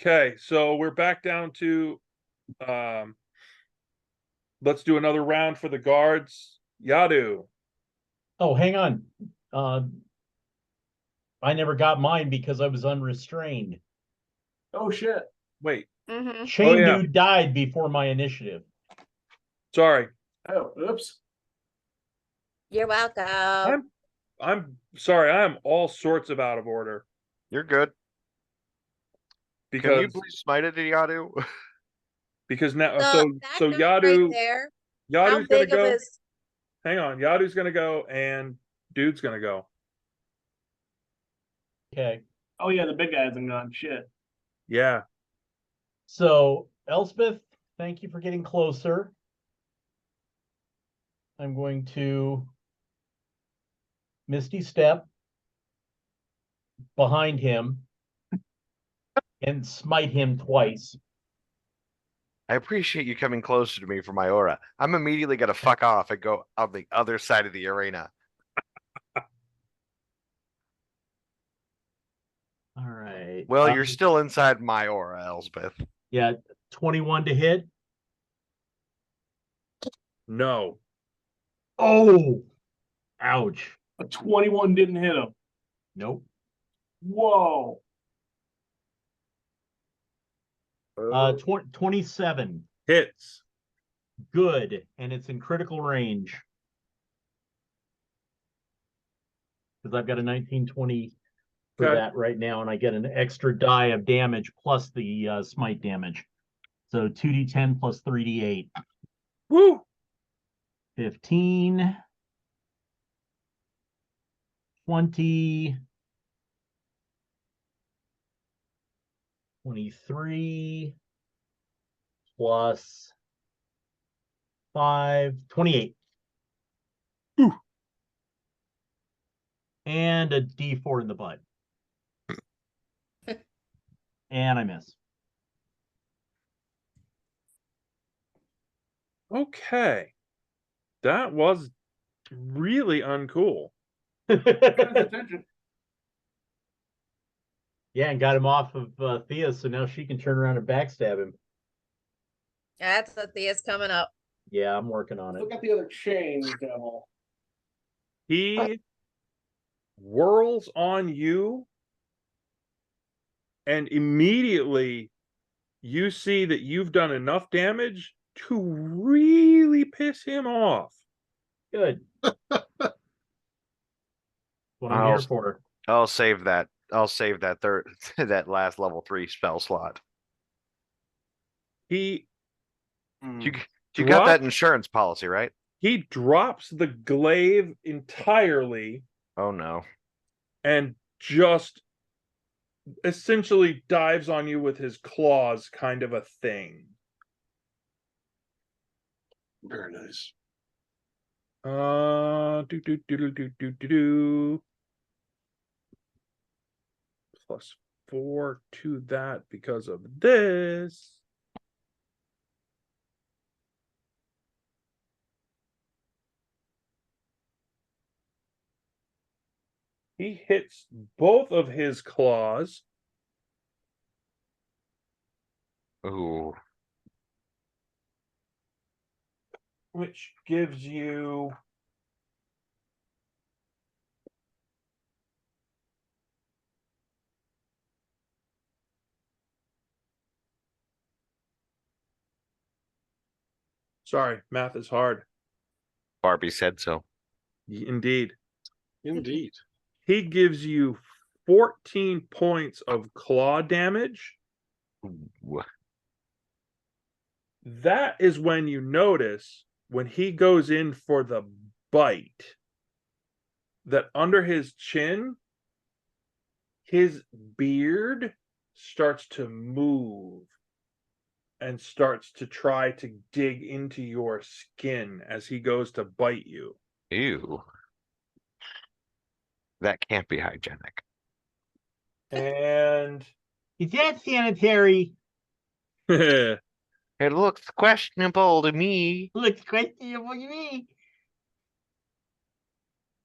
Speaker 1: Okay, so we're back down to let's do another round for the guards. Yadu.
Speaker 2: Oh, hang on. I never got mine because I was unrestrained.
Speaker 4: Oh shit.
Speaker 1: Wait,
Speaker 3: Mm-hmm.
Speaker 2: Chain
Speaker 1: yeah.
Speaker 2: Dude died before my initiative.
Speaker 1: sorry.
Speaker 4: Oh, oops.
Speaker 3: You're welcome.
Speaker 1: I'm sorry, I am all sorts of out of order
Speaker 6: You're good. Can
Speaker 1: because
Speaker 6: you please smite it, Yadu?
Speaker 1: now
Speaker 3: So
Speaker 1: so
Speaker 3: that
Speaker 1: so
Speaker 3: note right
Speaker 1: Yadu
Speaker 3: there. How
Speaker 1: Yadu's gonna
Speaker 3: big of
Speaker 1: go.
Speaker 3: his?
Speaker 1: Hang on, Yadu's gonna go and Dude's gonna go.
Speaker 2: Okay.
Speaker 4: Oh yeah, the big guy hasn't gone. Shit.
Speaker 1: Yeah.
Speaker 2: So, Elspeth, thank you for getting closer. I'm going to Misty Step behind him and smite him twice.
Speaker 6: I appreciate you coming closer to me for my aura. I'm immediately gonna fuck off and go on the other side of the arena.
Speaker 2: All right.
Speaker 6: Well, you're still inside my aura, Elspeth.
Speaker 2: Yeah, 21 to hit.
Speaker 1: No.
Speaker 2: Oh, ouch.
Speaker 4: A 21 didn't hit him.
Speaker 2: Nope.
Speaker 4: Whoa.
Speaker 2: 27.
Speaker 1: Hits.
Speaker 2: Good. And it's in critical range. Because I've got a 1920 for
Speaker 1: Okay.
Speaker 2: that right now, and I get an extra die of damage plus the smite damage. So 2d10 plus 3d8.
Speaker 1: Woo!
Speaker 2: 15. 20. 23 plus 5, 28.
Speaker 1: Ooh.
Speaker 2: And a D4 in the butt. And I miss.
Speaker 1: Okay. That was really uncool.
Speaker 4: Attention.
Speaker 2: Yeah, and got him off of Thea, so now she can turn around and backstab him.
Speaker 3: That's what Thea's coming up.
Speaker 2: Yeah, I'm working on it.
Speaker 4: Look at the other chain, devil.
Speaker 1: He whirls on you, and immediately you see that you've done enough damage to really piss him off.
Speaker 2: Good. What I'm
Speaker 6: I'll-
Speaker 2: here for.
Speaker 6: I'll save that. I'll save that third that last level 3 spell slot.
Speaker 1: He
Speaker 6: You got that
Speaker 1: Drop-
Speaker 6: insurance policy, right?
Speaker 1: he drops the glaive entirely
Speaker 6: Oh no.
Speaker 1: and just essentially dives on you with his claws, kind of a thing.
Speaker 5: Very nice.
Speaker 1: Do. +4 to that because of this. He hits both of his claws,
Speaker 6: Ooh.
Speaker 1: which gives you sorry, math is hard.
Speaker 6: Barbie said so.
Speaker 1: Indeed.
Speaker 5: Indeed.
Speaker 1: He gives you 14 points of claw damage.
Speaker 6: Ooh.
Speaker 1: That is when you notice when he goes in for the bite that under his chin, his beard starts to move and starts to try to dig into your skin as he goes to bite you.
Speaker 6: Ew. That can't be hygienic.
Speaker 1: And
Speaker 2: Is that sanitary?
Speaker 6: It looks questionable to me.
Speaker 2: Looks questionable to me.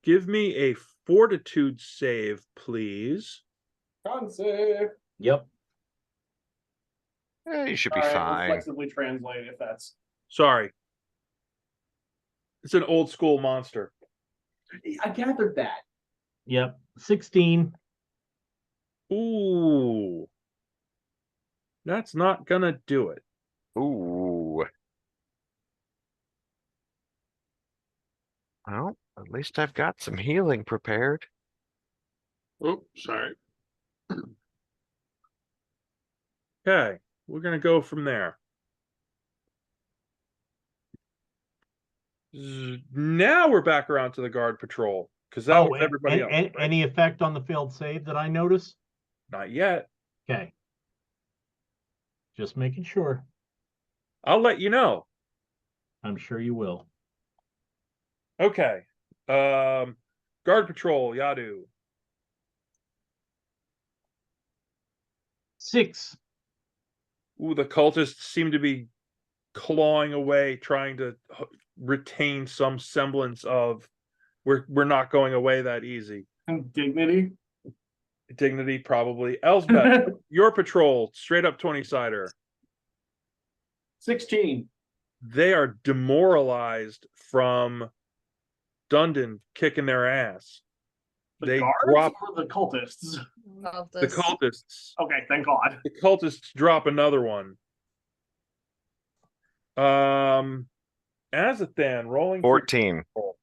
Speaker 1: give me a fortitude save, please.
Speaker 4: Con save.
Speaker 2: Yep.
Speaker 6: You should be
Speaker 4: All right, we'll
Speaker 6: fine.
Speaker 4: flexibly translate if that's.
Speaker 1: Sorry. It's an old school monster.
Speaker 4: I gathered that.
Speaker 2: Yep. 16.
Speaker 1: Ooh. That's not gonna do it.
Speaker 6: Ooh. Well, at least I've got some healing prepared.
Speaker 5: Oh, sorry.
Speaker 1: Okay, we're gonna go from there. Now we're back around to the guard patrol because that was everybody else. Right?
Speaker 2: Any effect on the failed save that I notice?
Speaker 1: Not yet.
Speaker 2: Okay. Just making sure.
Speaker 1: I'll let you know.
Speaker 2: I'm sure you will.
Speaker 1: Okay. Guard patrol, Yadu.
Speaker 2: 6.
Speaker 1: Ooh, the cultists seem to be clawing away, trying to retain some semblance of we're not going away that easy.
Speaker 4: And dignity.
Speaker 1: Dignity, probably. Elsbeth, your patrol, straight up 20-sider.
Speaker 4: 16.
Speaker 1: They are demoralized from Dundon kicking their ass.
Speaker 4: The
Speaker 1: They
Speaker 4: guards
Speaker 1: drop
Speaker 4: or the cultists?
Speaker 1: the cultists.
Speaker 4: Okay, thank God.
Speaker 1: The cultists drop another one. Azathan rolling for
Speaker 6: 14.
Speaker 1: control.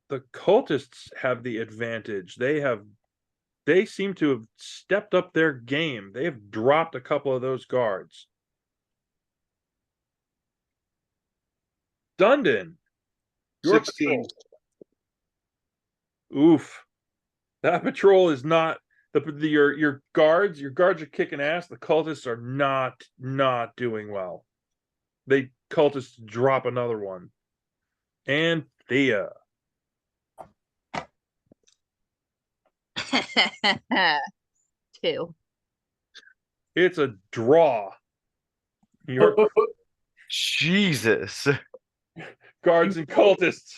Speaker 1: The cultists have the advantage. They seem to have stepped up their game. They have dropped a couple of those guards. Dundon, your
Speaker 5: 16.
Speaker 1: patrol. Oof. That patrol is not your guards are kicking ass. The cultists are not doing well. They cultists drop another one. And Thea.
Speaker 3: 2.
Speaker 1: It's a draw. Your
Speaker 6: Jesus.
Speaker 1: guards and cultists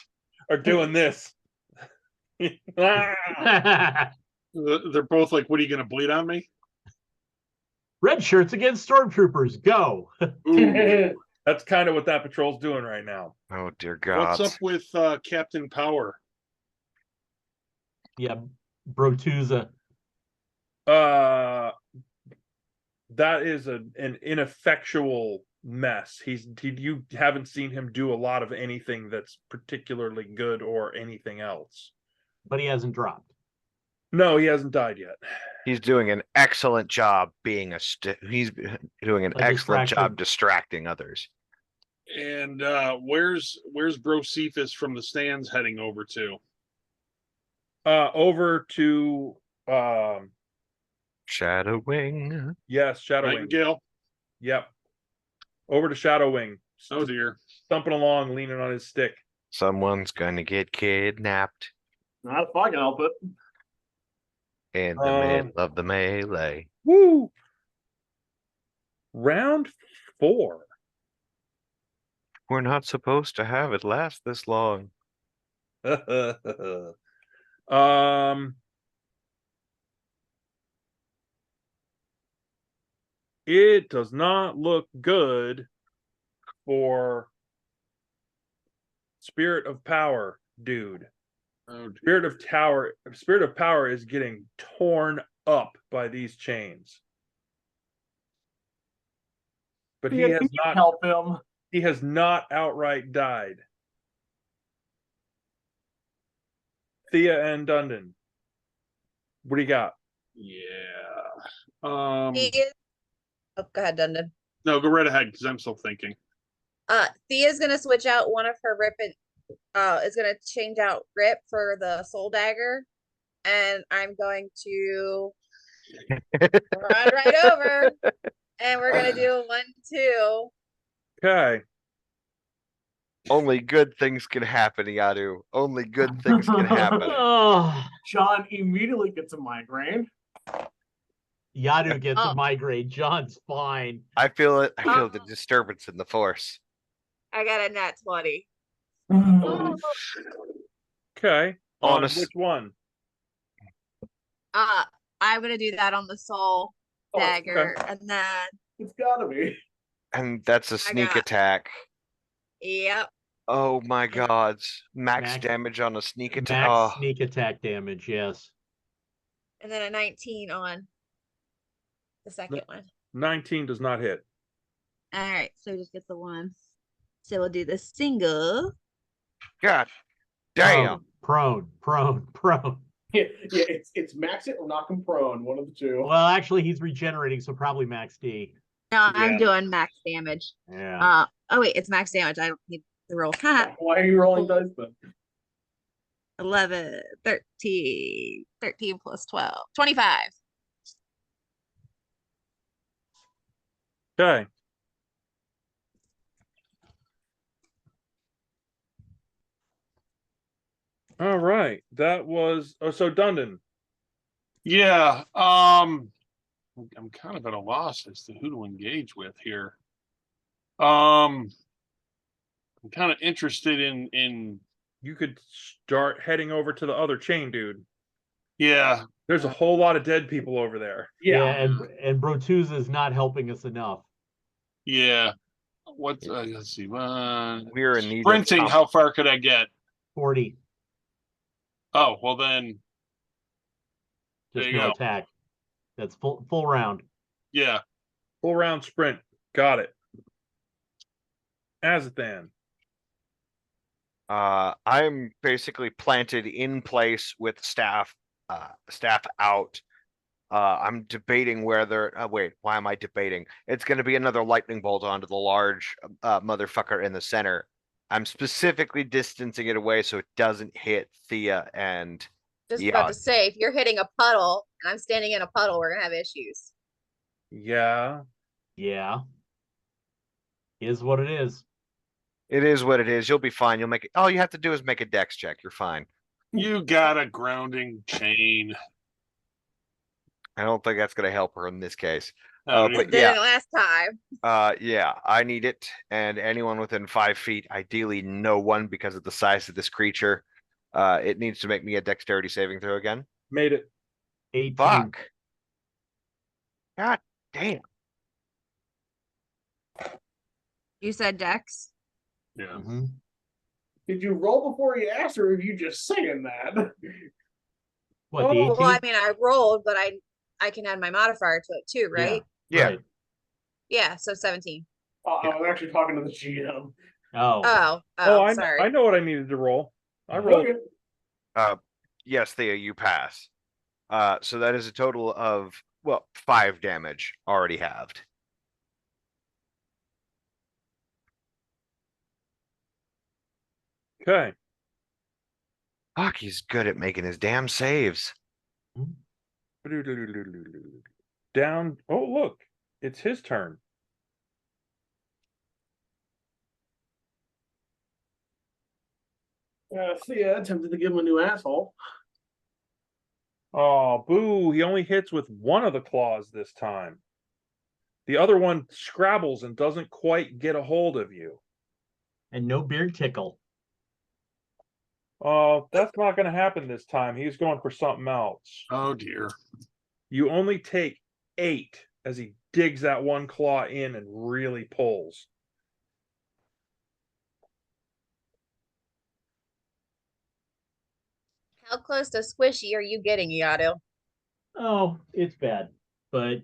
Speaker 1: are doing this. Ah!
Speaker 5: They're both like, what are you going to bleed on me?
Speaker 2: Red shirts against stormtroopers. Go.
Speaker 5: Ooh.
Speaker 1: That's kind of what that patrol's doing right now.
Speaker 6: Oh, dear God.
Speaker 5: What's up with Captain Power?
Speaker 2: Yeah, Brotuza.
Speaker 1: That is an ineffectual mess. You haven't seen him do a lot of anything that's particularly good or anything else.
Speaker 2: But he hasn't dropped.
Speaker 1: No, he hasn't died yet.
Speaker 6: He's doing an excellent job being he's doing an
Speaker 2: A
Speaker 6: excellent
Speaker 2: distractor.
Speaker 6: job distracting others.
Speaker 5: And where's Brocephus from the stands heading over to?
Speaker 1: Over to
Speaker 6: Shadowwing.
Speaker 1: yes, Shadowwing.
Speaker 5: Nightingale?
Speaker 1: Yep. Over to Shadowwing.
Speaker 5: Oh dear.
Speaker 1: Stumping along, leaning on his stick.
Speaker 6: Someone's gonna get kidnapped
Speaker 4: Not if I can help it.
Speaker 6: in the middle of the melee.
Speaker 1: Woo! Round 4.
Speaker 6: We're not supposed to have it last this long.
Speaker 1: It does not look good for Spirit of Power, dude.
Speaker 5: Oh dear.
Speaker 1: Spirit of Power is getting torn up by these chains. But he has
Speaker 4: Can you
Speaker 1: not
Speaker 4: help him.
Speaker 1: he has not outright died. Thea and Dundon. What do you got?
Speaker 5: Yeah.
Speaker 3: He is. Oh, go ahead, Dundon.
Speaker 5: No, go right ahead because I'm still thinking.
Speaker 3: Thea's gonna switch out one of her rip and is gonna change out rip for the soul dagger, and I'm going to run right over, and we're gonna do 1, 2.
Speaker 1: Okay.
Speaker 6: Only good things can happen, Yadu. Only good things can happen.
Speaker 2: Oh,
Speaker 4: John immediately gets a migraine.
Speaker 2: Yadu gets
Speaker 3: Oh.
Speaker 2: a migraine. John's fine.
Speaker 6: I feel it. I feel the disturbance in the force.
Speaker 3: I got a nat 20.
Speaker 1: Okay. On
Speaker 6: Honest-
Speaker 1: which one?
Speaker 3: I'm gonna do that on the soul
Speaker 4: Oh, okay.
Speaker 3: dagger, and then
Speaker 4: It's gotta be.
Speaker 6: And that's a sneak
Speaker 3: got-
Speaker 6: attack.
Speaker 3: yep,
Speaker 6: Oh my God. Max
Speaker 2: Max-
Speaker 6: damage on a sneak attack.
Speaker 2: Max
Speaker 6: Oh,
Speaker 2: sneak attack damage, yes.
Speaker 3: and then a 19 on the second one.
Speaker 1: 19 does not hit.
Speaker 3: All right, so just get the one. So we'll do the single.
Speaker 6: God damn.
Speaker 2: Prone.
Speaker 4: Yeah, it's max it or knock him prone. One of the two.
Speaker 2: Well, actually, he's regenerating, so probably max D.
Speaker 3: No, I'm
Speaker 4: Yeah.
Speaker 3: doing max damage.
Speaker 2: Yeah.
Speaker 3: Oh wait, it's max damage. I don't need the roll.
Speaker 4: Why are you rolling dice then?
Speaker 3: 11, 13, 13 plus 12, 25.
Speaker 1: Okay. All right. That was so Dundon.
Speaker 5: Yeah. I'm kind of at a loss as to who to engage with here. I'm kind of interested in
Speaker 1: You could start heading over to the other chain, dude.
Speaker 5: yeah.
Speaker 1: There's a whole lot of dead people over there.
Speaker 4: Yeah.
Speaker 2: and Brotuza is not helping us enough.
Speaker 5: Yeah. What let's see.
Speaker 6: We're in need of
Speaker 5: Sprinting, how far could I get?
Speaker 2: 40,
Speaker 5: Oh, well then there
Speaker 2: just
Speaker 5: you
Speaker 2: no
Speaker 5: go.
Speaker 2: attack. That's full round.
Speaker 5: Yeah.
Speaker 1: Full round sprint. Got it. Azathan.
Speaker 6: I'm basically planted in place with staff out. I'm debating whether wait, why am I debating? It's gonna be another lightning bolt onto the large motherfucker in the center. I'm specifically distancing it away so it doesn't hit Thea and
Speaker 3: Just
Speaker 6: Yeah.
Speaker 3: about to say, if you're hitting a puddle and I'm standing in a puddle, we're gonna have issues.
Speaker 1: Yeah.
Speaker 2: Yeah. Is what it is.
Speaker 6: it is what it is. You'll be fine. You'll make it. All you have to do is make a dex check. You're fine.
Speaker 5: You got a grounding chain.
Speaker 6: I don't think that's gonna help her in this case.
Speaker 5: I
Speaker 6: But
Speaker 3: Did
Speaker 6: yeah.
Speaker 3: it last time.
Speaker 6: Yeah, I need it, and anyone within 5 feet, ideally no one because of the size of this creature. It needs to make me a dexterity saving throw again.
Speaker 1: Made it.
Speaker 2: 18.
Speaker 6: Fuck. God damn.
Speaker 3: You said Dex.
Speaker 5: yeah.
Speaker 2: Mhm.
Speaker 4: Did you roll before you asked, or are you just saying that?
Speaker 2: What, the 18?
Speaker 3: Well, I mean, I rolled, but I can add my modifier to it too, right?
Speaker 6: Yeah.
Speaker 2: Right.
Speaker 3: Yeah, so 17.
Speaker 4: I was actually talking to the GM.
Speaker 2: Oh.
Speaker 3: Oh,
Speaker 1: I
Speaker 3: sorry.
Speaker 1: know what I needed to roll. I rolled.
Speaker 4: Okay.
Speaker 6: Yes, Thea, you pass. So that is a total of, well, 5 damage already halved.
Speaker 1: Okay.
Speaker 6: Fuck, he's good at making his damn saves.
Speaker 1: Down. Oh, look. It's his turn.
Speaker 4: Thea attempted to give him a new asshole.
Speaker 1: Oh, boo. He only hits with one of the claws this time. The other one scrabbles and doesn't quite get a hold of you.
Speaker 2: And no beard tickle.
Speaker 1: Oh, that's not going to happen this time. He's going for something else.
Speaker 5: Oh dear.
Speaker 1: You only take 8 as he digs that one claw in and really pulls.
Speaker 3: How close to squishy are you getting, Yato?
Speaker 2: Oh, it's bad. But,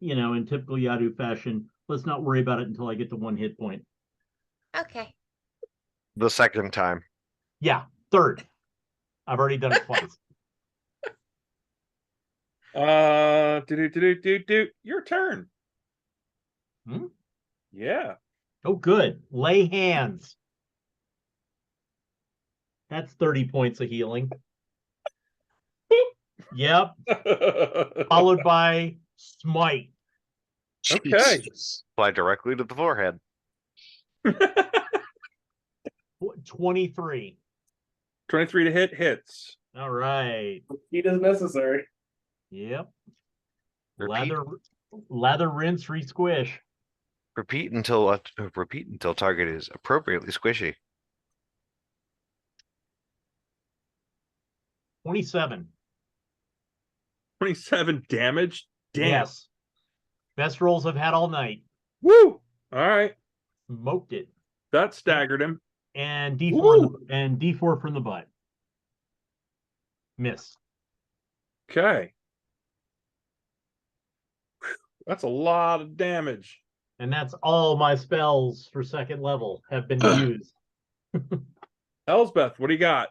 Speaker 2: in typical Yadu fashion, let's not worry about it until I get to 1 hit point.
Speaker 3: Okay.
Speaker 6: The second time.
Speaker 2: Yeah, third. I've already done it twice.
Speaker 1: Your turn.
Speaker 2: Hmm?
Speaker 1: Yeah.
Speaker 2: Oh, good. Lay hands. That's 30 points of healing. Yep. Followed by smite.
Speaker 1: Okay.
Speaker 5: Jesus.
Speaker 6: Fly directly to the forehead.
Speaker 2: 23.
Speaker 1: 23 to hit hits.
Speaker 2: All right.
Speaker 4: Heat is necessary.
Speaker 2: Yep.
Speaker 6: Repeat.
Speaker 2: Lather, rinse, re-squish.
Speaker 6: Repeat until target is appropriately squishy.
Speaker 2: 27.
Speaker 1: 27 damage. Damn.
Speaker 2: Yes. Best rolls I've had all night.
Speaker 1: Woo. All right.
Speaker 2: Smoked it.
Speaker 1: That staggered him.
Speaker 2: And D4 and D4 from the butt. Miss.
Speaker 1: Okay. That's a lot of damage.
Speaker 2: And that's all my spells for second level have been used.
Speaker 1: Elsbeth, what do you got?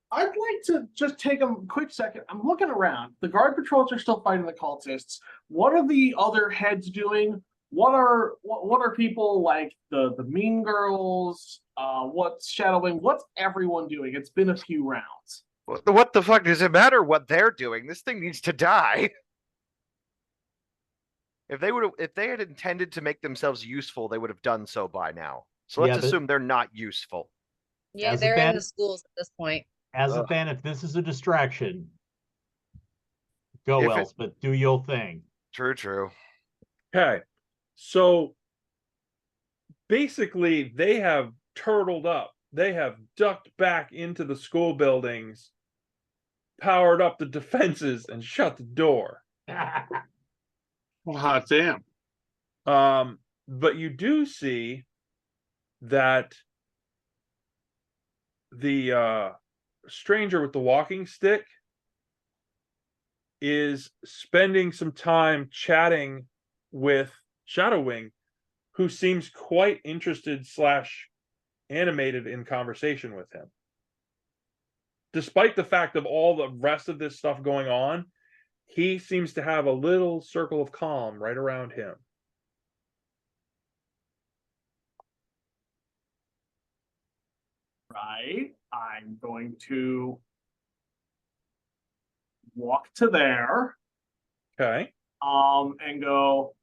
Speaker 4: I'd like to just take a quick second. I'm looking around. The guard patrols are still fighting the cultists. What are the other heads doing? What are people like the mean girls? What's shadowing? What's everyone doing? It's been a few rounds.
Speaker 6: What the fuck does it matter what they're doing? This thing needs to die. If they had intended to make themselves useful, they would have done so by now. So let's
Speaker 2: Yeah, but-
Speaker 6: assume they're not useful.
Speaker 3: Yeah,
Speaker 2: As a
Speaker 3: they're in
Speaker 2: bad-
Speaker 3: the schools at this point.
Speaker 2: As a
Speaker 6: Ugh.
Speaker 2: fan, if this is a distraction, go
Speaker 6: If it-
Speaker 2: Elspeth, do your thing.
Speaker 6: True.
Speaker 1: Okay. So basically, they have turtled up. They have ducked back into the school buildings, powered up the defenses, and shut the door.
Speaker 5: Well, hot damn.
Speaker 1: But you do see that the stranger with the walking stick is spending some time chatting with Shadowwing, who seems quite interested / animated in conversation with him. Despite the fact of all the rest of this stuff going on, he seems to have a little circle of calm right around him.
Speaker 4: Right. I'm going to walk to there.
Speaker 1: Okay.
Speaker 4: And go.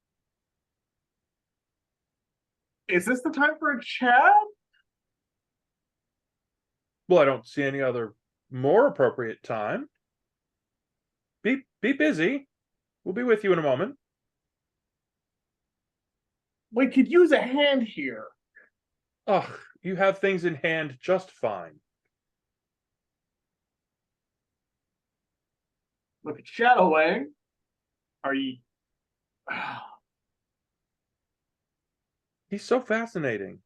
Speaker 4: Is this the time for a chat?
Speaker 1: Well, I don't see any other more appropriate time. Be busy. We'll be with you in a moment.
Speaker 4: We could use a hand here.
Speaker 1: Ugh, you have things in hand just fine.
Speaker 4: Look at Shadowwing. Are you?
Speaker 1: He's so fascinating.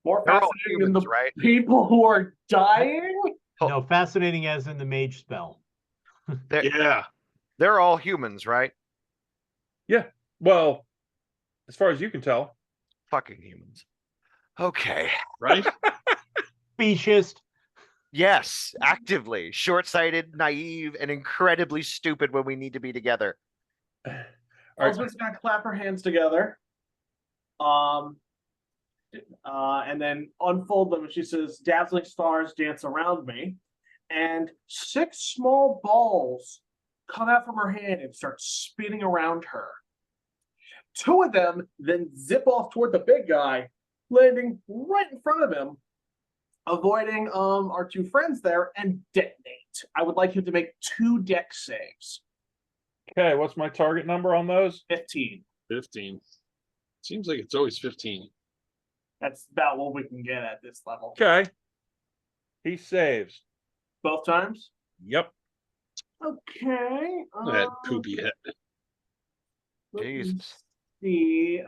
Speaker 4: More
Speaker 6: They're all
Speaker 4: fascinating than
Speaker 6: humans,
Speaker 4: the
Speaker 6: right?
Speaker 4: people who are dying?
Speaker 2: No, fascinating as in the mage spell.
Speaker 5: Yeah.
Speaker 6: They're all humans, right?
Speaker 1: Well, as far as you can tell.
Speaker 6: Fucking humans. Okay.
Speaker 5: Right?
Speaker 2: Speciest.
Speaker 6: Yes, actively short-sighted, naive, and incredibly stupid when we need to be together.
Speaker 1: All right.
Speaker 4: Elspeth's gonna clap her hands together. And then unfold them, and she says, "Dazzling stars dance around me," and 6 small balls come out from her hand and start spinning around her. 2 of them then zip off toward the big guy, landing right in front of him, avoiding our 2 friends there, and detonate. I would like him to make 2 dex saves.
Speaker 1: Okay, what's my target number on those?
Speaker 4: 15.
Speaker 5: 15. Seems like it's always 15.
Speaker 4: That's about what we can get at this level.
Speaker 1: Okay. He saves.
Speaker 4: Both times?
Speaker 1: Yep.
Speaker 4: Okay.
Speaker 5: That poopy head.
Speaker 4: Let me
Speaker 6: Jesus.
Speaker 4: see.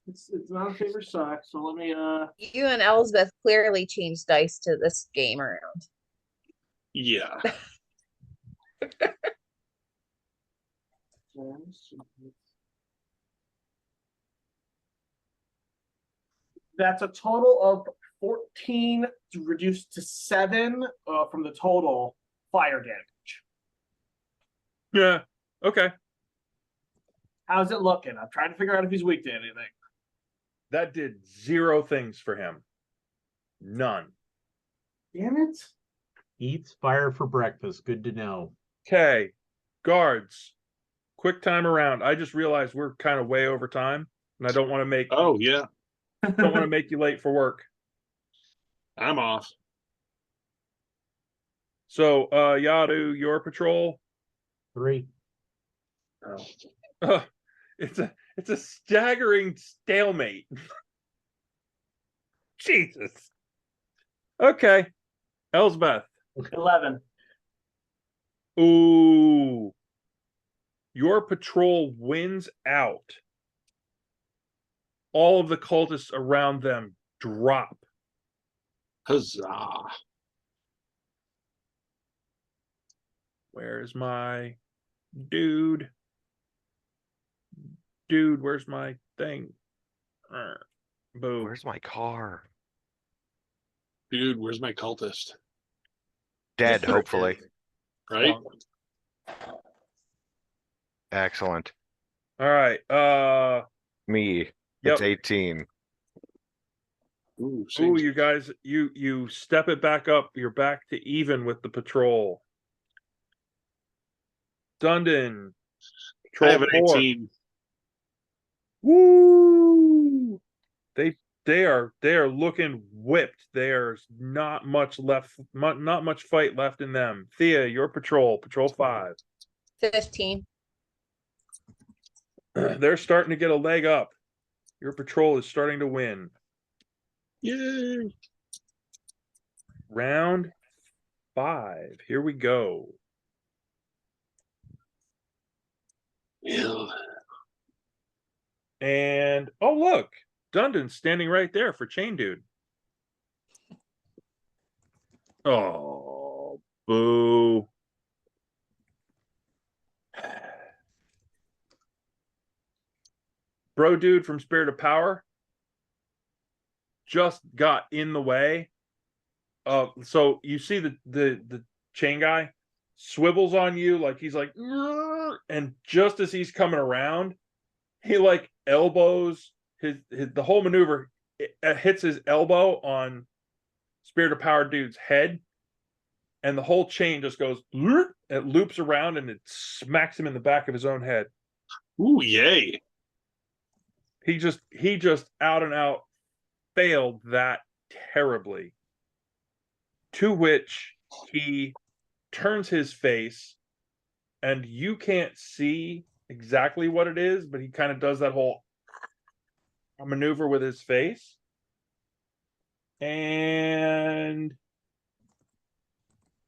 Speaker 4: It's not a favor suck, so let me
Speaker 3: You and Elsbeth clearly changed dice to this game around.
Speaker 5: Yeah.
Speaker 4: That's a total of 14 reduced to 7 from the total fire damage.
Speaker 1: Yeah. Okay.
Speaker 4: How's it looking? I'm trying to figure out if he's weak to anything.
Speaker 1: That did 0 things for him. None.
Speaker 4: Damn it.
Speaker 2: Eats fire for breakfast. Good to know.
Speaker 1: Okay. Guards. Quick time around. I just realized we're kind of way over time, and I don't want to make
Speaker 5: Oh, yeah.
Speaker 1: don't want to make you late for work.
Speaker 5: I'm off.
Speaker 1: So, Yadu, your patrol.
Speaker 2: 3.
Speaker 1: It's a staggering stalemate. Jesus. Okay. Elsbeth.
Speaker 4: 11.
Speaker 1: Ooh. Your patrol wins out. All of the cultists around them drop.
Speaker 5: Huzzah.
Speaker 1: Where's my dude? dude, where's my thing? Boo.
Speaker 6: Where's my car?
Speaker 5: Dude, where's my cultist?
Speaker 6: Dead, hopefully.
Speaker 5: Right?
Speaker 6: Excellent.
Speaker 1: All right.
Speaker 6: Me.
Speaker 1: Yep.
Speaker 6: It's 18.
Speaker 5: Ooh,
Speaker 1: Ooh,
Speaker 5: same-
Speaker 1: you guys, you step it back up. You're back to even with the patrol. Dundon.
Speaker 5: I
Speaker 1: Patrol
Speaker 5: have an
Speaker 1: 4.
Speaker 5: 18.
Speaker 1: Woo! They are looking whipped. There's not much left, not much fight left in them. Thea, your patrol 5.
Speaker 3: 15.
Speaker 1: They're starting to get a leg up. Your patrol is starting to win.
Speaker 5: Yay!
Speaker 1: Round 5. Here we go.
Speaker 5: Yeah.
Speaker 1: And oh look, Dundon's standing right there for Chain Dude. Oh, boo. Bro dude from Spirit of Power just got in the way. So you see the chain guy swivels on you like he's like, "Rrr," and just as he's coming around, he like elbows his the whole maneuver hits his elbow on Spirit of Power dude's head, and the whole chain just goes, it loops around and it smacks him in the back of his own head.
Speaker 5: Ooh, yay.
Speaker 1: He just out and out failed that terribly. To which he turns his face, and you can't see exactly what it is, but he kind of does that whole maneuver with his face. And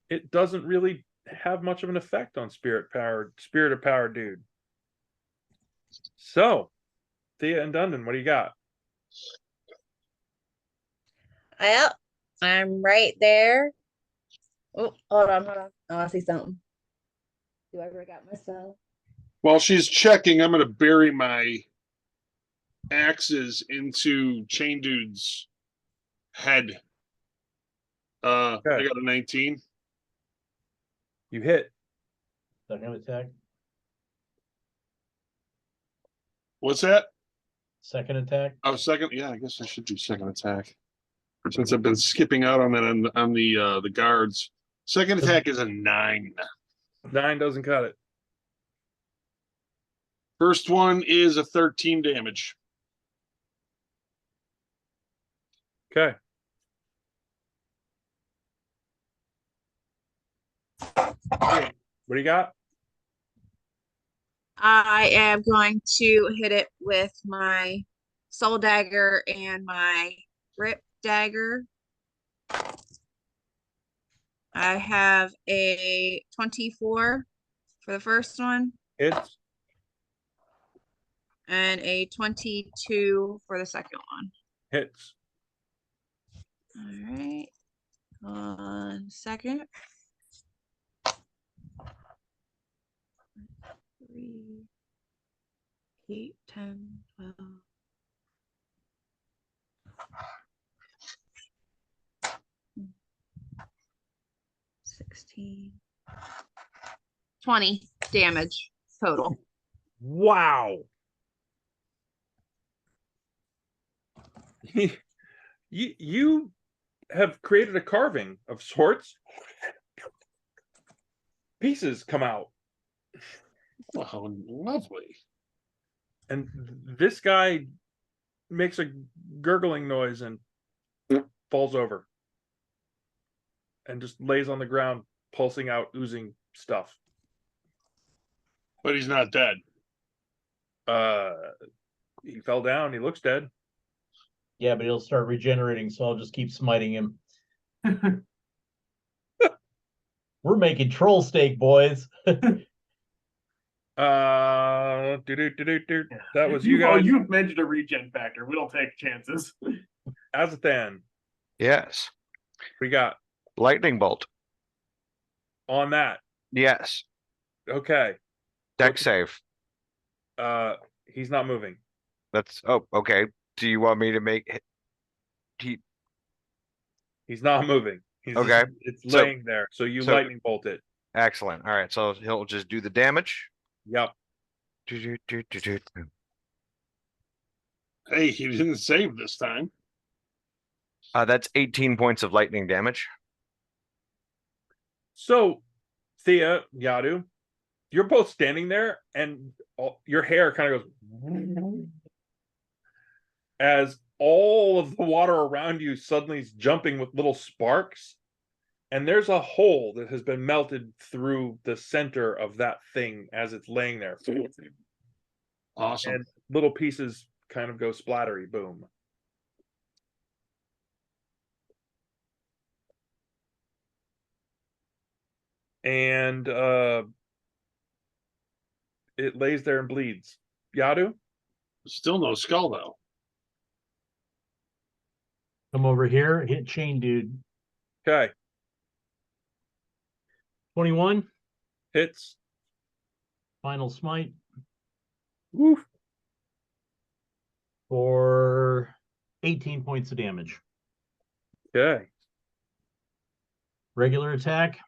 Speaker 1: it doesn't really have much of an effect on Spirit of Power dude. So, Thea and Dundon, what do you got?
Speaker 3: Well, I'm right there. Oh, hold on. Oh, I see something. Do I break out myself?
Speaker 5: While she's checking, I'm gonna bury my axes into Chain Dude's head. I
Speaker 1: Okay.
Speaker 5: got a 19.
Speaker 1: You hit.
Speaker 2: Second attack.
Speaker 5: What's that?
Speaker 2: Second attack.
Speaker 5: Oh, second. Yeah, I guess I should do second attack. Since I've been skipping out on that on the guards. Second attack is a 9.
Speaker 1: 9 doesn't cut it.
Speaker 5: First one is a 13 damage.
Speaker 1: Okay. What do you got?
Speaker 3: I am going to hit it with my soul dagger and my rip dagger. I have a 24 for the first one
Speaker 1: It's
Speaker 3: and a 22 for the second one.
Speaker 1: hits.
Speaker 3: All right. 1 second. 3, 8, 10, 12. 16. 20 damage total.
Speaker 1: Wow. You have created a carving of sorts. Pieces come out.
Speaker 5: Oh, lovely.
Speaker 1: And this guy makes a gurgling noise and falls over. And just lays on the ground, pulsing out, oozing stuff.
Speaker 5: But he's not dead.
Speaker 1: He fell down. He looks dead.
Speaker 2: Yeah, but he'll start regenerating, so I'll just keep smiting him. We're making troll steak, boys.
Speaker 1: That was you guys.
Speaker 4: You've mentioned a regen factor. We don't take chances.
Speaker 1: Azathan,
Speaker 6: Yes.
Speaker 1: we got
Speaker 6: Lightning bolt.
Speaker 1: on that.
Speaker 6: Yes.
Speaker 1: Okay.
Speaker 6: Deck save.
Speaker 1: He's not moving.
Speaker 6: That's, oh, okay. Do you want me to make,
Speaker 1: He's not moving. He's
Speaker 6: Okay.
Speaker 1: it's
Speaker 6: So-
Speaker 1: laying there. So you
Speaker 6: so-
Speaker 1: lightning bolt it.
Speaker 6: excellent. All right, so he'll just do the damage.
Speaker 1: Yep.
Speaker 5: Hey, he didn't save this time.
Speaker 6: That's 18 points of lightning damage.
Speaker 1: So, Thea, Yadu, you're both standing there, and your hair kind of goes as all of the water around you suddenly is jumping with little sparks, and there's a hole that has been melted through the center of that thing as it's laying there,
Speaker 5: Awesome.
Speaker 1: and little pieces kind of go splattery, boom. And it lays there and bleeds. Yadu?
Speaker 5: Still no skull though.
Speaker 2: Come over here, hit chain dude.
Speaker 1: Okay.
Speaker 2: 21,
Speaker 1: Hits.
Speaker 2: final smite
Speaker 1: Woof.
Speaker 2: for 18 points of damage.
Speaker 1: Okay.
Speaker 2: Regular attack.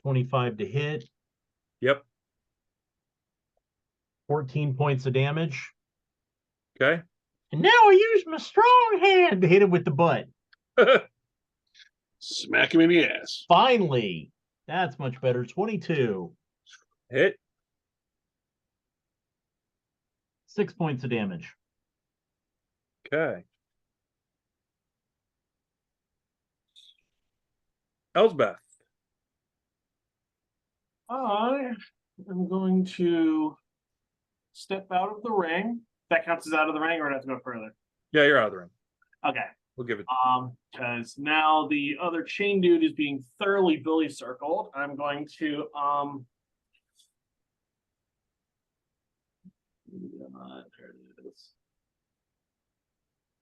Speaker 2: 25 to hit,
Speaker 1: Yep.
Speaker 2: 14 points of damage.
Speaker 1: Okay.
Speaker 2: And now I use my strong hand to hit him with the butt.
Speaker 5: Smack him in the ass.
Speaker 2: Finally, that's much better. 22,
Speaker 1: Hit.
Speaker 2: 6 points of damage.
Speaker 1: Okay. Elsbeth.
Speaker 4: I am going to step out of the ring. That counts as out of the ring, or do I have to go further?
Speaker 1: Yeah, you're out of the ring.
Speaker 4: Okay.
Speaker 1: We'll give it.
Speaker 4: Because now the other chain dude is being thoroughly bully circled. I'm going to there it is.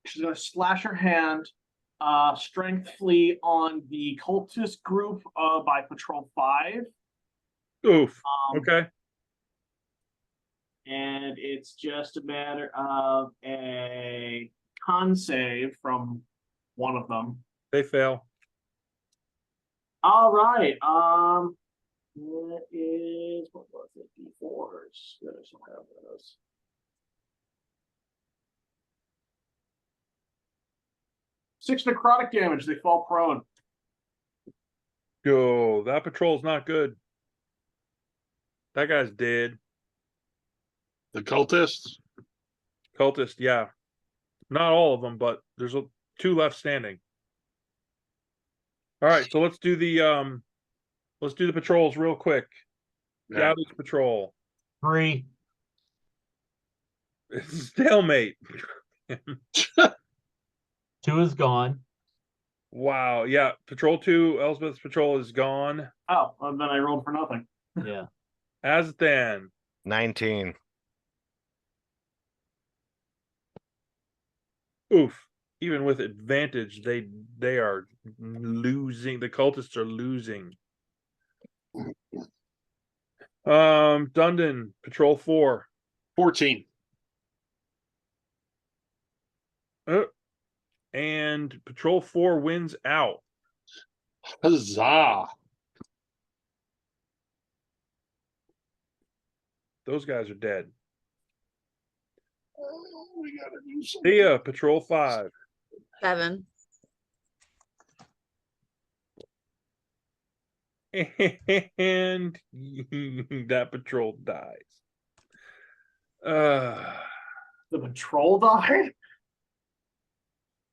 Speaker 4: She's gonna slash her hand strengthfully on the cultist group by patrol 5.
Speaker 1: Oof.
Speaker 4: Um,
Speaker 1: Okay.
Speaker 4: And it's just a matter of a con save from one of them.
Speaker 1: They fail.
Speaker 4: All right. That is, what was it? D4s. Good, I still have those. Six necrotic damage. They fall prone.
Speaker 1: Go. That patrol's not good. That guy's dead.
Speaker 5: The cultists.
Speaker 1: Cultist, yeah. Not all of them, but there's two left standing. All right, so let's do the patrols real quick.
Speaker 5: Yeah.
Speaker 1: Yadu's patrol.
Speaker 2: 3,
Speaker 1: Stalemate.
Speaker 2: 2 is gone.
Speaker 1: Wow. Yeah. Patrol 2, Elspeth's patrol is gone.
Speaker 4: Oh, well, then I rolled for nothing.
Speaker 2: Yeah.
Speaker 1: Azthan.
Speaker 6: 19.
Speaker 1: Oof. Even with advantage, they are losing. The cultists are losing. Dundon, patrol 4.
Speaker 5: 14.
Speaker 1: And patrol 4 wins out.
Speaker 5: Huzzah.
Speaker 1: Those guys are dead.
Speaker 5: We gotta do something.
Speaker 1: Thea, patrol 5.
Speaker 3: 7.
Speaker 1: And that patrol dies.
Speaker 4: The patrol died?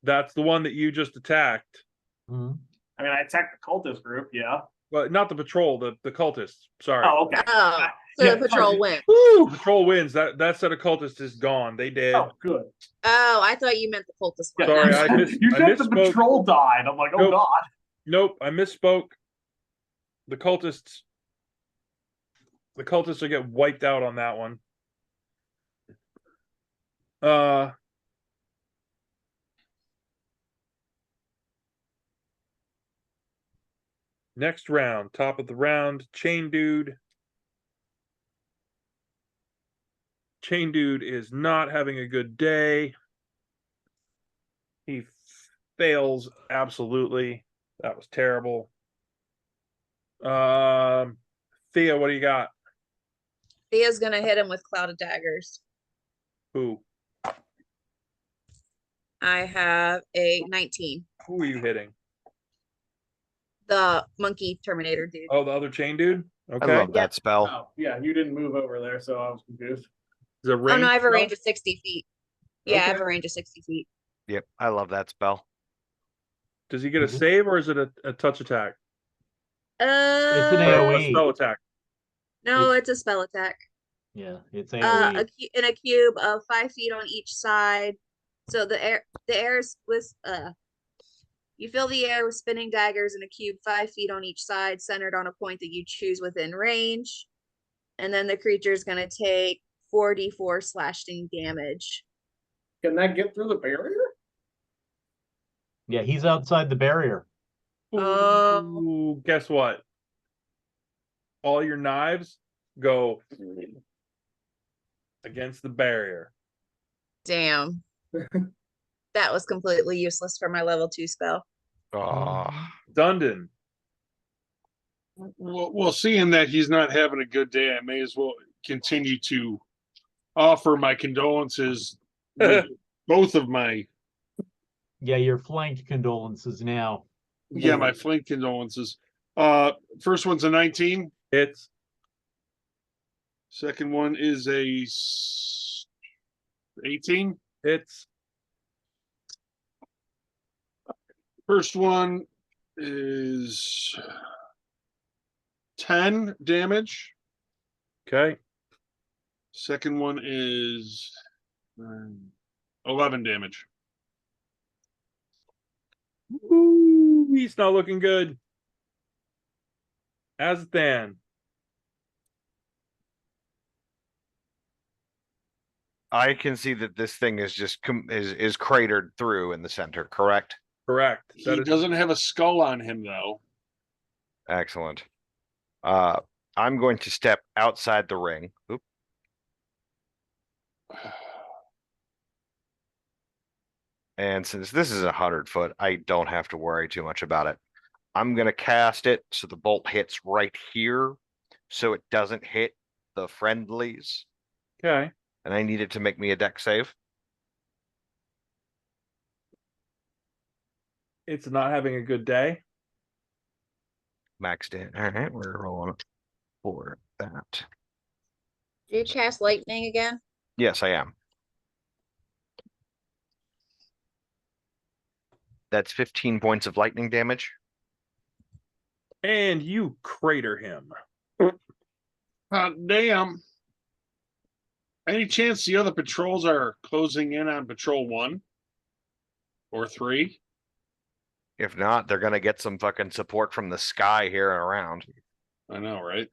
Speaker 1: That's the one that you just attacked.
Speaker 2: Mhm.
Speaker 4: I mean, I attacked the cultist group, yeah.
Speaker 1: But not the patrol, the cultists. Sorry.
Speaker 4: Oh, okay.
Speaker 3: Oh, so
Speaker 4: Yeah,
Speaker 3: the patrol
Speaker 4: sorry.
Speaker 3: wins.
Speaker 1: The patrol wins. That set of cultists is gone. They did.
Speaker 4: Oh, good.
Speaker 3: Oh, I thought you meant the cultist
Speaker 4: Yeah,
Speaker 3: one.
Speaker 1: Sorry,
Speaker 4: you
Speaker 1: I
Speaker 4: said,
Speaker 1: missed-
Speaker 4: you
Speaker 1: I
Speaker 4: said the
Speaker 1: misspoke.
Speaker 4: patrol died. I'm like, oh
Speaker 1: Nope.
Speaker 4: god.
Speaker 1: Nope, I misspoke. The cultists will get wiped out on that one. Next round, top of the round, chain dude. Chain dude is not having a good day. He fails absolutely. That was terrible. Thea, what do you got?
Speaker 3: Thea's gonna hit him with Cloud of Daggers.
Speaker 1: Who?
Speaker 3: I have a 19.
Speaker 1: Who are you hitting?
Speaker 3: The monkey Terminator dude.
Speaker 1: Oh, the other chain dude?
Speaker 6: I
Speaker 1: Okay.
Speaker 6: love
Speaker 3: Yeah.
Speaker 6: that spell.
Speaker 4: Oh, yeah, you didn't move over there, so I was confused.
Speaker 1: Is it
Speaker 3: Oh
Speaker 1: range
Speaker 3: no, I have a
Speaker 1: spell?
Speaker 3: range of 60 feet. Yeah, I have
Speaker 1: Okay.
Speaker 3: a range of 60 feet.
Speaker 6: Yep, I love that spell.
Speaker 1: Does he get a save or is it a touch attack?
Speaker 2: It's an
Speaker 1: Or a
Speaker 2: AoE.
Speaker 1: spell attack.
Speaker 3: No, it's a spell attack.
Speaker 2: Yeah, it's AoE.
Speaker 3: In a cube of 5 feet on each side. So the air is with you fill the air with spinning daggers in a cube 5 feet on each side, centered on a point that you choose within range. And then the creature is going to take 4d4 slashing damage.
Speaker 4: Can that get through the barrier?
Speaker 2: Yeah, he's outside the barrier.
Speaker 3: Oh.
Speaker 1: Ooh, guess what? All your knives go against the barrier.
Speaker 3: Damn. That was completely useless for my level 2 spell.
Speaker 6: Oh,
Speaker 1: Dundon.
Speaker 5: Well, seeing that he's not having a good day, I may as well continue to offer my condolences with both of my
Speaker 2: Yeah, your flanked condolences now.
Speaker 5: my flank condolences. First one's a 19.
Speaker 1: It's
Speaker 5: Second one is a 18.
Speaker 1: it's
Speaker 5: First one is 10 damage.
Speaker 1: okay.
Speaker 5: Second one is 11 damage.
Speaker 1: Ooh, he's not looking good. Azthan.
Speaker 6: I can see that this thing is just is cratered through in the center, correct?
Speaker 1: Correct. That
Speaker 5: He
Speaker 1: is
Speaker 5: doesn't have a skull on him though.
Speaker 6: Excellent. I'm going to step outside the ring. Oop. And since this is 100 foot, I don't have to worry too much about it. I'm going to cast it so the bolt hits right here, so it doesn't hit the friendlies.
Speaker 1: okay.
Speaker 6: And I need it to make me a deck save.
Speaker 1: It's not having a good day.
Speaker 6: Maxed in. All right, we're rolling for that.
Speaker 3: Did you cast lightning again?
Speaker 6: Yes, I am. That's 15 points of lightning damage.
Speaker 1: And you crater him.
Speaker 5: Damn. Any chance the other patrols are closing in on patrol 1 or 3?
Speaker 6: If not, they're gonna get some fucking support from the sky here and around.
Speaker 5: I know, right?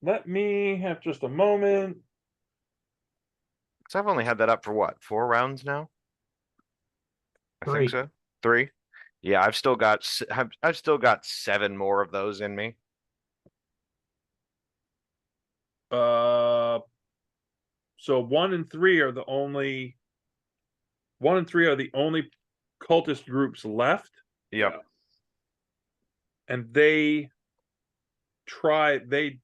Speaker 1: Let me have just a moment.
Speaker 6: So I've only had that up for what, 4 rounds now? I think
Speaker 2: 3.
Speaker 6: so. 3. Yeah, I've still got 7 more of those in me.
Speaker 1: So 1 and 3 are the only cultist groups left,
Speaker 6: Yep.
Speaker 1: and they try to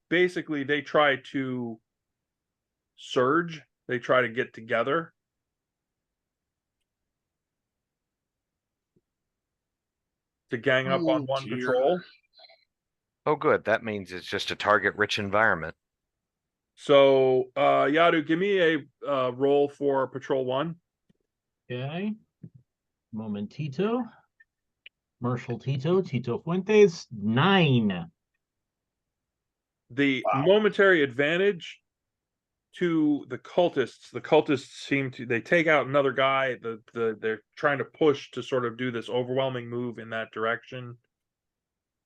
Speaker 1: surge. They try to get together. To gang up on
Speaker 5: Oh,
Speaker 1: one
Speaker 5: dear.
Speaker 1: patrol.
Speaker 6: Oh, good. That means it's just a target-rich environment.
Speaker 1: So, Yadu, give me a roll for patrol 1.
Speaker 2: Okay. Momentito. Marshall Tito Fuentes, 9.
Speaker 1: The
Speaker 4: Wow.
Speaker 1: momentary advantage to the cultists they take out another guy. They're trying to push to sort of do this overwhelming move in that direction.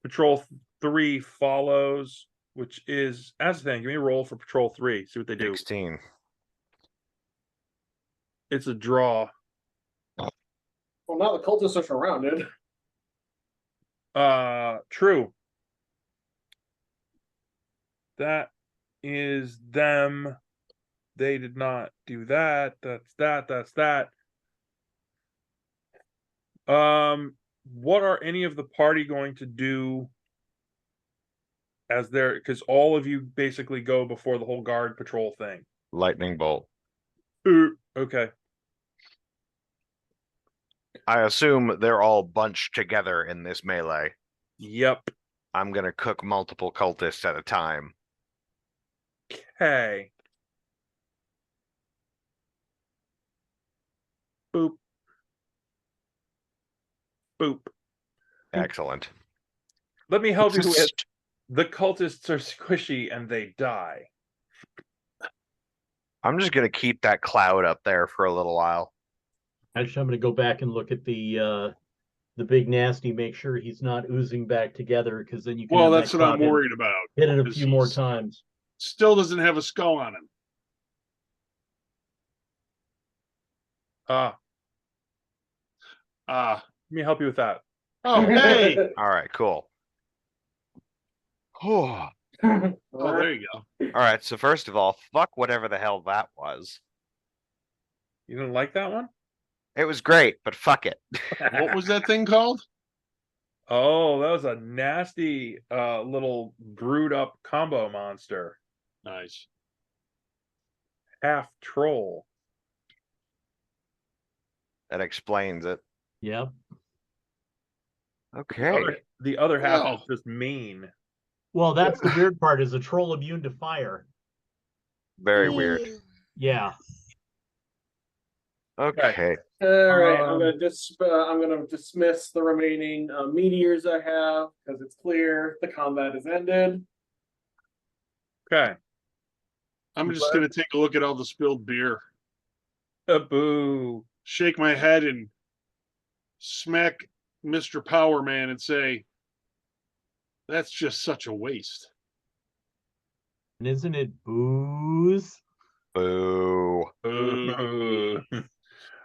Speaker 1: Patrol 3 follows, which is Azthan. Give me a roll for patrol 3. See what they do.
Speaker 6: 16.
Speaker 1: It's a draw.
Speaker 4: Well, now the cultists are surrounded.
Speaker 1: True. That is them. They did not do that. That's that. That's that. What are any of the party going to do as their, because all of you basically go before the whole guard patrol thing.
Speaker 6: Lightning bolt.
Speaker 1: Okay.
Speaker 6: I assume they're all bunched together in this melee.
Speaker 1: Yep.
Speaker 6: I'm gonna cook multiple cultists at a time.
Speaker 1: Okay. Boop. Boop.
Speaker 6: Excellent.
Speaker 1: Let me help you with
Speaker 6: Just-
Speaker 1: the cultists are squishy and they die.
Speaker 6: I'm just gonna keep that cloud up there for a little while.
Speaker 2: Actually, I'm gonna go back and look at the big nasty, make sure he's not oozing back together, because then you can
Speaker 5: Well,
Speaker 2: have that
Speaker 5: that's what I'm
Speaker 2: cloud
Speaker 5: worried about.
Speaker 2: hit it a
Speaker 5: 'cause
Speaker 2: few more
Speaker 5: he's-
Speaker 2: times.
Speaker 5: Still doesn't have a skull on him.
Speaker 1: Ah,
Speaker 5: Ah.
Speaker 1: let me help you with that.
Speaker 5: Oh, hey.
Speaker 6: All right, cool. Oh,
Speaker 5: Oh, there you go.
Speaker 6: all right. So first of all, fuck whatever the hell that was.
Speaker 1: You didn't like that one?
Speaker 6: It was great, but fuck it.
Speaker 5: What was that thing called?
Speaker 1: Oh, that was a nasty little brewed up combo monster.
Speaker 5: Nice.
Speaker 1: Half troll.
Speaker 6: That explains it.
Speaker 2: Yep.
Speaker 6: Okay.
Speaker 1: The other half
Speaker 5: Wow.
Speaker 1: is just mean.
Speaker 2: Well, that's the weird part, is a troll immune to fire.
Speaker 6: Very weird.
Speaker 2: Yeah.
Speaker 6: Okay.
Speaker 4: All right, I'm
Speaker 1: Um,
Speaker 4: gonna dismiss the remaining meteors I have because it's clear the combat is ended.
Speaker 1: Okay.
Speaker 5: I'm just gonna take a look at all the spilled beer,
Speaker 1: Boo.
Speaker 5: shake my head, and smack Mr. Power Man and say, "That's just such a waste."
Speaker 2: And isn't it booze?
Speaker 6: Boo.
Speaker 1: Boo.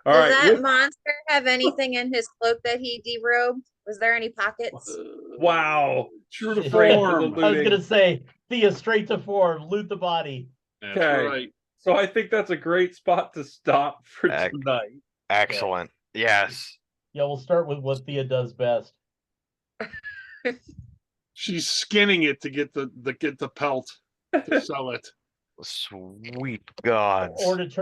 Speaker 1: All
Speaker 3: Does
Speaker 1: right.
Speaker 3: that
Speaker 1: with-
Speaker 3: monster have anything in his cloak that he derobed? Was there any pockets?
Speaker 1: wow.
Speaker 5: True to
Speaker 2: Straight to
Speaker 5: form.
Speaker 1: the
Speaker 2: I was
Speaker 1: looting.
Speaker 2: gonna say, Thea, straight to form, loot the body.
Speaker 5: That's
Speaker 1: Okay.
Speaker 5: right.
Speaker 1: So I think that's a great spot to stop for
Speaker 6: Ec-
Speaker 1: tonight.
Speaker 6: Excellent. Yes.
Speaker 2: Yeah, we'll start with what Thea does best.
Speaker 5: She's skinning it to get the pelt to sell it.
Speaker 6: Sweet gods.
Speaker 2: Or to